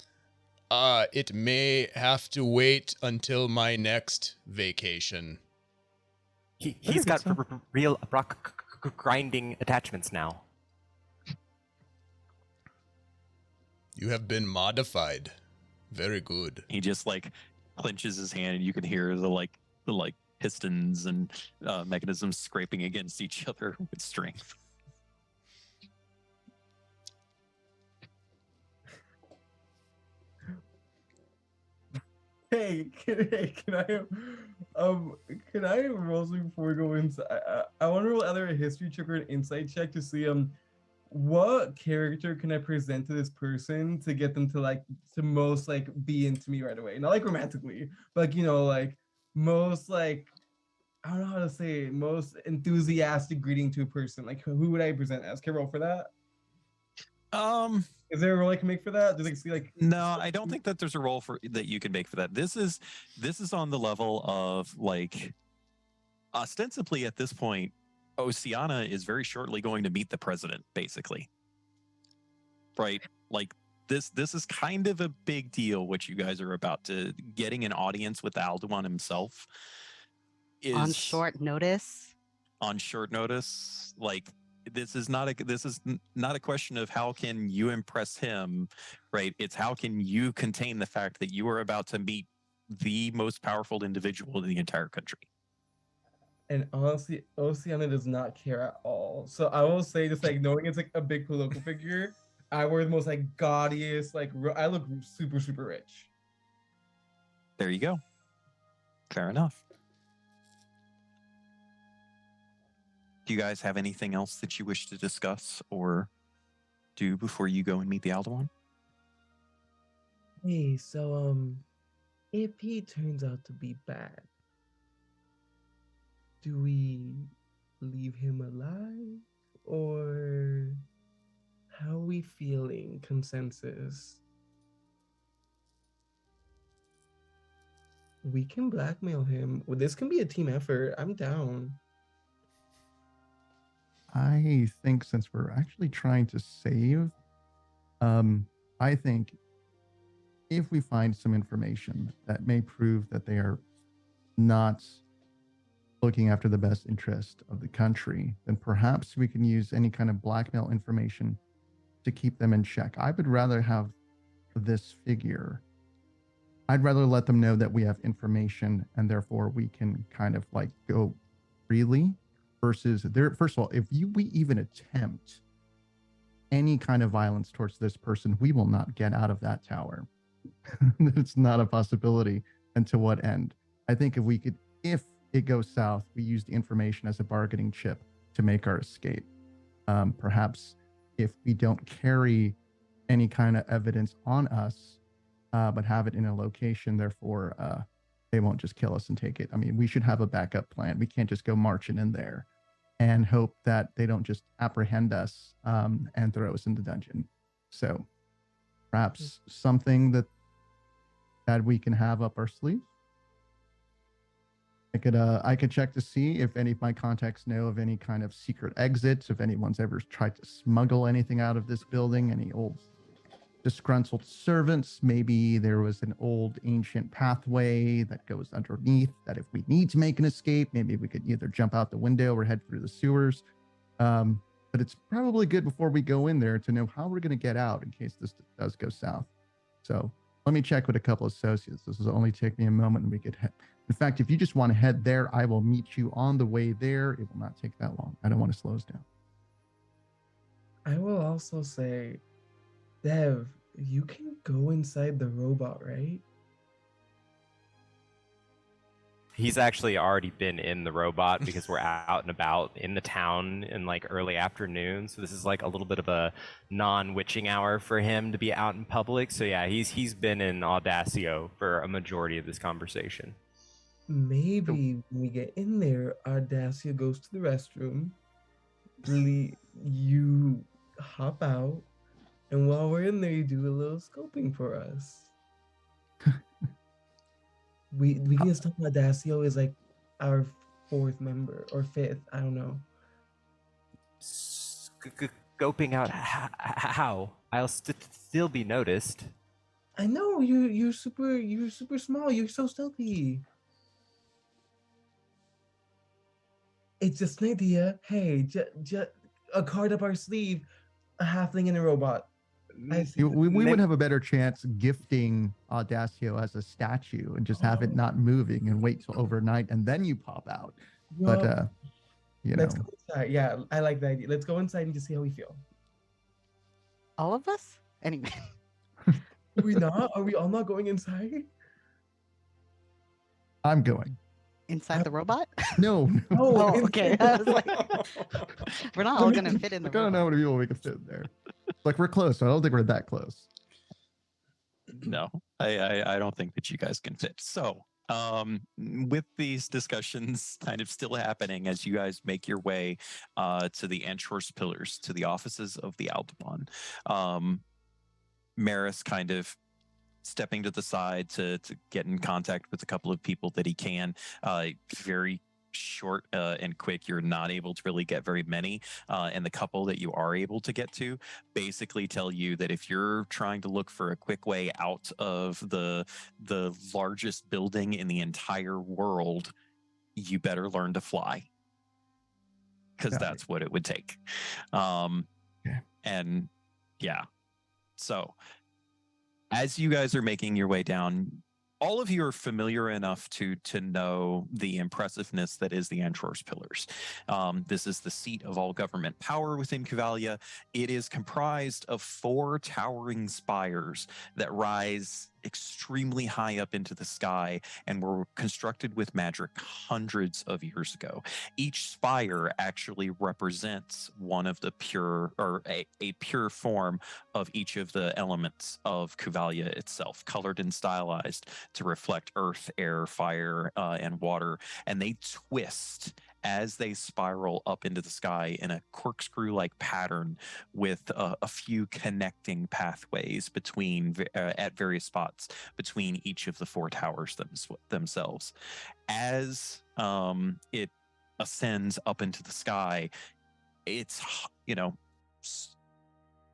It may have to wait until my next vacation. He's got real grinding attachments now. You have been modified. Very good. He just like clenches his hand, and you can hear the pistons and mechanisms scraping against each other with strength. Hey, can I roll something before we go into? I want to roll either a history check or an insight check to see what character can I present to this person to get them to most be into me right away, not like romantically, but most I don't know how to say it, most enthusiastic greeting to a person. Like who would I present as? Can I roll for that? Is there a role I can make for that? No, I don't think that there's a role that you can make for that. This is on the level of ostensibly at this point, Oceana is very shortly going to meet the president, basically. Right? This is kind of a big deal, what you guys are about to getting an audience with Alduin himself. On short notice. On short notice, this is not a question of how can you impress him, right? It's how can you contain the fact that you are about to meet the most powerful individual in the entire country. And honestly, Oceana does not care at all. So I will say, just knowing it's a big political figure, I wear the most gaudiest, I look super, super rich. There you go. Fair enough. Do you guys have anything else that you wish to discuss or do before you go and meet the Alduin? Hey, so if he turns out to be bad, do we leave him alive, or how are we feeling? Consensus? We can blackmail him. Well, this can be a team effort. I'm down. I think since we're actually trying to save, I think if we find some information that may prove that they are not looking after the best interest of the country, then perhaps we can use any kind of blackmail information to keep them in check. I would rather have this figure I'd rather let them know that we have information and therefore we can kind of like go freely versus there. First of all, if we even attempt any kind of violence towards this person, we will not get out of that tower. It's not a possibility. And to what end? I think if it goes south, we use the information as a bargaining chip to make our escape. Perhaps if we don't carry any kind of evidence on us, but have it in a location, therefore they won't just kill us and take it. I mean, we should have a backup plan. We can't just go marching in there and hope that they don't just apprehend us and throw us in the dungeon. So perhaps something that we can have up our sleeve. I could check to see if any of my contacts know of any kind of secret exits, if anyone's ever tried to smuggle anything out of this building, any old disgruntled servants. Maybe there was an old ancient pathway that goes underneath that if we need to make an escape, maybe we could either jump out the window or head through the sewers. But it's probably good before we go in there to know how we're going to get out in case this does go south. So let me check with a couple of associates. This will only take me a moment and we could head. In fact, if you just want to head there, I will meet you on the way there. It will not take that long. I don't want to slow us down. I will also say, Dev, you can go inside the robot, right? He's actually already been in the robot because we're out and about in the town in like early afternoon. So this is like a little bit of a non-witching hour for him to be out in public. So yeah, he's been in Audacio for a majority of this conversation. Maybe when we get in there, Audacia goes to the restroom. You hop out, and while we're in there, you do a little scoping for us. we can just tell Audacio is like our fourth member or fifth. I don't know. Scoping out how? I'll still be noticed. I know you're super small. You're so stealthy. It's just an idea. Hey, just a card up our sleeve, a halfling and a robot. We would have a better chance gifting Audacio as a statue and just have it not moving and wait till overnight and then you pop out. Well, but let's go inside. Yeah, I like that idea. Let's go inside and just see how we feel. All of us? Anyway. Are we not? Are we all not going inside? I'm going. Inside the robot? No. Oh, okay. I was like, we're not all gonna fit in the I don't know how many people we can fit in there. Like we're close, so I don't think we're that close. No, I don't think that you guys can fit. So with these discussions kind of still happening as you guys make your way to the Entource Pillars, to the offices of the Aldabon, Maris kind of stepping to the side to get in contact with a couple of people that he can. Very short and quick. You're not able to really get very many. And the couple that you are able to get to basically tell you that if you're trying to look for a quick way out of the largest building in the entire world, you better learn to fly. Because that's what it would take. And yeah. So as you guys are making your way down, all of you are familiar enough to know the impressiveness that is the Entource Pillars. This is the seat of all government power within Cavalia. It is comprised of 4 towering spires that rise extremely high up into the sky and were constructed with magic hundreds of years ago. Each spire actually represents one of the pure, or a pure form of each of the elements of Cavalia itself, colored and stylized to reflect earth, air, fire, and water. And they twist as they spiral up into the sky in a corkscrew-like pattern with a few connecting pathways between at various spots between each of the 4 towers themselves. As it ascends up into the sky, it's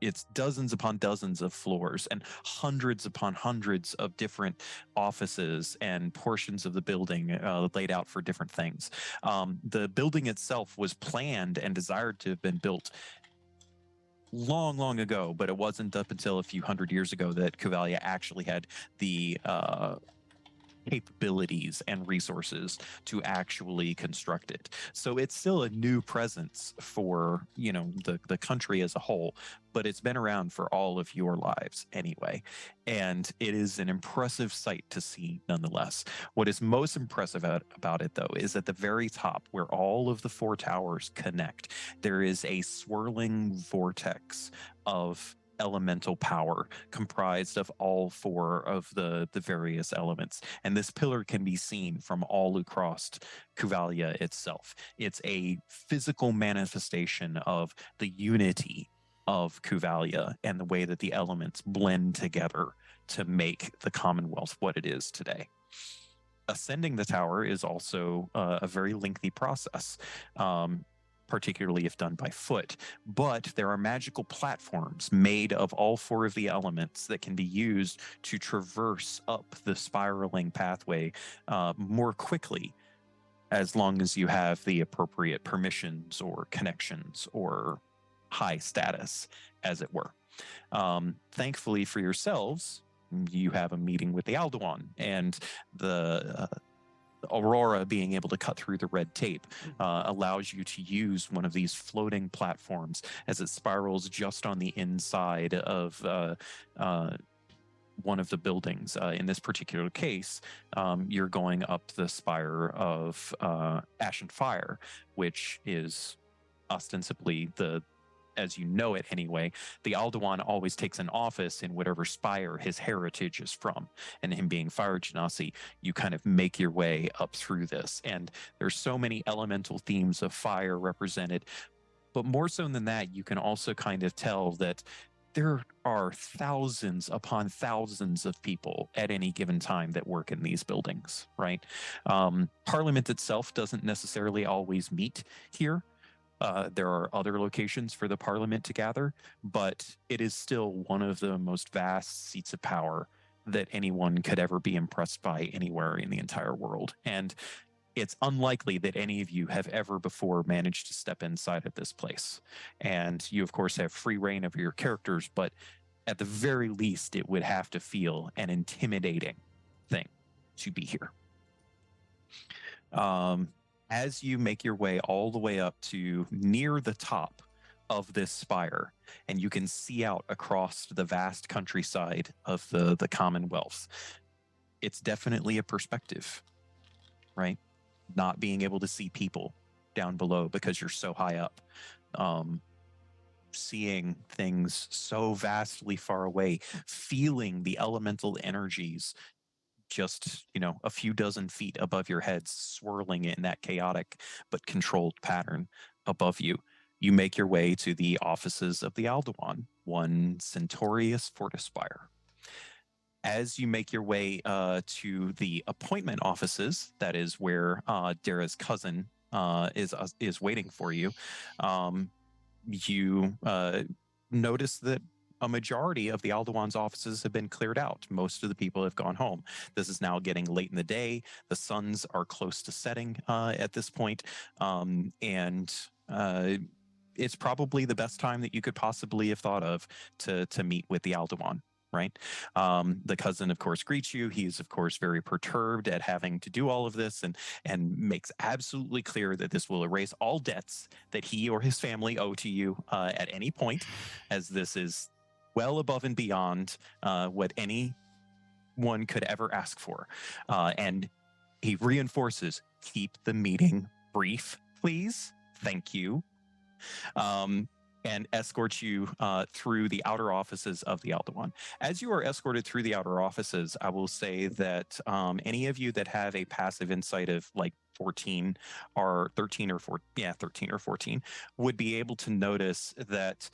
it's dozens upon dozens of floors and hundreds upon hundreds of different offices and portions of the building laid out for different things. The building itself was planned and desired to have been built long, long ago, but it wasn't up until a few hundred years ago that Kuvalia actually had the capabilities and resources to actually construct it. So it's still a new presence for, you know, the country as a whole, but it's been around for all of your lives anyway. And it is an impressive sight to see nonetheless. What is most impressive about it, though, is at the very top where all of the 4 towers connect, there is a swirling vortex of elemental power comprised of all 4 of the various elements, and this pillar can be seen from all across Kuvalia itself. It's a physical manifestation of the unity of Kuvalia and the way that the elements blend together to make the Commonwealth what it is today. Ascending the tower is also a very lengthy process, particularly if done by foot, but there are magical platforms made of all 4 of the elements that can be used to traverse up the spiraling pathway more quickly, as long as you have the appropriate permissions or connections or high status, as it were. Thankfully for yourselves, you have a meeting with the Alduan, and the Aurora being able to cut through the red tape allows you to use one of these floating platforms as it spirals just on the inside of one of the buildings. In this particular case, you're going up the spire of Ash and Fire, which is ostensibly as you know it anyway, the Alduan always takes an office in whatever spire his heritage is from. And him being Fire Genasi, you kind of make your way up through this. And there's so many elemental themes of fire represented. But more so than that, you can also kind of tell that there are thousands upon thousands of people at any given time that work in these buildings, right? Parliament itself doesn't necessarily always meet here. There are other locations for the Parliament to gather, but it is still one of the most vast seats of power that anyone could ever be impressed by anywhere in the entire world. And it's unlikely that any of you have ever before managed to step inside of this place. And you, of course, have free reign over your characters, but at the very least, it would have to feel an intimidating thing to be here. As you make your way all the way up to near the top of this spire, and you can see out across the vast countryside of the Commonwealth, it's definitely a perspective, right? Not being able to see people down below because you're so high up. Seeing things so vastly far away, feeling the elemental energies just, you know, a few dozen feet above your heads, swirling in that chaotic but controlled pattern above you. You make your way to the offices of the Alduan, one Centaurius Fortispire. As you make your way to the appointment offices, that is where Dara's cousin is waiting for you, you notice that a majority of the Alduan's offices have been cleared out. Most of the people have gone home. This is now getting late in the day. The suns are close to setting at this point, and it's probably the best time that you could possibly have thought of to meet with the Alduan. Right? The cousin, of course, greets you. He is, of course, very perturbed at having to do all of this, and makes absolutely clear that this will erase all debts that he or his family owe to you at any point, as this is well above and beyond what anyone could ever ask for. And he reinforces, keep the meeting brief, please. Thank you. And escorts you through the outer offices of the Alduan. As you are escorted through the outer offices, I will say that any of you that have a passive insight of like 14 or 13 or 14 would be able to notice that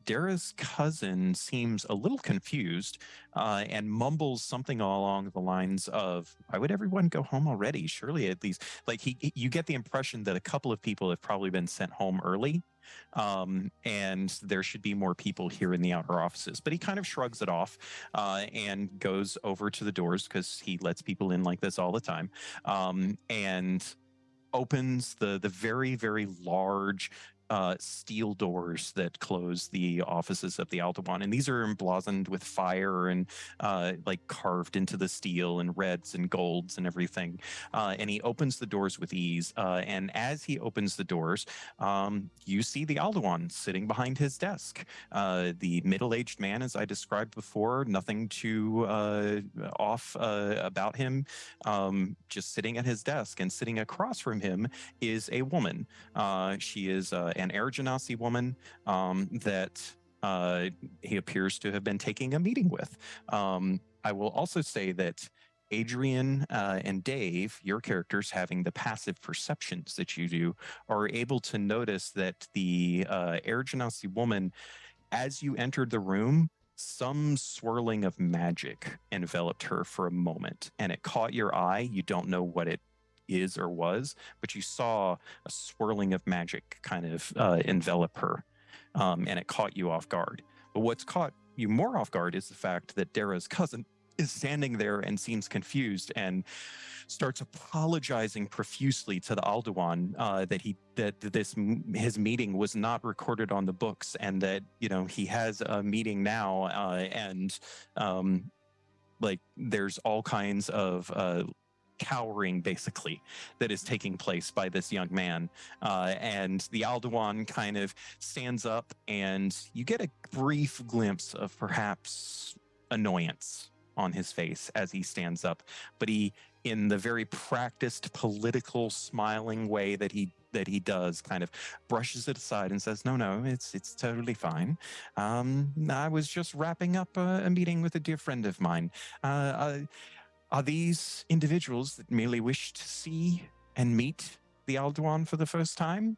Dara's cousin seems a little confused and mumbles something along the lines of, why would everyone go home already? Surely at least, like you get the impression that a couple of people have probably been sent home early, and there should be more people here in the outer offices. But he kind of shrugs it off and goes over to the doors, because he lets people in like this all the time, and opens the very, very large steel doors that close the offices of the Aldebaran, and these are emblazoned with fire and like carved into the steel and reds and golds and everything. And he opens the doors with ease. And as he opens the doors, you see the Aldebaran sitting behind his desk. The middle-aged man, as I described before, nothing too off about him, just sitting at his desk. And sitting across from him is a woman. She is an Air Genasi woman that he appears to have been taking a meeting with. I will also say that Adrian and Dave, your characters having the passive perceptions that you do, are able to notice that the Air Genasi woman, as you entered the room, some swirling of magic enveloped her for a moment, and it caught your eye. You don't know what it is or was, but you saw a swirling of magic kind of envelop her, and it caught you off guard. But what's caught you more off guard is the fact that Dara's cousin is standing there and seems confused and starts apologizing profusely to the Aldebaran that his meeting was not recorded on the books, and that he has a meeting now, and like there's all kinds of cowering basically that is taking place by this young man, and the Aldebaran kind of stands up, and you get a brief glimpse of perhaps annoyance on his face as he stands up, but he, in the very practiced political smiling way that he does, kind of brushes it aside and says, no, it's totally fine. I was just wrapping up a meeting with a dear friend of mine. Are these individuals that merely wish to see and meet the Aldebaran for the first time?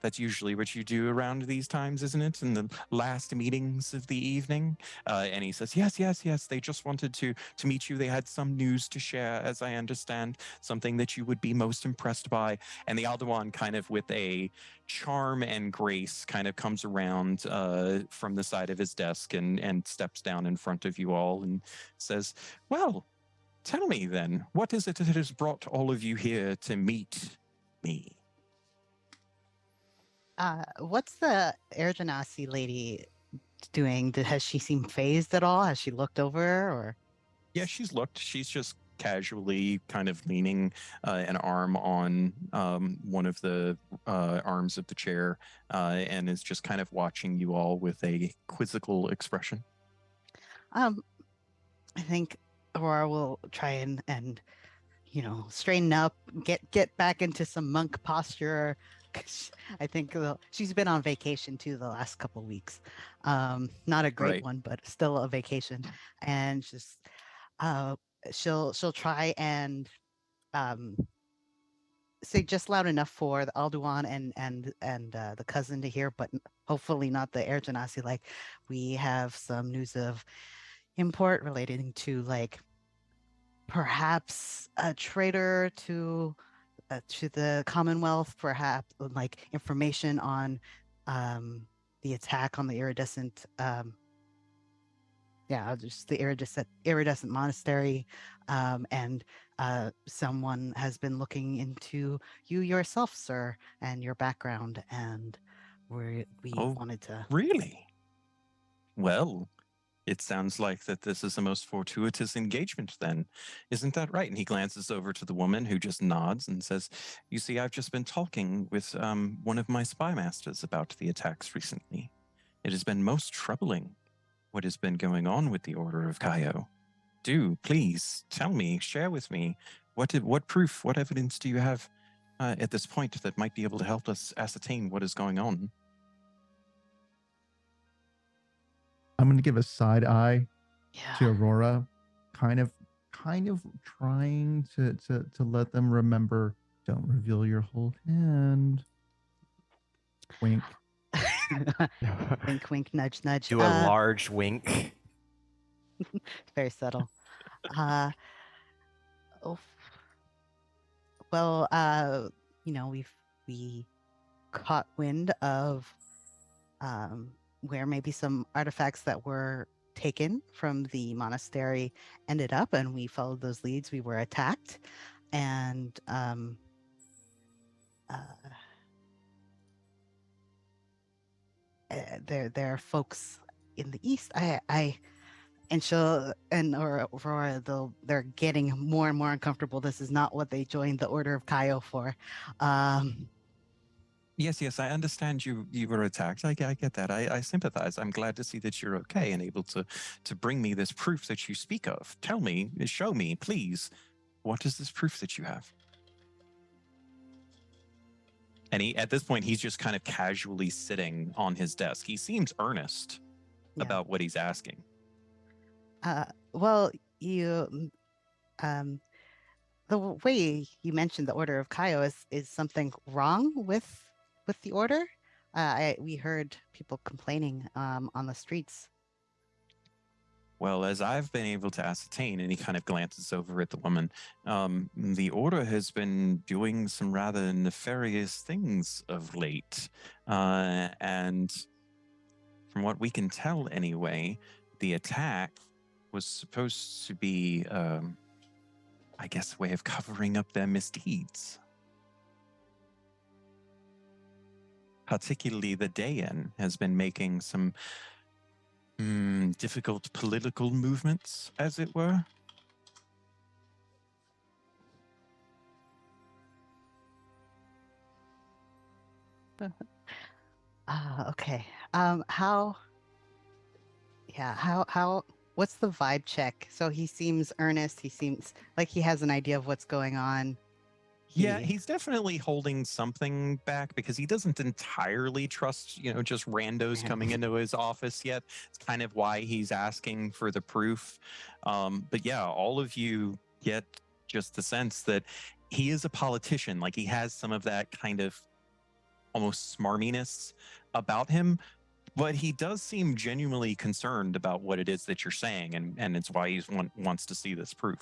That's usually what you do around these times, isn't it? In the last meetings of the evening. And he says, yes. They just wanted to meet you. They had some news to share, as I understand, something that you would be most impressed by. And the Aldebaran, kind of with a charm and grace, kind of comes around from the side of his desk and steps down in front of you all and says, well, tell me then, what is it that has brought all of you here to meet me? What's the Air Genasi lady doing? Has she seemed phased at all? Has she looked over, or? Yeah, she's looked. She's just casually kind of leaning an arm on one of the arms of the chair, and is just kind of watching you all with a quizzical expression. I think Aurora will try and straighten up, get back into some monk posture. I think she's been on vacation too the last couple of weeks. Not a great one, but still a vacation. And just she'll try and say just loud enough for the Aldebaran and the cousin to hear, but hopefully not the Air Genasi. Like, we have some news of import relating to like perhaps a traitor to the Commonwealth, perhaps like information on the attack on the iridescent just the iridescent monastery, and someone has been looking into you yourself, sir, and your background, and we wanted to. Really? Well, it sounds like that this is the most fortuitous engagement then. Isn't that right? And he glances over to the woman, who just nods and says, you see, I've just been talking with one of my spy masters about the attacks recently. It has been most troubling what has been going on with the Order of Kaio. Do, please, tell me, share with me, what proof, what evidence do you have at this point that might be able to help us ascertain what is going on? I'm going to give a side eye to Aurora, kind of trying to let them remember, don't reveal your whole hand. Wink. Wink, wink, nudge, nudge. Do a large wink. Very subtle. We caught wind of where maybe some artifacts that were taken from the monastery ended up, and we followed those leads. We were attacked, and there are folks in the east. Or Aurora, they're getting more and more uncomfortable. This is not what they joined the Order of Kaio for. Yes, I understand you were attacked. I get that. I sympathize. I'm glad to see that you're okay and able to bring me this proof that you speak of. Tell me, show me, please. What is this proof that you have? And at this point, he's just kind of casually sitting on his desk. He seems earnest about what he's asking. Well, the way you mentioned the Order of Kaio is something wrong with the order. We heard people complaining on the streets. Well, as I've been able to ascertain, and he kind of glances over at the woman, the Order has been doing some rather nefarious things of late. And from what we can tell anyway, the attack was supposed to be, I guess, a way of covering up their misdeeds. Particularly the Dayan has been making some difficult political movements, as it were. Okay. What's the vibe check? So he seems earnest. He seems like he has an idea of what's going on. Yeah, he's definitely holding something back because he doesn't entirely trust, just randos coming into his office yet. It's kind of why he's asking for the proof. But yeah, all of you get just the sense that he is a politician. Like, he has some of that kind of almost smarminess about him, but he does seem genuinely concerned about what it is that you're saying, and it's why he wants to see this proof.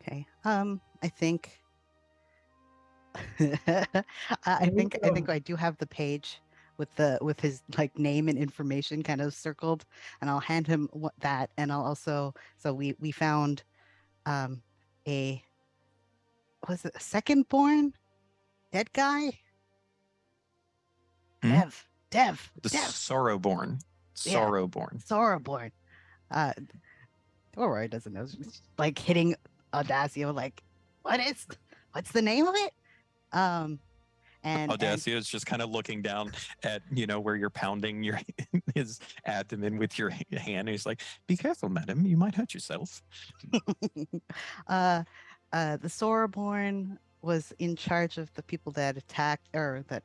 Okay. I think I think I do have the page with his like name and information kind of circled, and I'll hand him that, and I'll also, so we found was it a second born dead guy? Dev. Sorrowborn. Sorrowborn. Roy doesn't know. She's like hitting Audacio, like, what's the name of it? And Audacio is just kind of looking down at where you're pounding his abdomen with your hand. He's like, "Be careful, madam. You might hurt yourself." The Sorrowborn was in charge of the people that attacked, or that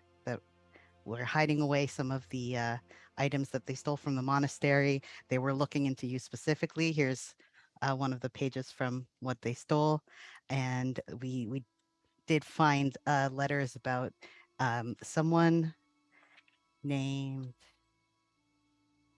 were hiding away some of the items that they stole from the monastery. They were looking into you specifically. Here's one of the pages from what they stole, and we did find letters about someone named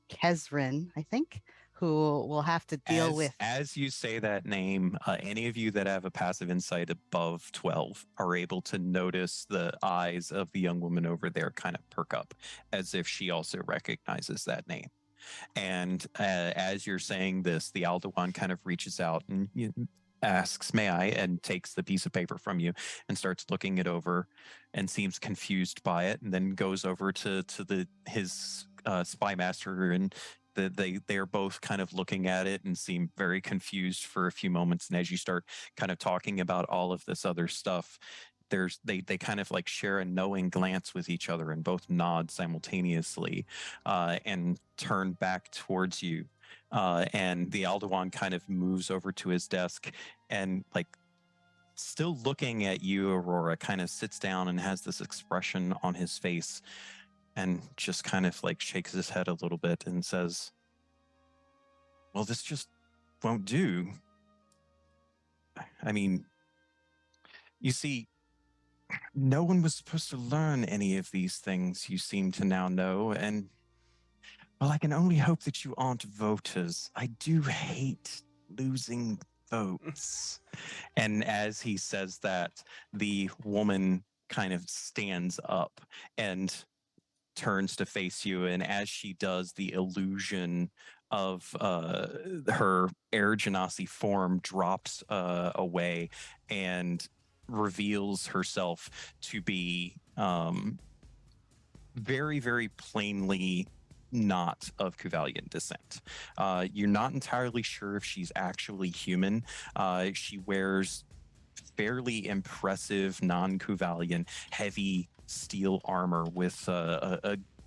Kezrin, I think, who will have to deal with. As you say that name, any of you that have a passive insight above 12 are able to notice the eyes of the young woman over there kind of perk up, as if she also recognizes that name. And as you're saying this, the Aldewan kind of reaches out and asks, "May I?" and takes the piece of paper from you and starts looking it over and seems confused by it, and then goes over to his spy master, and they're both kind of looking at it and seem very confused for a few moments. And as you start kind of talking about all of this other stuff, they kind of like share a knowing glance with each other and both nod simultaneously and turn back towards you. And the Aldewan kind of moves over to his desk and, like, still looking at you, Aurora, kind of sits down and has this expression on his face and just kind of like shakes his head a little bit and says, "Well, this just won't do. I mean, you see, no one was supposed to learn any of these things you seem to now know, and well, I can only hope that you aren't voters. I do hate losing votes." And as he says that, the woman kind of stands up and turns to face you. And as she does, the illusion of her Air Genasi form drops away and reveals herself to be very, very plainly not of Kuvalian descent. You're not entirely sure if she's actually human. She wears fairly impressive non-Kuvalian heavy steel armor with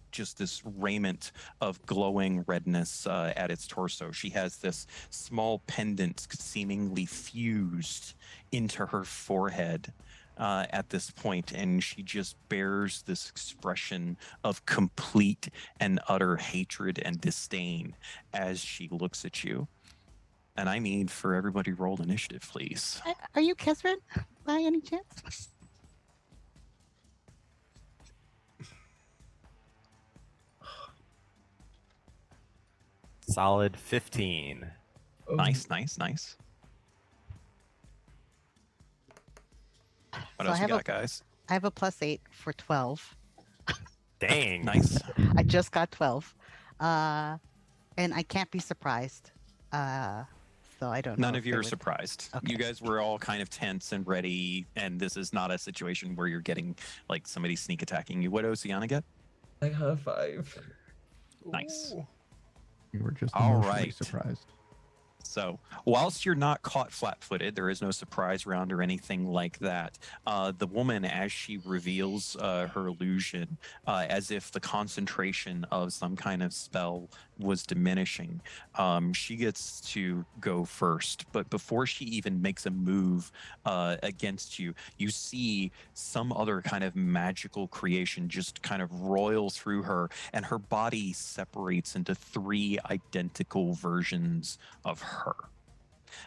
just this raiment of glowing redness at its torso. She has this small pendant seemingly fused into her forehead at this point, and she just bears this expression of complete and utter hatred and disdain as she looks at you. And I need for everybody to roll initiative, please. Are you Kesrin by any chance? Solid 15. Oh, Nice, nice, nice. What So else you got, guys? I have a +8 for 12. Dang. Nice. I just got 12. And I can't be surprised. So I don't know. None if of you they are would- surprised. Okay. You guys were all kind of tense and ready, and this is not a situation where you're getting like somebody sneak attacking you. What did Oceana get? I got a 5. Nice. Ooh. You were just All emotionally right. surprised. So, whilst you're not caught flat-footed, there is no surprise round or anything like that. The woman, as she reveals her illusion, as if the concentration of some kind of spell was diminishing, she gets to go first. But before she even makes a move against you, you see some other kind of magical creation just kind of roil through her, and her body separates into 3 identical versions of her.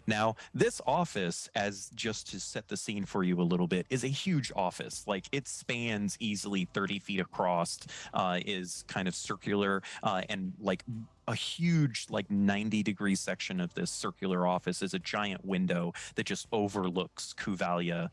Now, this office, as just to set the scene for you a little bit, is a huge office. Like, it spans easily 30 feet across, is kind of circular, and like a huge, like 90-degree section of this circular office is a giant window that just overlooks Kuvalia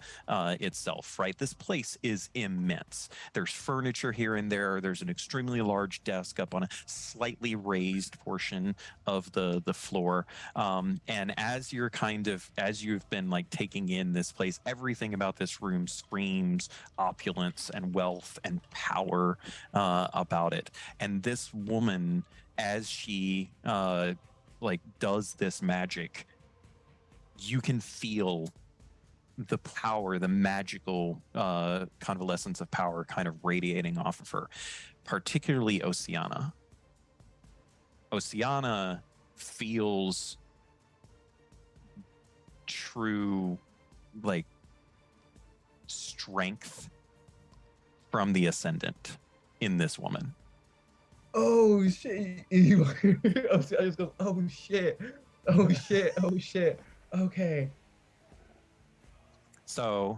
itself, right? This place is immense. There's furniture here and there. There's an extremely large desk up on a slightly raised portion of the floor. And as you've been like taking in this place, everything about this room screams opulence and wealth and power about it. And this woman, as she like does this magic, you can feel the power, the magical convalescence of power kind of radiating off of her, particularly Oceana. Oceana feels true, like, strength from the Ascendant in this woman. Oh shit! I just go, oh shit! Oh shit! Oh shit! Okay. So,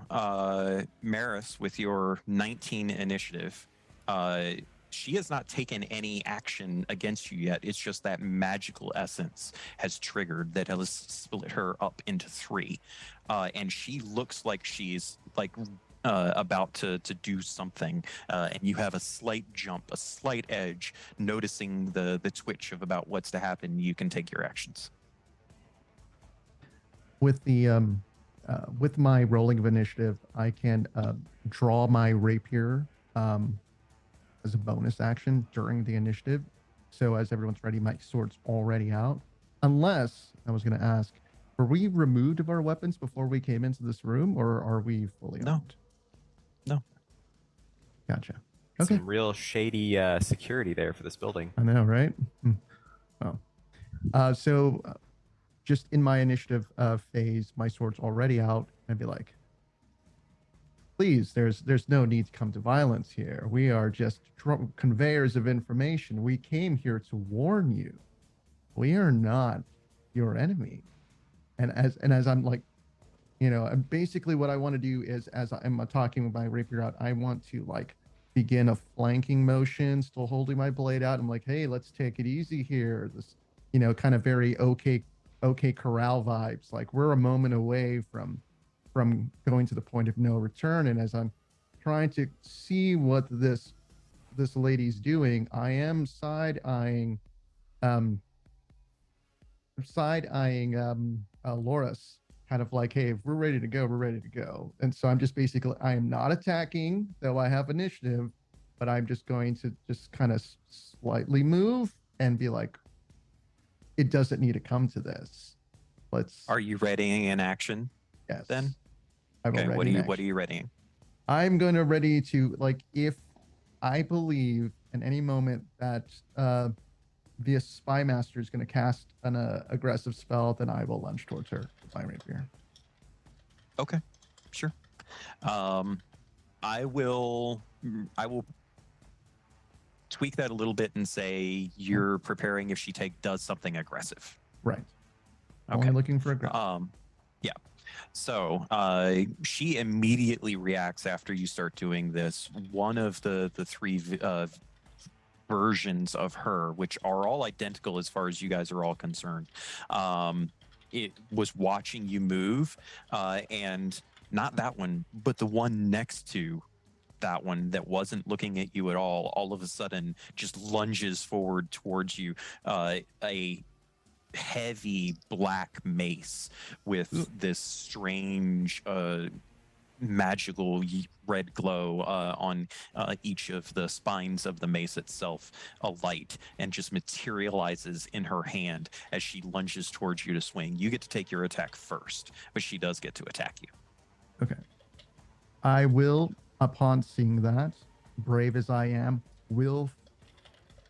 Maris, with your 19 initiative, she has not taken any action against you yet. It's just that magical essence has triggered that has split her up into 3. And she looks like she's like about to do something. And you have a slight jump, a slight edge, noticing the twitch of about what's to happen. You can take your actions. With the with my rolling of initiative, I can draw my rapier as a bonus action during the initiative. So as everyone's ready, my sword's already out. Unless, I was going to ask, were we removed of our weapons before we came into this room, or are we fully No. armed? No. Gotcha. Okay. Some real shady security there for this building. I know, right? Oh. So just in my initiative phase, my sword's already out. I'd be like, please, there's no need to come to violence here. We are just conveyors of information. We came here to warn you. We are not your enemy. And as I'm like, and basically what I want to do is, as I'm talking with my rapier out, I want to like begin a flanking motion, still holding my blade out. I'm like, hey, let's take it easy here. This, kind of very OK Corral vibes. Like, we're a moment away from going to the point of no return. And as I'm trying to see what this lady's doing, I am side-eyeing Loris, kind of like, hey, if we're ready to go, we're ready to go. And so I'm just basically, I am not attacking, though I have initiative, but I'm just going to just kind of slightly move and be like, it doesn't need to come to this. Are you readying in action? Yes. Then? I'm Okay. already What are you readying? I'm going to ready to, like, if I believe in any moment that the Spy Master is going to cast an aggressive spell, then I will lunge towards her with my rapier. Okay, sure. I will tweak that a little bit and say you're preparing if she does something aggressive. Right. Okay. Only looking for aggressive. Yeah. So she immediately reacts after you start doing this. One of the three versions of her, which are all identical as far as you guys are all concerned, it was watching you move, and not that one, but the one next to that one that wasn't looking at you at all of a sudden just lunges forward towards you, a heavy black mace with this strange magical red glow on each of the spines of the mace itself, alight, and just materializes in her hand as she lunges towards you to swing. You get to take your attack first, but she does get to attack you. Okay. I will, upon seeing that, brave as I am, will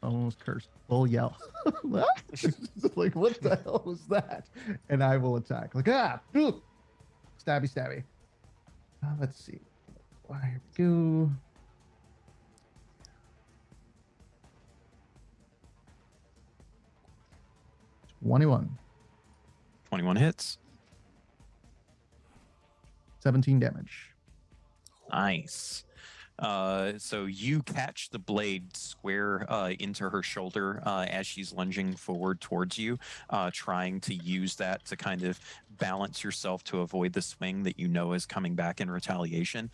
almost curse. Will yell. Like, what the hell was that? And I will attack. Like, stabby, stabby. Let's see. Here we go. $21. 21 hits. 17 damage. Nice. So you catch the blade square into her shoulder as she's lunging forward towards you, trying to use that to kind of balance yourself to avoid the swing that you know is coming back in retaliation.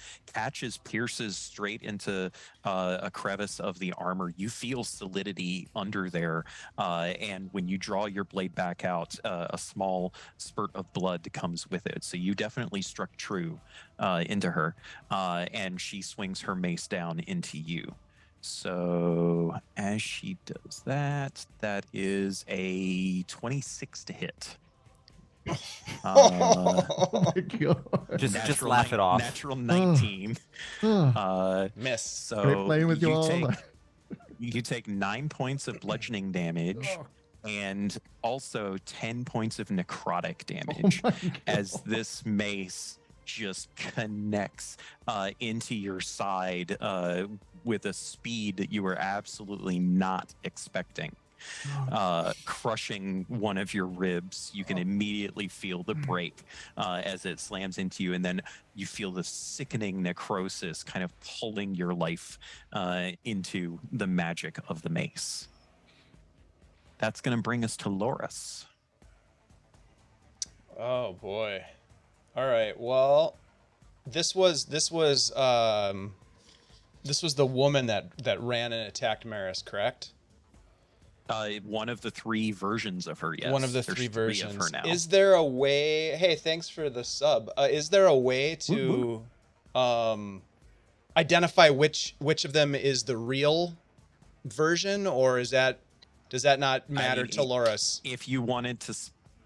Pierces straight into a crevice of the armor. You feel solidity under there, and when you draw your blade back out, a small spurt of blood comes with it. So you definitely struck true into her, and she swings her mace down into you. So as she does that, that is a 26 to hit. Oh my god! Just laugh it off. Natural 19. Miss. So Great playing with you all. You take 9 points of bludgeoning damage. And also 10 points of necrotic damage as this mace just connects into your side with a speed that you were absolutely not expecting. Crushing one of your ribs. You can immediately feel the break as it slams into you, and then you feel the sickening necrosis kind of pulling your life into the magic of the mace. That's going to bring us to Loris. Oh boy. All right. Well, this was the woman that ran and attacked Maris, correct? One of the three versions of her, yes. One of the There's three versions. of her now. Is there a way? Hey, thanks for the sub. Is there a way to identify which of them is the real version, or does that not matter to Loris? If you wanted to,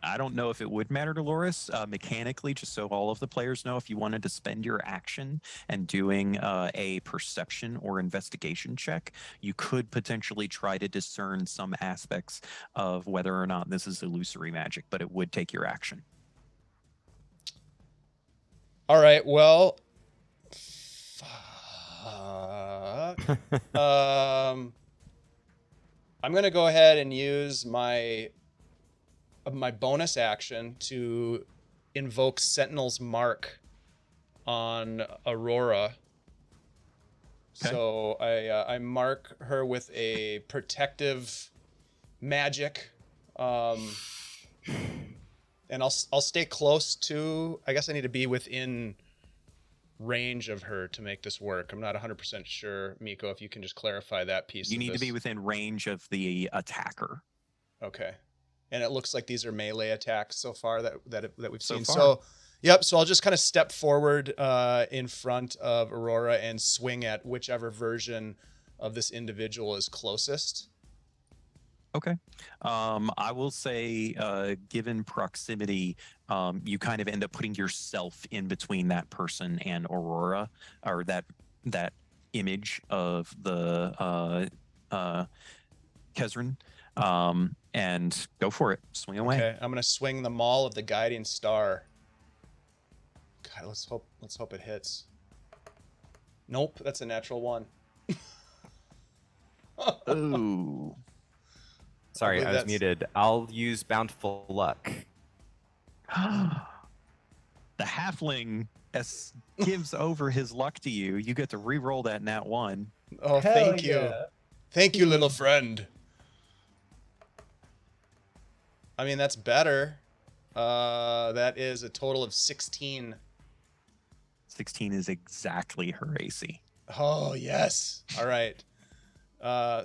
I don't know if it would matter to Loris mechanically, just so all of the players know. If you wanted to spend your action and doing a perception or investigation check, you could potentially try to discern some aspects of whether or not this is illusory magic, but it would take your action. All right. Well, I'm gonna go ahead and use my bonus action to invoke Sentinel's Mark on Aurora. Okay. So I mark her with a protective magic, and I'll stay close to. I guess I need to be within range of her to make this work. I'm not 100% sure, Miko, if you can just clarify that piece. You need to be within range of the attacker. Okay. And it looks like these are melee attacks so far that we've seen. Far. So, yep. So I'll just kind of step forward in front of Aurora and swing at whichever version of this individual is closest. Okay. I will say, given proximity, you kind of end up putting yourself in between that person and Aurora, or that image of the Kezran. And go for it. Swing away. Okay, I'm gonna swing the maul of the guiding star. God, let's hope it hits. Nope, that's a natural 1. Ooh. Sorry, I was that's- muted. I'll use Bountiful Luck. The halfling gives over his luck to you. You get to re-roll that nat 1. Oh, Hell thank you. yeah. Thank you, little friend. I mean, that's better. That is a total of 16. 16 is exactly her AC. Oh, yes. All right.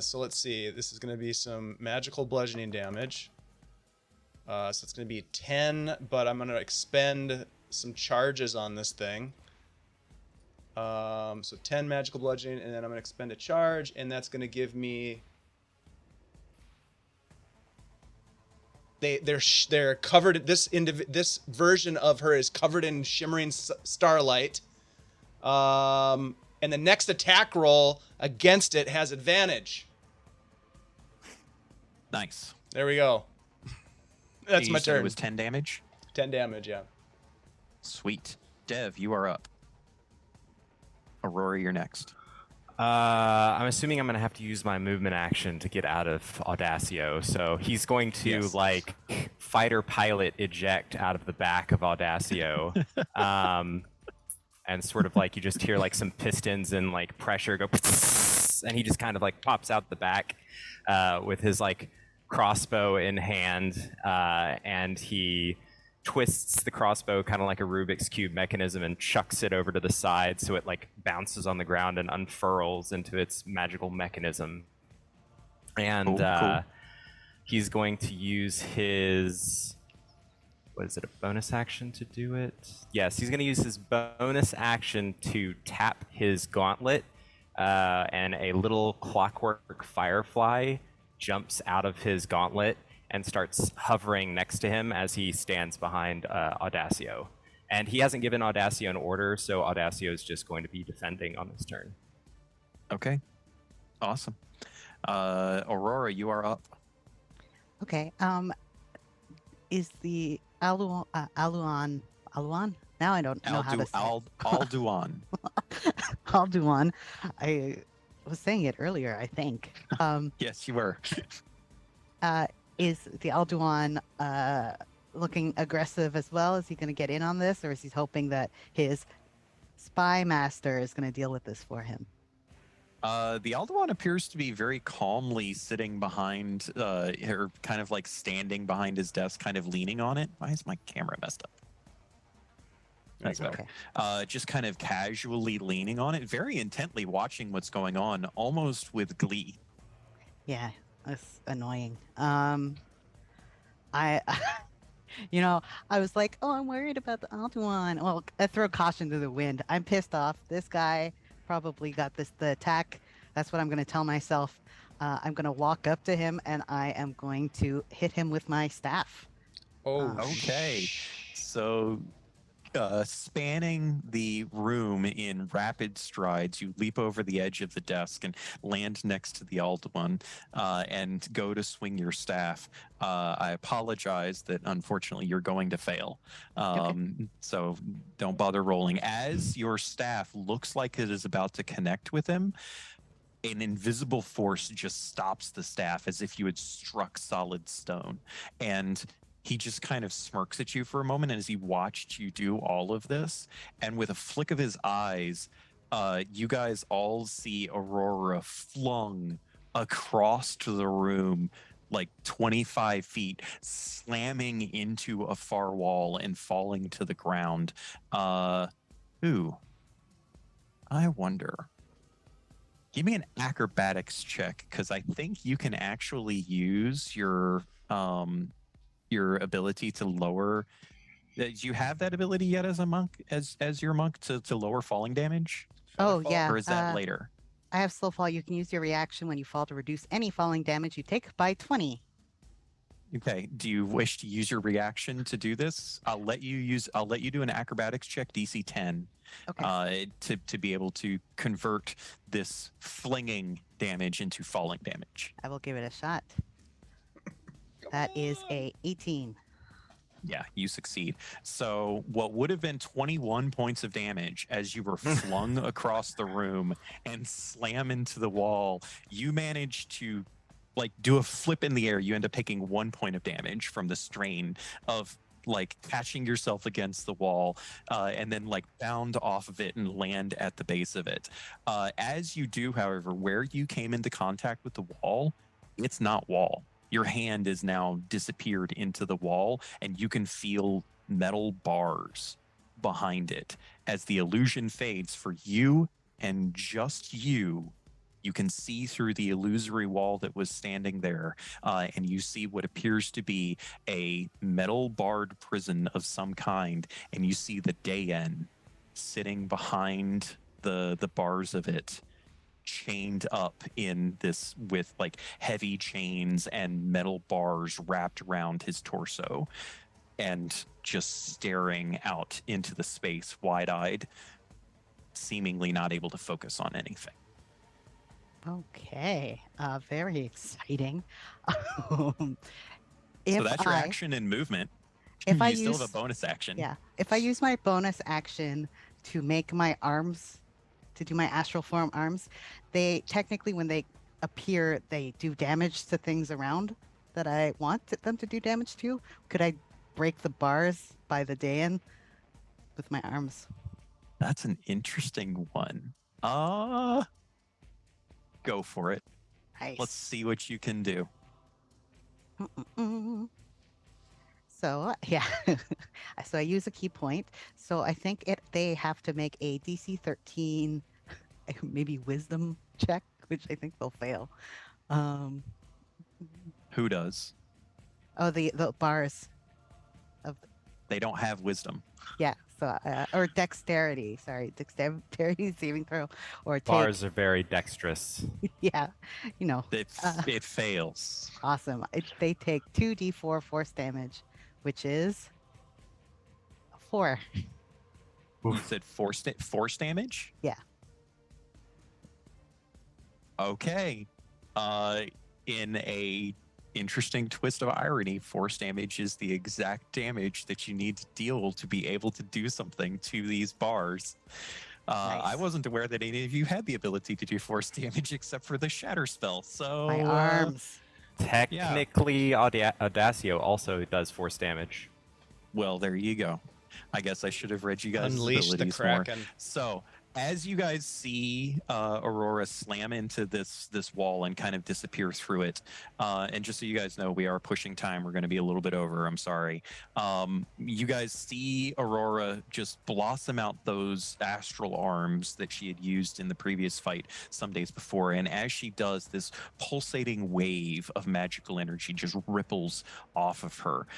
So let's see. This is going to be some magical bludgeoning damage. So it's going to be 10, but I'm going to expend some charges on this thing. So 10 magical bludgeoning, and then I'm going to expend a charge, and that's going to give me... They're covered. This version of her is covered in shimmering starlight. And the next attack roll against it has advantage. Nice. There we go. That's You my said turn. It was 10 damage. 10 damage, yeah. Sweet. Dev, you are up. Aurora, you're next. I'm assuming I'm going to have to use my movement action to get out of Audacio. So he's going to, Yes. like, fighter pilot eject out of the back of Audacio. And sort of like you just hear, like, some pistons and, like, pressure go... And he just kind of, like, pops out the back with his, like, crossbow in hand. And he twists the crossbow kind of like a Rubik's Cube mechanism and chucks it over to the side so it like bounces on the ground and unfurls into its magical mechanism. And Cool. he's going to use his... What is it, a bonus action to do it? Yes, he's going to use his bonus action to tap his gauntlet, and a little clockwork firefly jumps out of his gauntlet and starts hovering next to him as he stands behind Audacio. And he hasn't given Audacio an order, so Audacio is just going to be defending on his turn. Okay. Awesome. Aurora, you are up. Okay. Is the Aluan? Now I don't know how to say Alduan. Alduan. I was saying it earlier, I think. Yes, you were. Is the Alduan looking aggressive as well? Is he going to get in on this, or is he hoping that his spy master is going to deal with this for him? The Alduan appears to be very calmly sitting behind, or kind of like standing behind his desk, kind of leaning on it. Why is my camera messed up? That's better. Okay. Just kind of casually leaning on it, very intently watching what's going on, almost with glee. Yeah, that's annoying. I I was like, oh, I'm worried about the Alduan. Well, I throw caution to the wind. I'm pissed off. This guy probably got the attack. That's what I'm going to tell myself. I'm going to walk up to him and I am going to hit him with my staff. Oh, Okay. So, spanning the room in rapid strides, you leap over the edge of the desk and land next to the Alduan, and go to swing your staff. I apologize that unfortunately you're going to fail. So don't bother rolling. As your staff looks like it is about to connect with him, an invisible force just stops the staff as if you had struck solid stone. And he just kind of smirks at you for a moment as he watched you do all of this. And with a flick of his eyes, you guys all see Aurora flung across to the room like 25 feet, slamming into a far wall and falling to the ground. I wonder. Give me an acrobatics check, because I think you can actually use your ability to lower. Do you have that ability yet as a monk, as your monk, to lower falling damage? Oh, yeah. Or is that later? I have slow fall. You can use your reaction when you fall to reduce any falling damage you take by 20. Okay. Do you wish to use your reaction to do this? I'll let you do an acrobatics check, DC 10, Okay. to be able to convert this flinging damage into falling damage. I will give it a shot. That is a 18. Yeah, you succeed. So what would have been 21 points of damage as you were flung across the room and slam into the wall, you manage to like do a flip in the air. You end up taking 1 point of damage from the strain of like catching yourself against the wall and then like bound off of it and land at the base of it. As you do, however, where you came into contact with the wall, it's not wall. Your hand is now disappeared into the wall, and you can feel metal bars behind it. As the illusion fades for you and just you can see through the illusory wall that was standing there, and you see what appears to be a metal barred prison of some kind, and you see the Dayen sitting behind the bars of it, chained up in this with like heavy chains and metal bars wrapped around his torso, and just staring out into the space wide-eyed, seemingly not able to focus on anything. Okay. Very exciting. So that's your I- action and movement. If you I still use, have a bonus action. Yeah. If I use my bonus action to make my arms, to do my astral form arms, they technically, when they appear, they do damage to things around that I want them to do damage to. Could I break the bars by the Dayen with my arms? That's an interesting one. Go for it. Nice. Let's see what you can do. So yeah, so I use a key point. So I think they have to make a DC 13, maybe wisdom check, which I think they'll fail. Who does? Oh, the bars. They don't have wisdom. Yeah. So or dexterity. Sorry, dexterity saving throw or take. Bars are very dexterous. Yeah, you know. It fails. Awesome. They take 2d4 force damage, which is 4. You said force damage? Yeah. Okay. In a interesting twist of irony, force damage is the exact damage that you need to deal to be able to do something to these bars. Nice. I wasn't aware that any of you had the ability to do force damage except for the shatter spell. So My arms. Technically, Audacio also does force damage. Well, there you go. I guess I should have read you guys' Unleash the abilities more. Kraken. So, as you guys see Aurora slam into this wall and kind of disappear through it, and just so you guys know, we are pushing time. We're going to be a little bit over. I'm sorry. You guys see Aurora just blossom out those astral arms that she had used in the previous fight some days before, and as she does, this pulsating wave of magical energy just ripples off of her,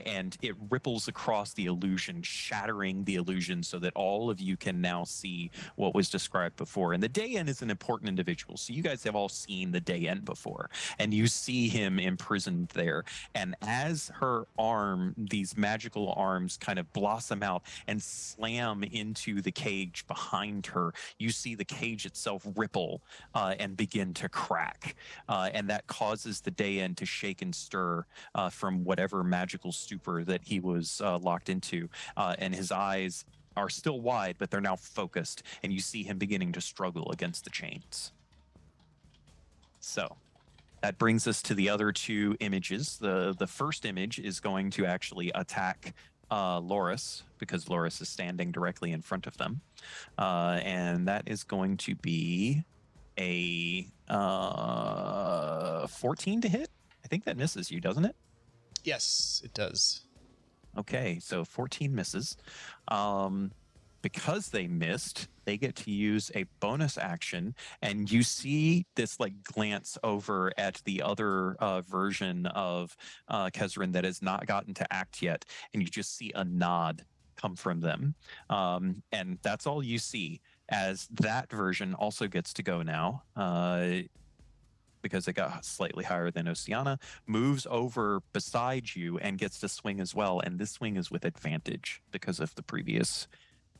and it ripples across the illusion, shattering the illusion so that all of you can now see what was described before. And the Dayen is an important individual. So you guys have all seen the Dayen before, and you see him imprisoned there. And as her arm, these magical arms kind of blossom out and slam into the cage behind her, you see the cage itself ripple and begin to crack. And that causes the Dayen to shake and stir from whatever magical stupor that he was locked into. And his eyes are still wide, but they're now focused, and you see him beginning to struggle against the chains. So that brings us to the other two images. The first image is going to actually attack Loris, because Loris is standing directly in front of them. And that is going to be a 14 to hit. I think that misses you, doesn't it? Yes, it does. Okay, so 14 misses. Because they missed, they get to use a bonus action, and you see this like glance over at the other version of Kezrin that has not gotten to act yet, and you just see a nod come from them. And that's all you see as that version also gets to go now, because it got slightly higher than Oceana, moves over beside you and gets to swing as well. And this swing is with advantage because of the previous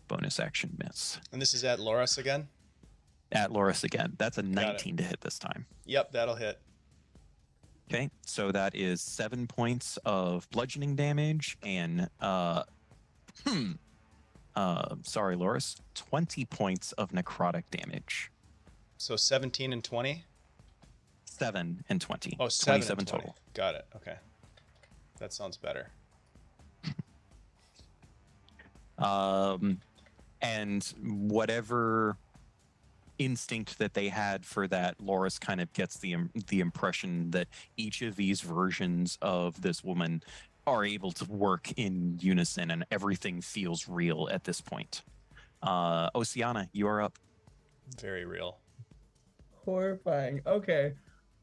bonus action miss. And this is at Loris again? At Loris again. That's a Got it. 19 to hit this time. Yep, that'll hit. Okay, so that is 7 points of bludgeoning damage and sorry, Loris, 20 points of necrotic damage. So 17 and 20? 7 and 20. Oh, 7 27 and 20. total. Got it. Okay. That sounds better. And whatever instinct that they had for that, Loris kind of gets the impression that each of these versions of this woman are able to work in unison and everything feels real at this point. Oceana, you are up. Very real. Horrifying. Okay.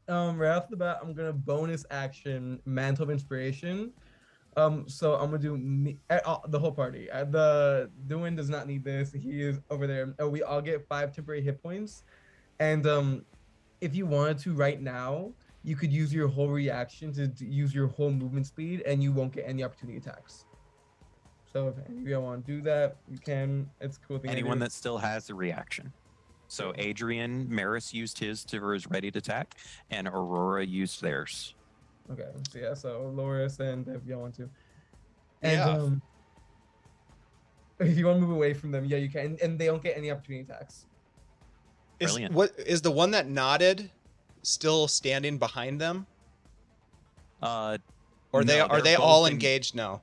Right off the bat, I'm gonna bonus action Mantle of Inspiration. So I'm gonna do the whole party. The Duin does not need this. He is over there. We all get 5 temporary hit points, and if you wanted to right now, you could use your whole reaction to use your whole movement speed, and you won't get any opportunity attacks. So if any of you want to do that, you can. It's a cool thing. Anyone that still has a reaction. So Adrian Maris used his to his ready to attack, and Aurora used theirs. Okay, so yeah, so Loris and if y'all want to. And if you want to move away from them, yeah, you can. And they don't get any opportunity attacks. Brilliant. What is the one that nodded still standing behind them? Or are they all engaged now?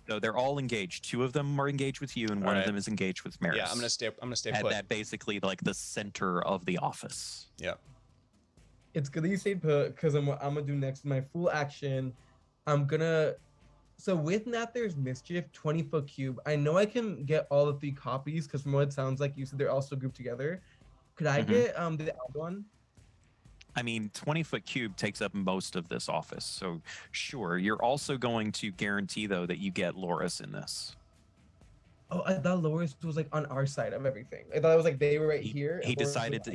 No, they're all engaged. 2 of them are engaged with you, and one of them is engaged with Maris. Yeah, I'm gonna stay at put. that basically like the center of the office. Yeah. It's good that you stay put, because I'm gonna do next my full action. I'm gonna. So with that, there's Mischief 20-foot cube. I know I can get all the 3 copies because from what it sounds like, you said they're also grouped together. Could I get the other one? I mean, 20-foot cube takes up most of this office, so sure. You're also going to guarantee, though, that you get Loris in this. Oh, I thought Loris was like on our side of everything. I thought it was like they were right here. He decided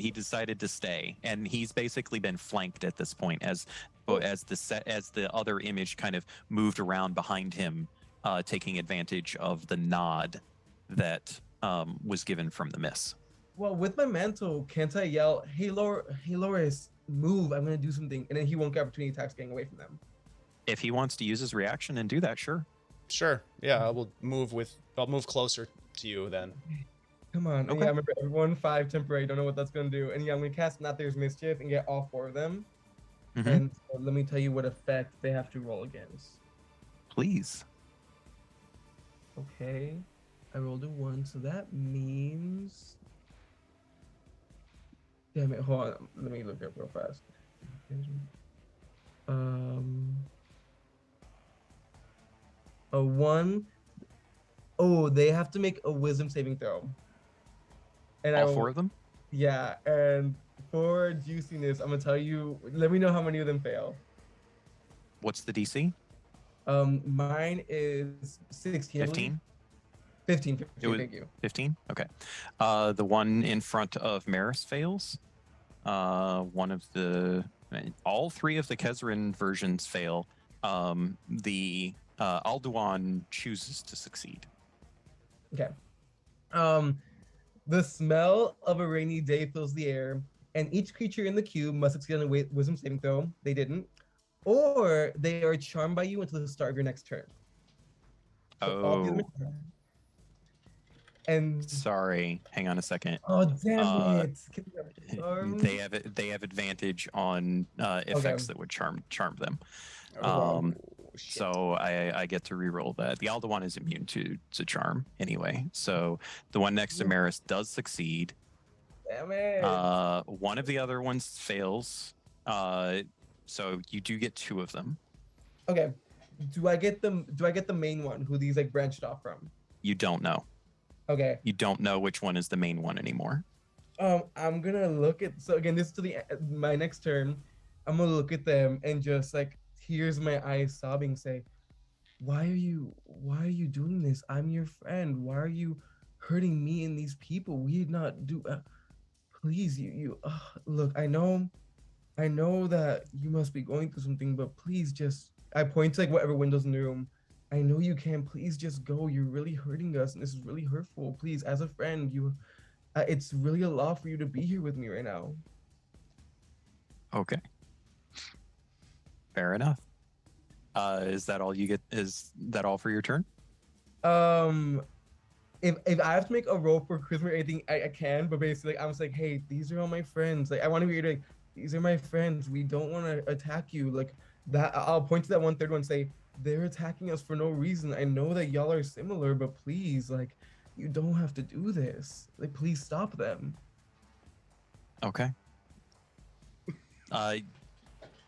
to stay, and he's basically been flanked at this point as the other image kind of moved around behind him, taking advantage of the nod that was given from the miss. Well, with my mantle, can't I yell, "Hey, Loris, move! I'm gonna do something," and then he won't get opportunity attacks getting away from them. If he wants to use his reaction and do that, sure. Sure. Yeah, I'll move closer to you then. Come on. Okay. Yeah, remember everyone 5 temporary. Don't know what that's gonna do. And yeah, I'm gonna cast Not There's Mischief and get all 4 of them. And let me tell you what effect they have to roll against. Please. Okay. I rolled a 1, so that means. Damn it! Hold on. Let me look up real fast. A 1. Oh, they have to make a Wisdom saving throw. And All 4 of them? Yeah, and for juiciness, I'm gonna tell you. Let me know how many of them fail. What's the DC? Mine is 16. 15? 15, thank you. 15? Okay. The one in front of Maris fails. All 3 of the Kezran versions fail. The Alduin chooses to succeed. Okay. The smell of a rainy day fills the air, and each creature in the cube must succeed on a Wisdom saving throw. They didn't. Or they are charmed by you until the start of your next turn. So and sorry, hang on a second. Oh damn it! They have advantage on effects that would charm them. So I get to reroll that. The Alduin is immune to charm anyway. So the one next to Maris does succeed. Damn it! One of the other ones fails. So you do get 2 of them. Okay. Do I get the main one who these like branched off from? You don't know. Okay. You don't know which one is the main one anymore. I'm gonna look at. So again, this is to my next turn. I'm gonna look at them and just like tears in my eyes, sobbing, say, "Why are you doing this? I'm your friend. Why are you hurting me and these people. We did not do. Please, you. Look, I know that you must be going through something, but please just. I point to like whatever windows in the room. I know you can. Please just go. You're really hurting us, and this is really hurtful. Please, as a friend, you. It's really a lot for you to be here with me right now. Okay. Fair enough. Is that all you get? Is that all for your turn? If I have to make a roll for charisma or anything, I can. But basically, I'm just like, hey, these are all my friends. Like, I want to be like, these are my friends. We don't want to attack you. Like that. I'll point to that 1/3 one and say, they're attacking us for no reason. I know that y'all are similar, but please, like, you don't have to do this. Like, please stop them. Okay.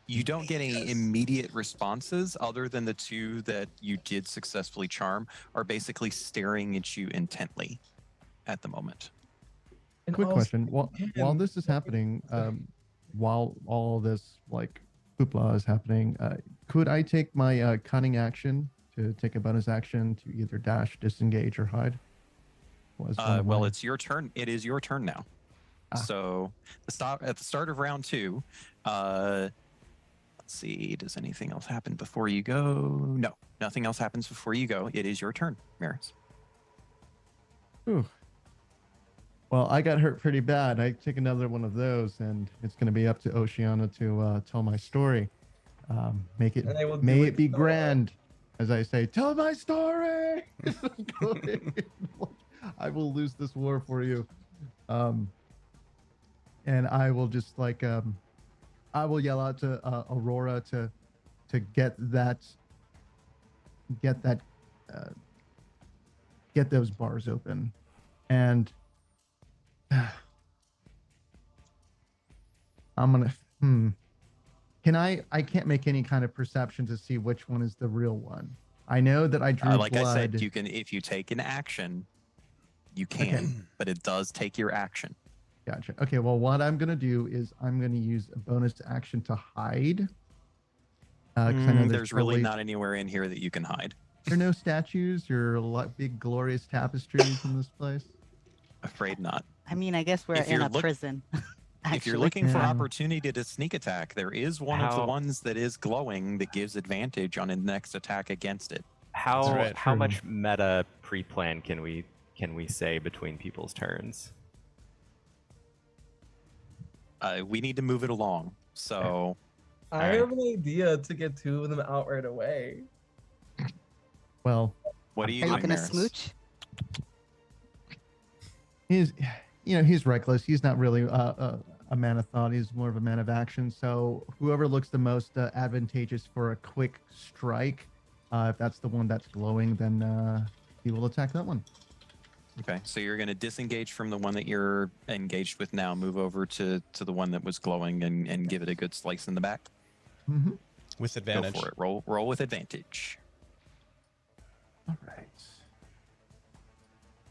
You don't get any immediate responses other than the two that you did successfully charm are basically staring at you intently at the moment. And Quick also, question. While this is happening, while all this like hoopla is happening, could I take my cunning action to take a bonus action to either dash, disengage, or hide? Well, it's your turn. It is your turn now. Ah. So at the start of round 2, let's see, does anything else happen before you go? No, nothing else happens before you go. It is your turn, Maris. Ooh. Well, I got hurt pretty bad. I take another one of those, and it's going to be up to Oceana to tell my story. May it be grand, as I say. Tell my story. I will lose this war for you, and I will just like I will yell out to Aurora to get those bars open, and I'm gonna. Can I can't make any kind of perception to see which one is the real one. I know that I drew like blood. I said, you can, if you take an action, you can, Okay. but it does take your action. Gotcha. Okay, well, what I'm going to do is I'm going to use a bonus action to hide. 'Cause I know There's really probably- not anywhere in here that you can hide. There are no statues or big glorious tapestries in this place? Afraid not. I mean, I guess we're If in you're a prison. If you're actually. looking for Yeah. opportunity to sneak attack, there is one of the How- ones that is glowing that gives advantage on a next attack against it. How right. how True. much meta pre-plan can we say between people's turns? We need to move it along. So I Alright. have an idea to get 2 of them out right away. Well, what are you Are you doing, gonna Maris? smooch? he's reckless. He's not really a man of thought. He's more of a man of action. So whoever looks the most advantageous for a quick strike, if that's the one that's glowing, then he will attack that one. Okay, so you're going to disengage from the one that you're engaged with now, move over to the one that was glowing and give it a good slice in the back. Mm-hmm. With advantage. Go for it. Roll with advantage. All right.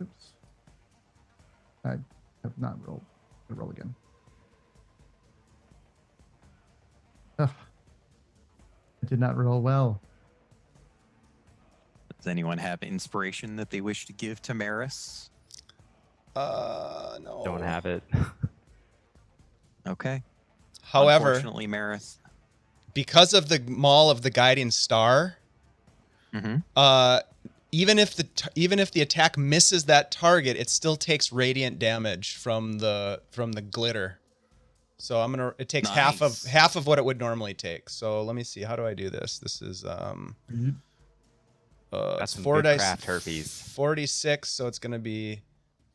Oops. I have not rolled. I'll roll again. Ugh. I did not roll well. Does anyone have inspiration that they wish to give to Maris? No. Don't have it. Okay. However, Unfortunately, Maris. because of the maul of the guiding star, Mm-hmm. even if the attack misses that target, it still takes radiant damage from the glitter. So it takes Nice. half of what it would normally take. So let me see, how do I do this? This is That's it's some 4 good dice, craft herpes. 46, so it's gonna be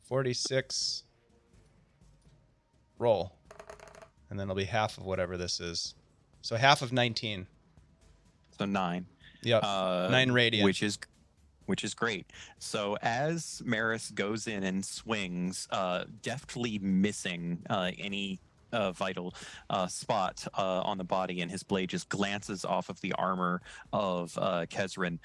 46 roll, and then it'll be half of whatever this is. So half of 19. So 9. Yep. 9 radiant. Which is great. So as Maris goes in and swings, deftly missing any vital spot on the body, and his blade just glances off of the armor of Kezrin.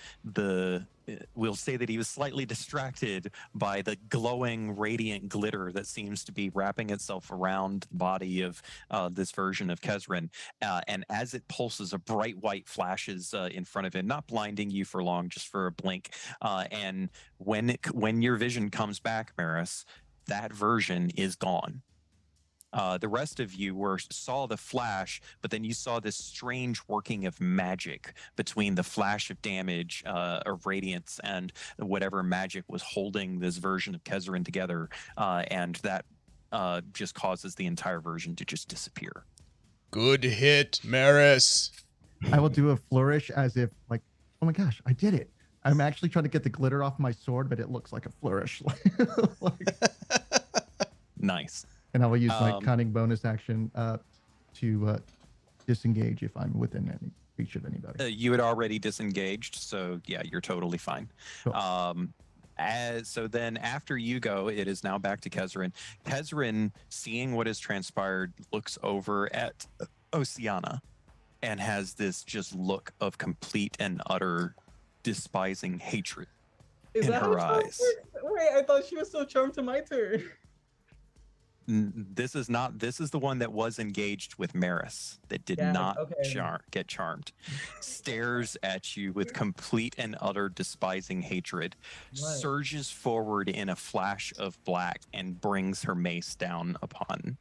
We'll say that he was slightly distracted by the glowing, radiant glitter that seems to be wrapping itself around the body of this version of Kezrin. And as it pulses, a bright white flashes in front of him, not blinding you for long, just for a blink. And when your vision comes back, Maris, that version is gone. The rest of you saw the flash, but then you saw this strange working of magic between the flash of damage, of radiance, and whatever magic was holding this version of Kezrin together, and that just causes the entire version to just disappear. Good hit, Maris. I will do a flourish as if like, oh my gosh, I did it. I'm actually trying to get the glitter off my sword, but it looks like a flourish. Nice. And I will use my cunning bonus action to disengage if I'm within any reach of anybody. You had already disengaged, so yeah, you're totally fine. Cool. So then after you go, it is now back to Kezrin. Kezrin, seeing what has transpired, looks over at Oceana and has this just look of complete and utter despising hatred in her eyes. Wait, I thought she was so charmed to my turn. This is the one that was engaged with Maris that did not get charmed. Stares at you with complete and utter despising hatred, surges forward in a flash of black, and brings her mace down upon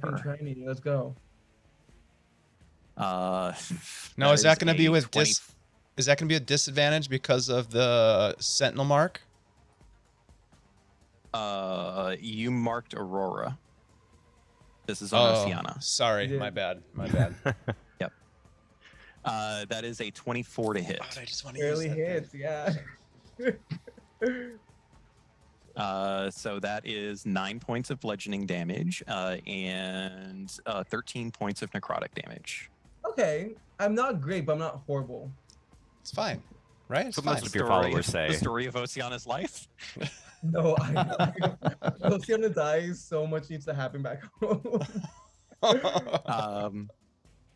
Fucking try me. Let's go. Now, is that going to be with is that going to be a disadvantage because of the sentinel mark? You marked Aurora. This is on Oceana. Sorry, my bad. Yep. That is a 24 to hit. God, I just want to barely hits, yeah. So that is 9 points of bludgeoning damage and 13 points of necrotic damage. Okay, I'm not great, but I'm not horrible. It's fine, right? It's That's what fine. most of your followers say. The story of Oceana's life? No, Oceana dies, so much needs to happen back home.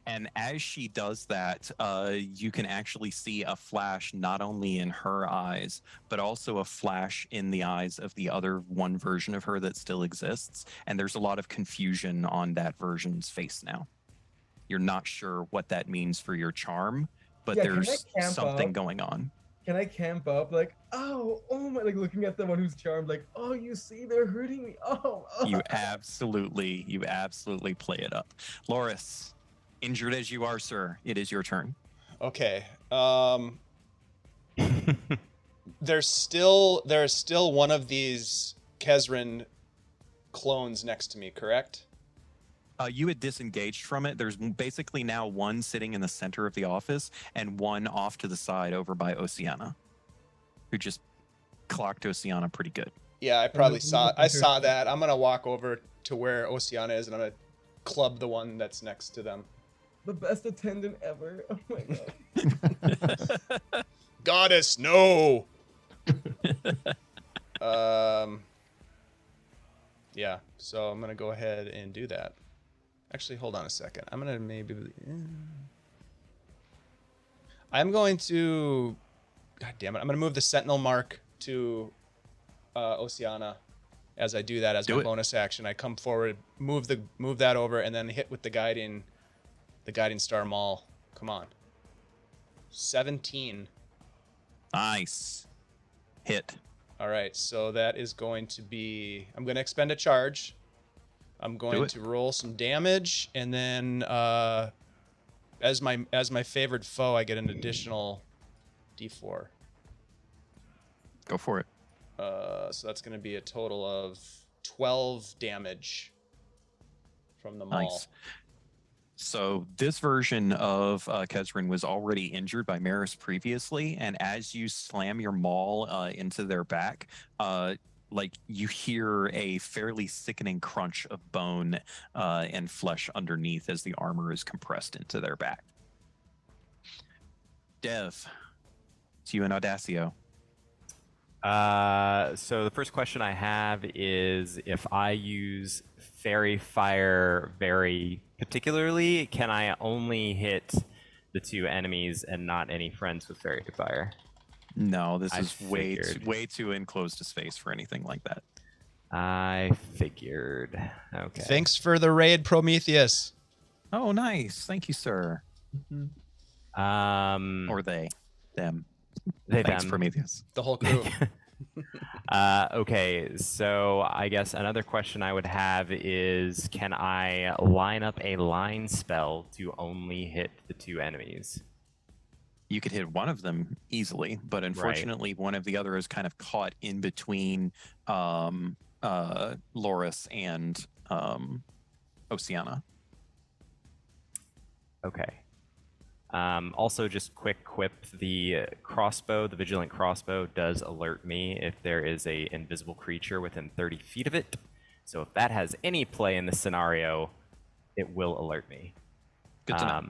And as she does that, you can actually see a flash not only in her eyes, but also a flash in the eyes of the other one version of her that still exists. And there's a lot of confusion on that version's face now. You're not sure what that means for your charm, but there's something going on. Can I camp up like, oh my, like looking at the one who's charmed, like, oh, you see, they're hurting me. You absolutely play it up. Loris, injured as you are, sir, it is your turn. Okay. There's still one of these Kezrin clones next to me, correct? You had disengaged from it. There's basically now one sitting in the center of the office and one off to the side over by Oceana, who just clocked Oceana pretty good. Yeah, I probably saw that. I'm going to walk over to where Oceana is, and I'm going to club the one that's next to them. The best attendant ever. Oh my god. Goddess, no! Yeah, so I'm going to go ahead and do that. Actually, hold on a second. I'm going to maybe... I'm going to... God damn it. I'm going to move the Sentinel mark to Oceana as I do that as my bonus action. I come forward, move that over, and then hit with the guiding star maul. Come on. 17. Nice. Hit. All right, so that is going to be... I'm going to expend a charge. I'm going to roll some damage, and then as my favored foe, I get an additional D4. Go for it. So that's going to be a total of 12 damage from the maul. Nice. So this version of Kezrin was already injured by Maris previously, and as you slam your maul into their back, like you hear a fairly sickening crunch of bone and flesh underneath as the armor is compressed into their back. Dev, it's you and Audacio. So the first question I have is, if I use Fairy Fire very particularly, can I only hit the 2 enemies and not any friends with Fairy Fire? No, this I is figured. way too enclosed to space for anything like that. I figured. Okay. Thanks for the raid, Prometheus. Oh, nice. Thank you, sir. Or they, them. Thanks, them. Prometheus. The whole crew. Okay, so I guess another question I would have is, can I line up a line spell to only hit the 2 enemies? You could hit one of them easily, but unfortunately, one of the other is kind of caught in between Loris and Oceana. Okay. Also, just quick quip, the crossbow, the vigilant crossbow, does alert me if there is a invisible creature within 30 feet of it. So if that has any play in the scenario, it will alert me. Good to know.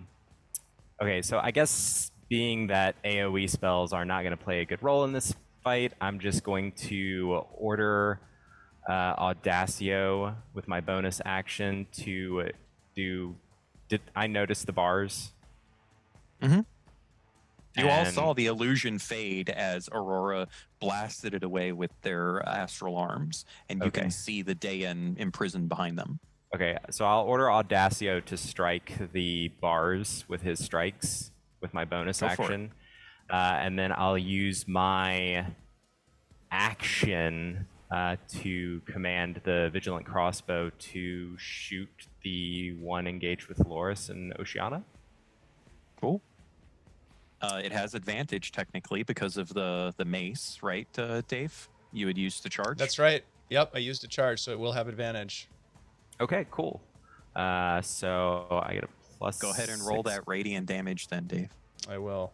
Okay, so I guess being that AoE spells are not going to play a good role in this fight, I'm just going to order Audacio with my bonus action to do... Did I notice the bars? Mm-hmm. You all And- saw the illusion fade as Aurora blasted it away with their astral arms, and you Okay. can see the Daean imprisoned behind them. Okay, so I'll order Audacio to strike the bars with his strikes with my bonus Go for it. action. And then I'll use my action to command the Vigilant Crossbow to shoot the one engaged with Loris and Oceana. Cool. It has advantage technically because of the mace, right, Dave? You would use the charge. That's right. Yep, I used a charge, so it will have advantage. Okay, cool. So I get a plus. Go ahead and roll 6. that radiant damage then, Dave. I will.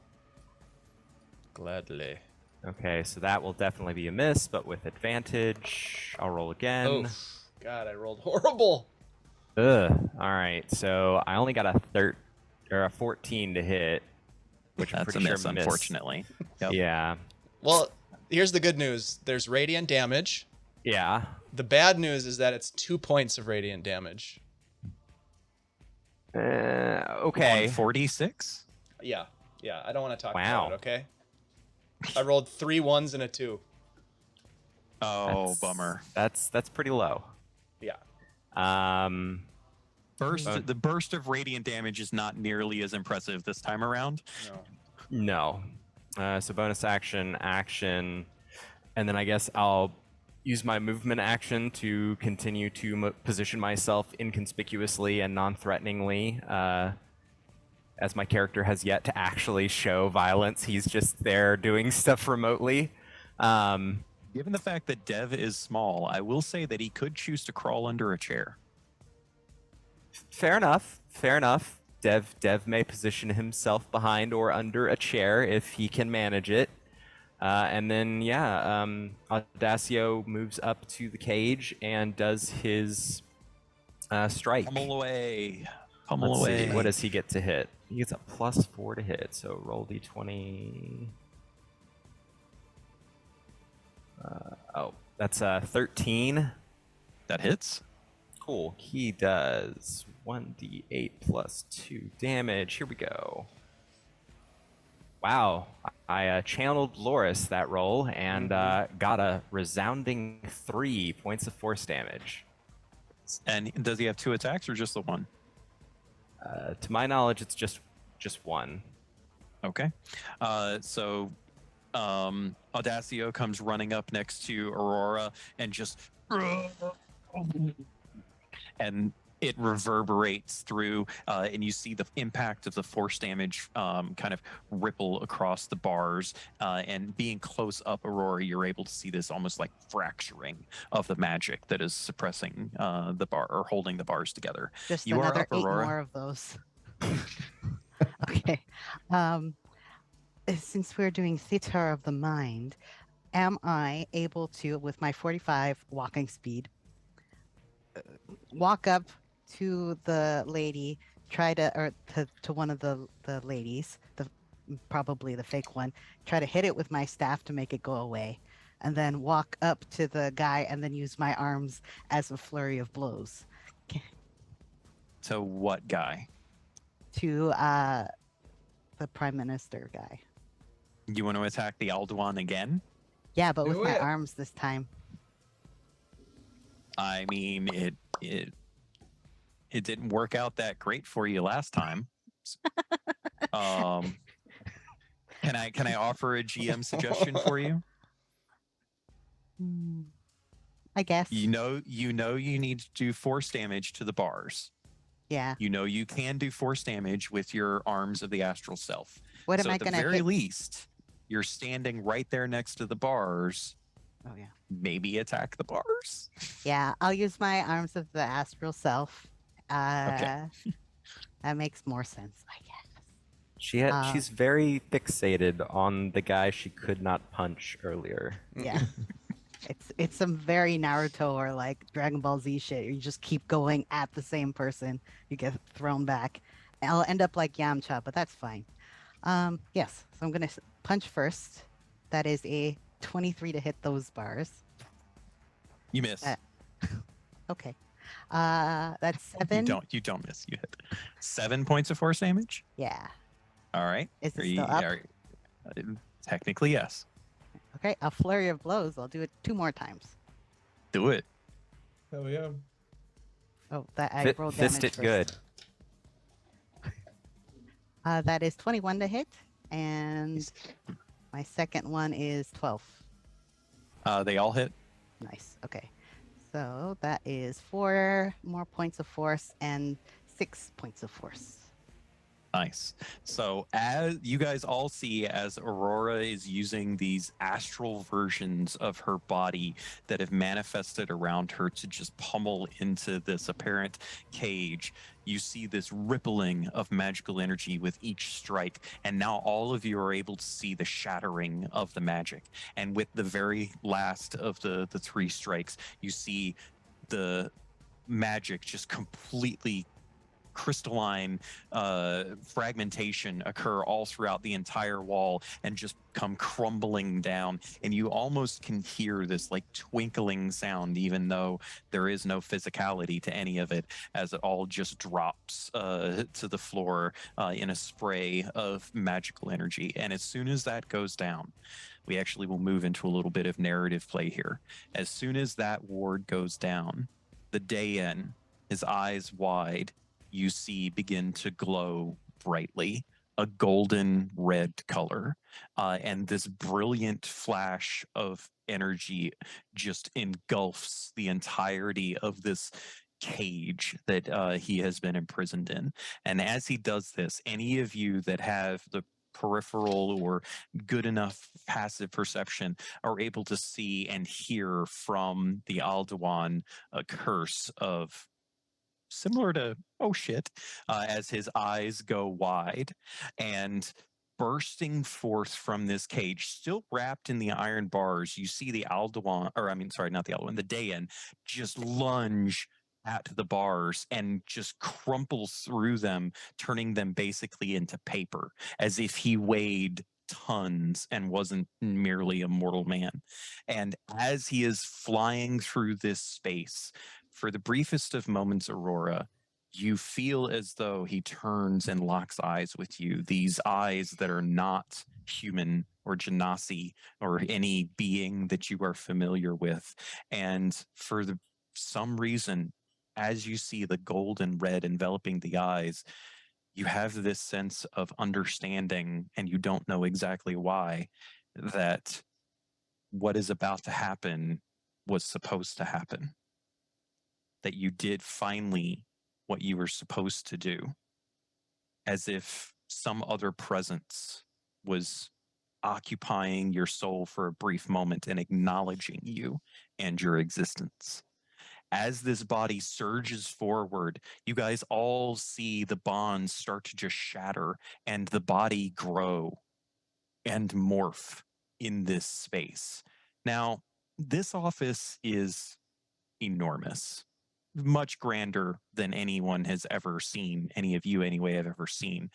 Gladly. Okay, so that will definitely be a miss, but with advantage, I'll roll again. Oh, God, I rolled horrible. Ugh. All right, so I only got a 14 to hit, which I'm That's a pretty miss, sure missed. unfortunately. Yep. Yeah. Well, here's the good news. There's radiant damage. Yeah. The bad news is that it's 2 points of radiant damage. Okay. 46? Yeah, I don't want to talk Wow. about it, okay? I rolled 3 1s and a 2. Oh, That's- bummer. That's pretty low. Yeah. The burst of radiant damage is not nearly as impressive this time around. No. No. So bonus action, and then I guess I'll use my movement action to continue to position myself inconspicuously and non-threateningly, as my character has yet to actually show violence. He's just there doing stuff remotely. Given the fact that Dev is small, I will say that he could choose to crawl under a chair. Fair enough. Dev may position himself behind or under a chair if he can manage it. And then, Audacio moves up to the cage and does his strike. Pummel away. Let's see, what does he get to hit? He gets a +4 to hit, so roll d20. That's 13. That hits. Cool. He does 1d8 plus 2 damage. Here we go. Wow. I channeled Loris that roll and got a resounding 3 points of force damage. And does he have 2 attacks or just the one? To my knowledge, it's just one. Okay. So Audacio comes running up next to Aurora and just... and it reverberates through, and you see the impact of the force damage kind of ripple across the bars. And being close up, Aurora, you're able to see this almost like fracturing of the magic that is suppressing the bar or holding the bars together. Just You are another up, 8 Aurora. more of those. Okay. Since we're doing theater of the mind, am I able to, with my 45 walking speed, walk up to the lady, to one of the ladies, probably the fake one, try to hit it with my staff to make it go away, and then walk up to the guy and then use my arms as a flurry of blows So what guy? to the prime minister guy. You want to attack the Alduin again? Yeah, but with Do my it. arms this time. I mean, it didn't work out that great for you last time. Um, can I offer a GM suggestion for you? I guess. You know you need to do force damage to the bars. Yeah. You know you can do force damage with your arms of the astral self. What am So I at the gonna very hit? least, you're standing right there next to the bars. Oh yeah. Maybe attack the bars. Yeah, I'll use my arms of the astral self. That makes more sense, I guess. She's very fixated on the guy she could not punch earlier. Yeah. It's some very Naruto or like Dragon Ball Z shit. You just keep going at the same person. You get thrown back. I'll end up like Yamcha, but that's fine. Yes. So I'm gonna punch first. That is a 23 to hit those bars. You miss. Okay. That's 7. You don't miss. You hit 7 points of force damage. Yeah. All right. Is it Are still up? Technically, yes. Okay. A flurry of blows. I'll do it 2 more times. Do it. Hell yeah. Oh, that I rolled damage Fist it first. good. That is 21 to hit, and my second one is 12. They all hit. Nice. Okay. So that is 4 more points of force and 6 points of force. Nice. So as you guys all see, as Aurora is using these astral versions of her body that have manifested around her to just pummel into this apparent cage, you see this rippling of magical energy with each strike. And now all of you are able to see the shattering of the magic. And with the very last of the 3 strikes, you see the magic just completely crystalline fragmentation occur all throughout the entire wall and just come crumbling down, and you almost can hear this like twinkling sound, even though there is no physicality to any of it, as it all just drops to the floor in a spray of magical energy. And as soon as that goes down, we actually will move into a little bit of narrative play here. As soon as that ward goes down, the Dayan, his eyes wide, you see begin to glow brightly, a golden red color. And this brilliant flash of energy just engulfs the entirety of this cage that he has been imprisoned in. And as he does this, any of you that have the peripheral or good enough passive perception are able to see and hear from the Alduin a curse of similar to oh shit, as his eyes go wide, and bursting forth from this cage, still wrapped in the iron bars, you see the Alduin, or I mean, sorry, not the Alduin, the Dayan, just lunge at the bars and just crumple through them, turning them basically into paper, as if he weighed tons and wasn't merely a mortal man. And as he is flying through this space, for the briefest of moments, Aurora, you feel as though he turns and locks eyes with you. These eyes that are not human or genasi or any being that you are familiar with. And for some reason, as you see the gold and red enveloping the eyes, you have this sense of understanding, and you don't know exactly why, that what is about to happen was supposed to happen. That you did finally what you were supposed to do, as if some other presence was occupying your soul for a brief moment and acknowledging you and your existence. As this body surges forward, you guys all see the bonds start to just shatter and the body grow and morph in this space. Now, this office is enormous, much grander than anyone has ever seen, any of you anyway have ever seen.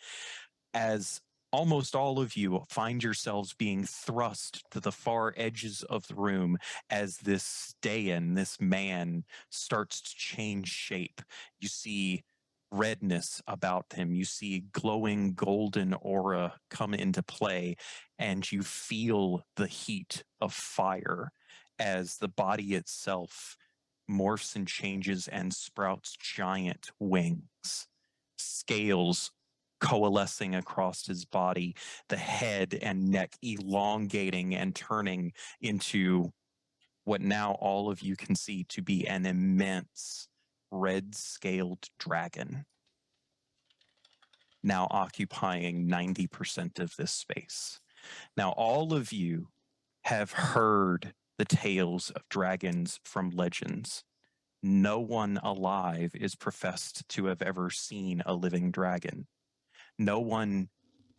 As almost all of you find yourselves being thrust to the far edges of the room as this stay-in, this man, starts to change shape. You see redness about him. You see glowing golden aura come into play, and you feel the heat of fire as the body itself morphs and changes and sprouts giant wings. Scales coalescing across his body, the head and neck elongating and turning into what now all of you can see to be an immense red-scaled dragon, now occupying 90% of this space. Now, all of you have heard the tales of dragons from legends. No one alive is professed to have ever seen a living dragon. No one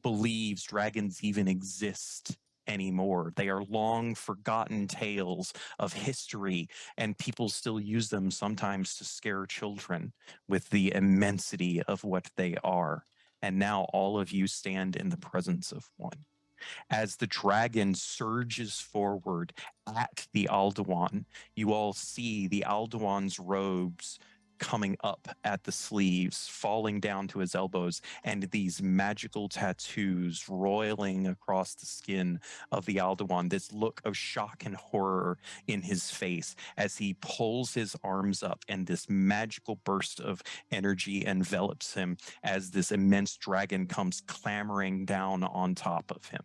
believes dragons even exist anymore. They are long forgotten tales of history, and people still use them sometimes to scare children with the immensity of what they are. And now all of you stand in the presence of one. As the dragon surges forward at the Alduin, you all see the Alduin's robes coming up at the sleeves, falling down to his elbows, and these magical tattoos roiling across the skin of the Alduin, this look of shock and horror in his face as he pulls his arms up, and this magical burst of energy envelops him as this immense dragon comes clambering down on top of him,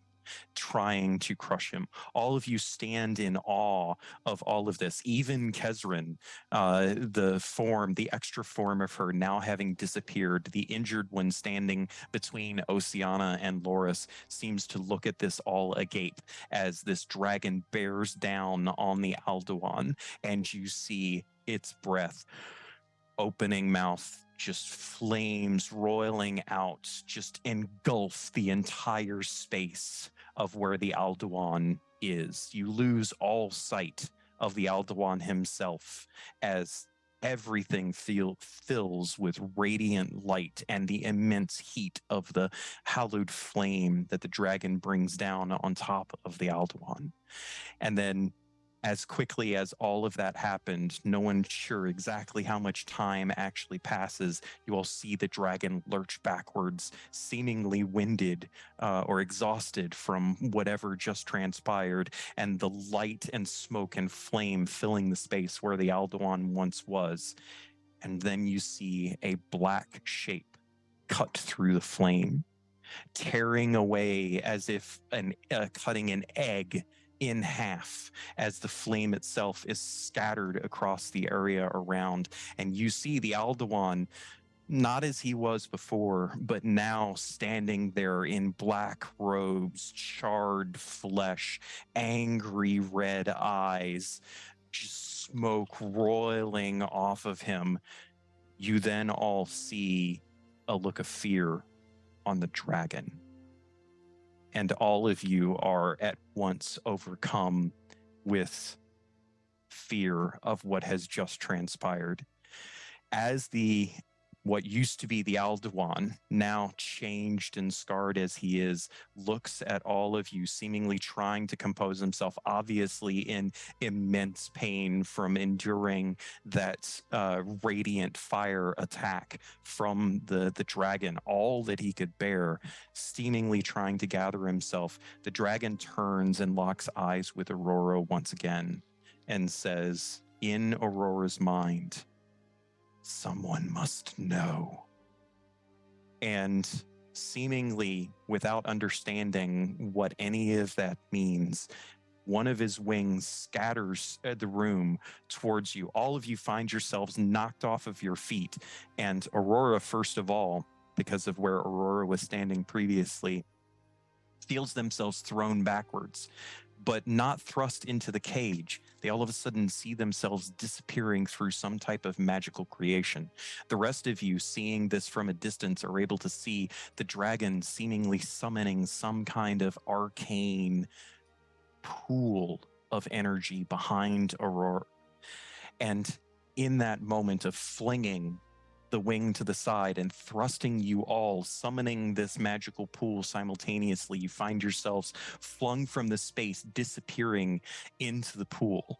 trying to crush him. All of you stand in awe of all of this. Even Kezrin, the extra form of her now having disappeared, the injured one standing between Oceana and Loris, seems to look at this all agape as this dragon bears down on the Alduin, and you see its breath, opening mouth, just flames roiling out, just engulf the entire space of where the Alduin is. You lose all sight of the Alduin himself as everything fills with radiant light and the immense heat of the hallowed flame that the dragon brings down on top of the Alduin. And then, as quickly as all of that happened, no one's sure exactly how much time actually passes. You all see the dragon lurch backwards, seemingly winded or exhausted from whatever just transpired, and the light and smoke and flame filling the space where the Alduin once was. And then you see a black shape cut through the flame, tearing away as if cutting an egg in half as the flame itself is scattered across the area around. And you see the Alduin, not as he was before, but now standing there in black robes, charred flesh, angry red eyes, just smoke roiling off of him. You then all see a look of fear on the dragon. And all of you are at once overcome with fear of what has just transpired. As what used to be the Alduin, now changed and scarred as he is, looks at all of you, seemingly trying to compose himself, obviously in immense pain from enduring that radiant fire attack from the dragon, all that he could bear, seemingly trying to gather himself. The dragon turns and locks eyes with Aurora once again and says, in Aurora's mind, "Someone must know." And seemingly without understanding what any of that means, one of his wings scatters the room towards you. All of you find yourselves knocked off of your feet. And Aurora, first of all, because of where Aurora was standing previously, feels themselves thrown backwards, but not thrust into the cage. They all of a sudden see themselves disappearing through some type of magical creation. The rest of you, seeing this from a distance, are able to see the dragon seemingly summoning some kind of arcane pool of energy behind Aurora. And in that moment of flinging the wing to the side and thrusting you all, summoning this magical pool simultaneously. You find yourselves flung from the space, disappearing into the pool.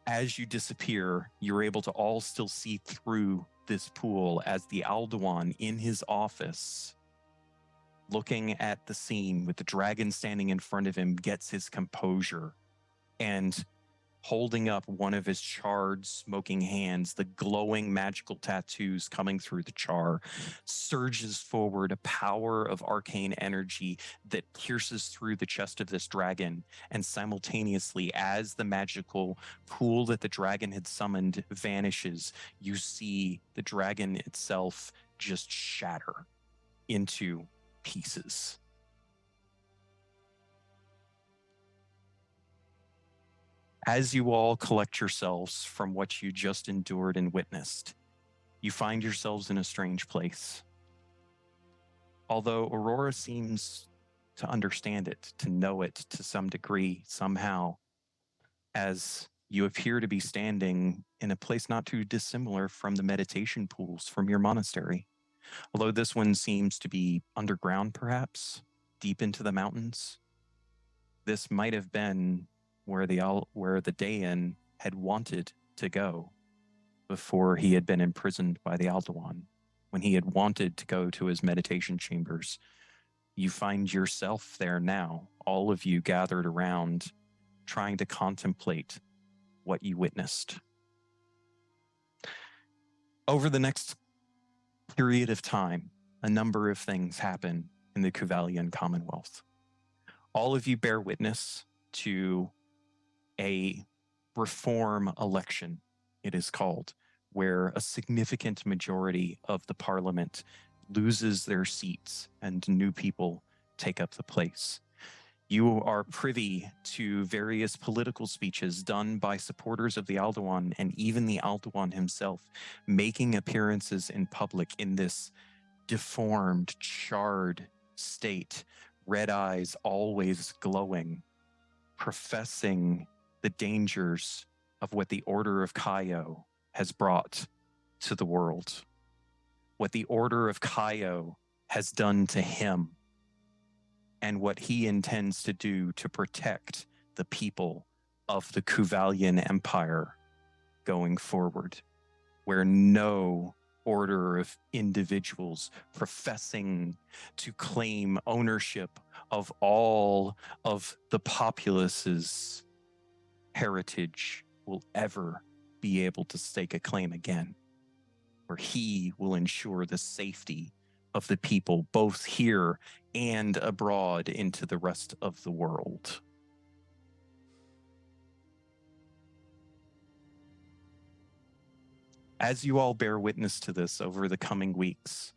As you disappear, you're able to all still see through this pool as the Alduin in his office, looking at the scene with the dragon standing in front of him, gets his composure and holding up one of his charred, smoking hands, the glowing magical tattoos coming through the char, surges forward a power of arcane energy that pierces through the chest of this dragon. And simultaneously, as the magical pool that the dragon had summoned vanishes, you see the dragon itself just shatter into pieces. As you all collect yourselves from what you just endured and witnessed, you find yourselves in a strange place. Although Aurora seems to understand it, to know it to some degree, somehow, as you appear to be standing in a place not too dissimilar from the meditation pools from your monastery. Although this one seems to be underground, perhaps, deep into the mountains. This might have been where the Dayan had wanted to go before he had been imprisoned by the Alduin. When he had wanted to go to his meditation chambers, you find yourself there now, all of you gathered around, trying to contemplate what you witnessed. Over the next period of time, a number of things happen in the Kuvalian Commonwealth. All of you bear witness to a reform election, it is called, where a significant majority of the parliament loses their seats and new people take up the place. You are privy to various political speeches done by supporters of the Alduin and even the Alduin himself, making appearances in public in this deformed, charred state, red eyes always glowing, professing the dangers of what the Order of Kaio has brought to the world, what the Order of Kaio has done to him, and what he intends to do to protect the people of the Kuvalian Empire going forward, where no order of individuals professing to claim ownership of all of the populace's heritage will ever be able to stake a claim again, where he will ensure the safety of the people both here and abroad into the rest of the world. As you all bear witness to this over the coming weeks,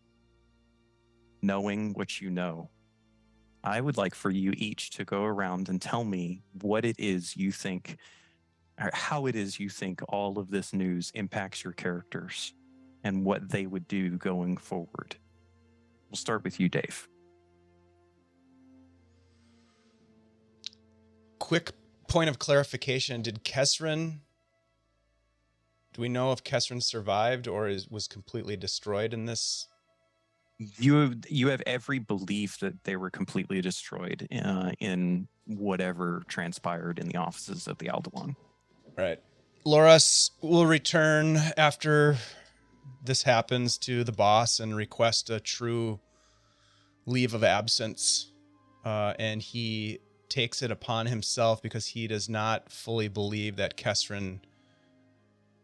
knowing what you know, I would like for you each to go around and tell me what it is you think, or how it is you think all of this news impacts your characters and what they would do going forward. We'll start with you, Dave. Quick point of clarification. Do we know if Kesrin survived or was completely destroyed in this? You have every belief that they were completely destroyed in whatever transpired in the offices of the Alduin. Right. Loras will return after this happens to the boss and request a true leave of absence. And he takes it upon himself because he does not fully believe that Kesrin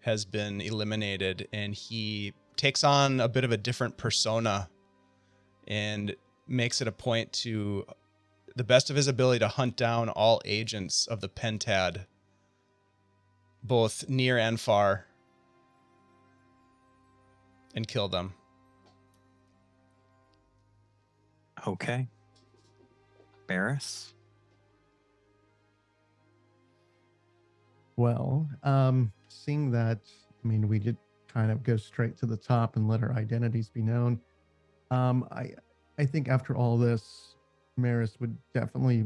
has been eliminated, and he takes on a bit of a different persona and makes it a point to the best of his ability to hunt down all agents of the Pentad, both near and far, and kill them. Okay. Barris? Well, seeing that, I mean, we did kind of go straight to the top and let our identities be known. I think after all this, Maris would definitely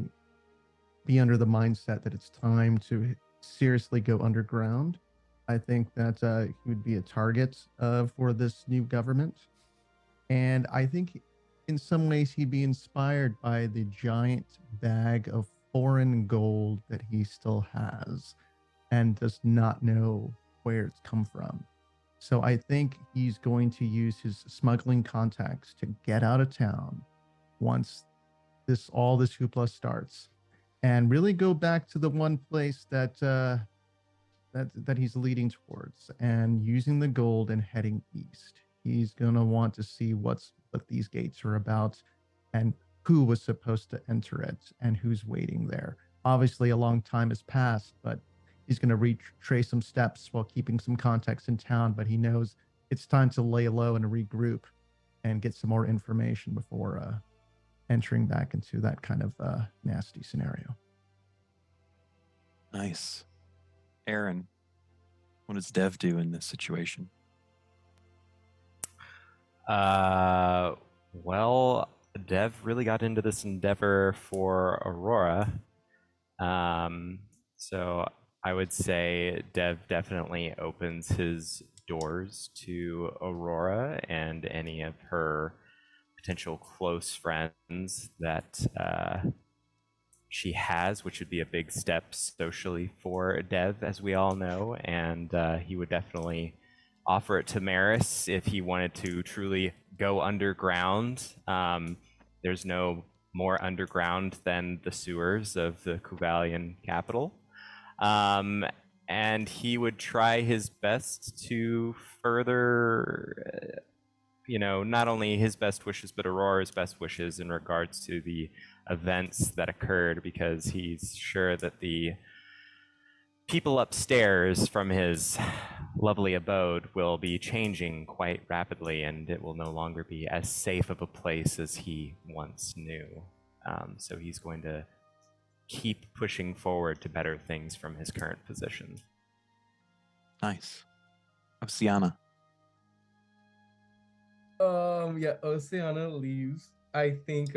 be under the mindset that it's time to seriously go underground I think that he would be a target for this new government. And I think in some ways he'd be inspired by the giant bag of foreign gold that he still has and does not know where it's come from. So I think he's going to use his smuggling contacts to get out of town once all this hoopla starts, and really go back to the one place that that he's leading towards, and using the gold and heading east. He's gonna want to see what these gates are about, and who was supposed to enter it, and who's waiting there. Obviously, a long time has passed, but he's going to retrace some steps while keeping some context in town. But he knows it's time to lay low and regroup and get some more information before entering back into that kind of nasty scenario. Nice. Aaron, what does Dev do in this situation? Well, Dev really got into this endeavor for Aurora. So I would say Dev definitely opens his doors to Aurora and any of her potential close friends that she has, which would be a big step socially for Dev, as we all know. And he would definitely offer it to Maris if he wanted to truly go underground. There's no more underground than the sewers of the Kuvalian capital. And he would try his best to further, not only his best wishes, but Aurora's best wishes in regards to the events that occurred, because he's sure that the people upstairs from his lovely abode will be changing quite rapidly, and it will no longer be as safe of a place as he once knew. So he's going to keep pushing forward to better things from his current position. Nice. Oceana. Yeah, Oceana leaves. I think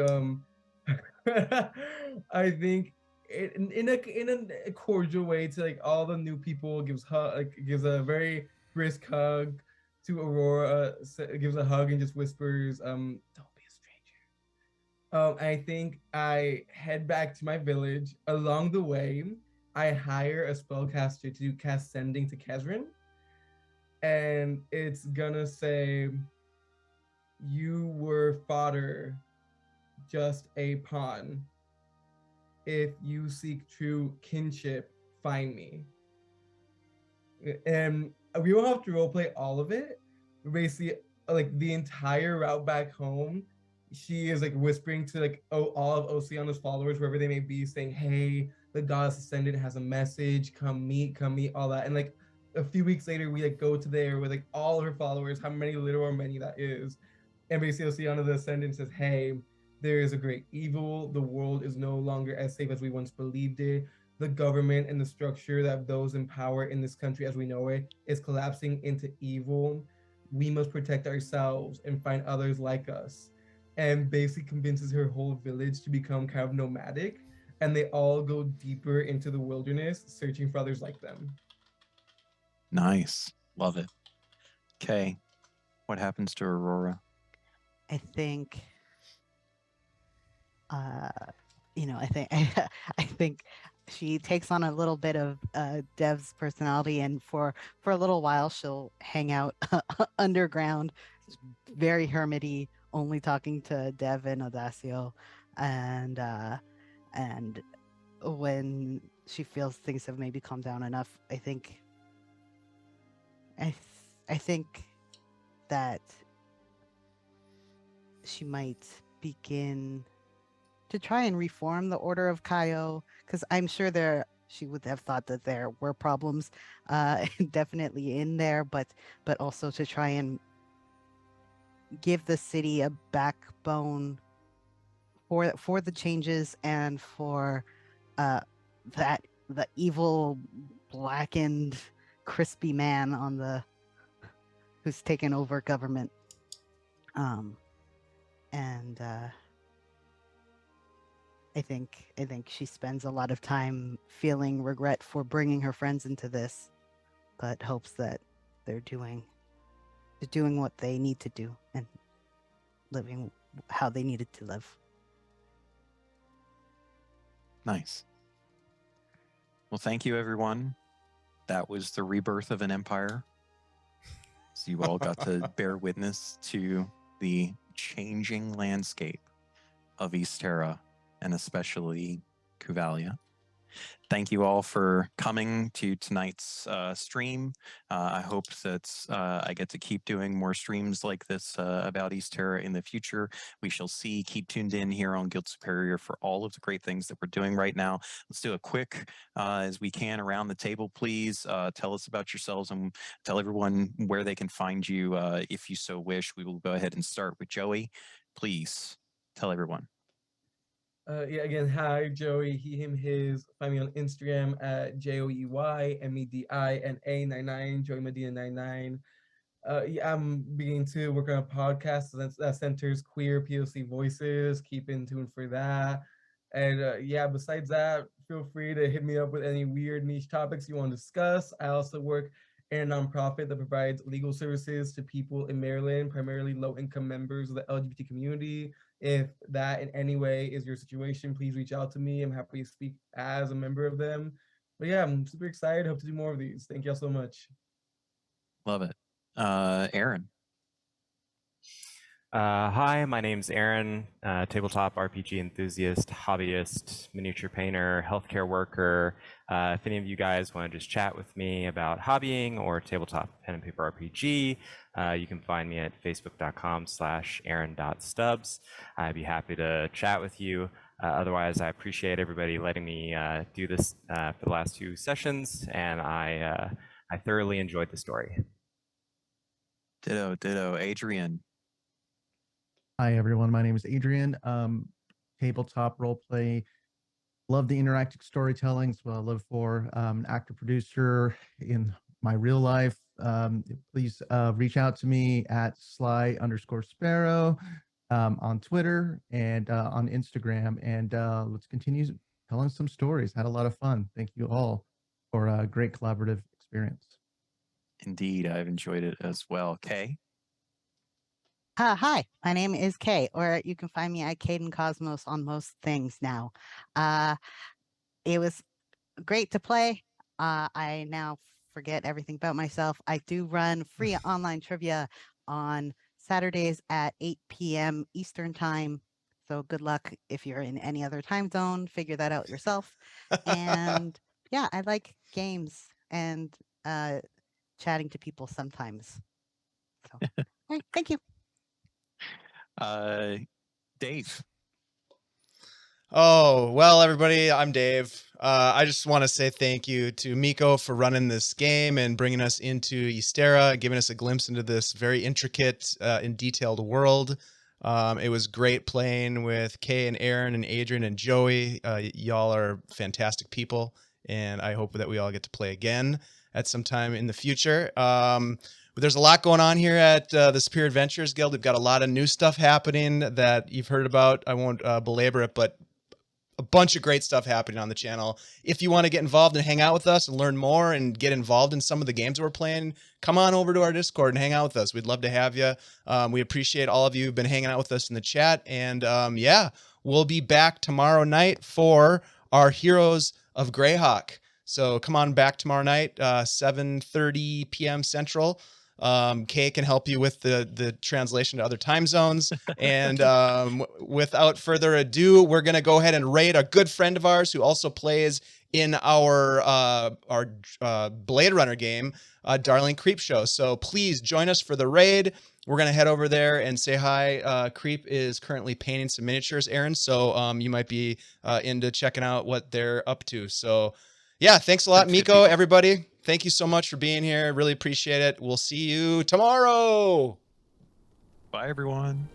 I think in a cordial way to like all the new people, gives a very brisk hug to Aurora, gives a hug and just whispers, don't be a stranger. I think I head back to my village. Along the way, I hire a spellcaster to cast Sending to Kezrin, and it's gonna say, you were fodder, just a pawn. If you seek true kinship, find me. And we won't have to roleplay all of it. Basically, like the entire route back home, she is like whispering to like all of Oceana's followers, wherever they may be, saying, "Hey, the goddess ascendant has a message. Come meet, all that." And like a few weeks later, we like go to there with like all of her followers, how many little or many that is. And basically, Oceana the Ascendant says, "Hey, there is a great evil. The world is no longer as safe as we once believed it. The government and the structure that those in power in this country as we know it is collapsing into evil. We must protect ourselves and find others like us." And basically convinces her whole village to become kind of nomadic. And they all go deeper into the wilderness, searching for others like them. Nice. Love it. Okay. What happens to Aurora? I think, I think she takes on a little bit of Dev's personality, and for a little while she'll hang out underground, very hermity, only talking to Dev and Audacio, and when she feels things have maybe calmed down enough, I think that she might begin to try and reform the Order of Kaio, because I'm sure she would have thought that there were problems definitely in there, but also to try and give the city a backbone for the changes, and for the evil blackened crispy man who's taken over government. And I think she spends a lot of time feeling regret for bringing her friends into this, but hopes that they're doing what they need to do and living how they needed to live. Nice. Well, thank you, everyone. That was the rebirth of an empire. So you all got to bear witness to the changing landscape of Ysterra and especially Kuvalia. Thank you all for coming to tonight's stream. I hope that I get to keep doing more streams like this about Ysterra in the future. We shall see. Keep tuned in here on Guild Superior for all of the great things that we're doing right now. Let's do a quick, as we can, around the table, please. Tell us about yourselves and tell everyone where they can find you if you so wish. We will go ahead and start with Joey. Please tell everyone. Yeah, again, hi, Joey, he, him, his. Find me on Instagram at JoeyMedina99, Joey Medina 99. Yeah, I'm beginning to work on a podcast that centers queer POC voices. Keep in tune for that. And yeah, besides that, feel free to hit me up with any weird niche topics you want to discuss. I also work in a nonprofit that provides legal services to people in Maryland, primarily low-income members of the LGBT community. If that in any way is your situation, please reach out to me. I'm happy to speak as a member of them. But yeah, I'm super excited. Hope to do more of these. Thank y'all so much. Love it. Aaron. Hi, my name's Aaron, tabletop RPG enthusiast, hobbyist, miniature painter, healthcare worker. If any of you guys want to just chat with me about hobbying or tabletop pen and paper RPG, you can find me at facebook.com/aaron.stubbs. I'd be happy to chat with you. Otherwise, I appreciate everybody letting me do this for the last 2 sessions, and I thoroughly enjoyed the story. Ditto. Adrian. Hi, everyone. My name is Adrian. Tabletop roleplay. Love the interactive storytelling. So I live for actor producer in my real life. Please reach out to me at Sly_Sparrow on Twitter and on Instagram. And let's continue telling some stories. Had a lot of fun. Thank you all for a great collaborative experience. Indeed, I've enjoyed it as well. Kay? Hi, my name is Kay, or you can find me at Caden Cosmos on most things now. It was great to play. I now forget everything about myself. I do run free online trivia on Saturdays at 8 p.m. Eastern time. So good luck if you're in any other time zone. Figure that out yourself. And yeah, I like games and chatting to people sometimes. So hey, thank you. Dave. Oh, well, everybody, I'm Dave. I just want to say thank you to Miko for running this game and bringing us into Ysterra, giving us a glimpse into this very intricate and detailed world. It was great playing with Kay and Aaron and Adrian and Joey. Y'all are fantastic people, and I hope that we all get to play again at some time in the future. But there's a lot going on here at the Superior Adventures Guild. We've got a lot of new stuff happening that you've heard about. I won't belabor it, but a bunch of great stuff happening on the channel. If you want to get involved and hang out with us and learn more and get involved in some of the games we're playing, come on over to our Discord and hang out with us. We'd love to have you. We appreciate all of you who've been hanging out with us in the chat. And yeah, we'll be back tomorrow night for our Heroes of Greyhawk. So come on back tomorrow night, 7:30 p.m. Central. Kay can help you with the translation to other time zones. And without further ado, we're going to go ahead and raid a good friend of ours who also plays in our Blade Runner game, Darling Creepshow. So please join us for the raid. We're going to head over there and say hi. Creep is currently painting some miniatures, Aaron. So you might be into checking out what they're up to. So yeah, thanks a lot, Miko, everybody. Thank you so much for being here. Really appreciate it. We'll see you tomorrow. Bye, everyone.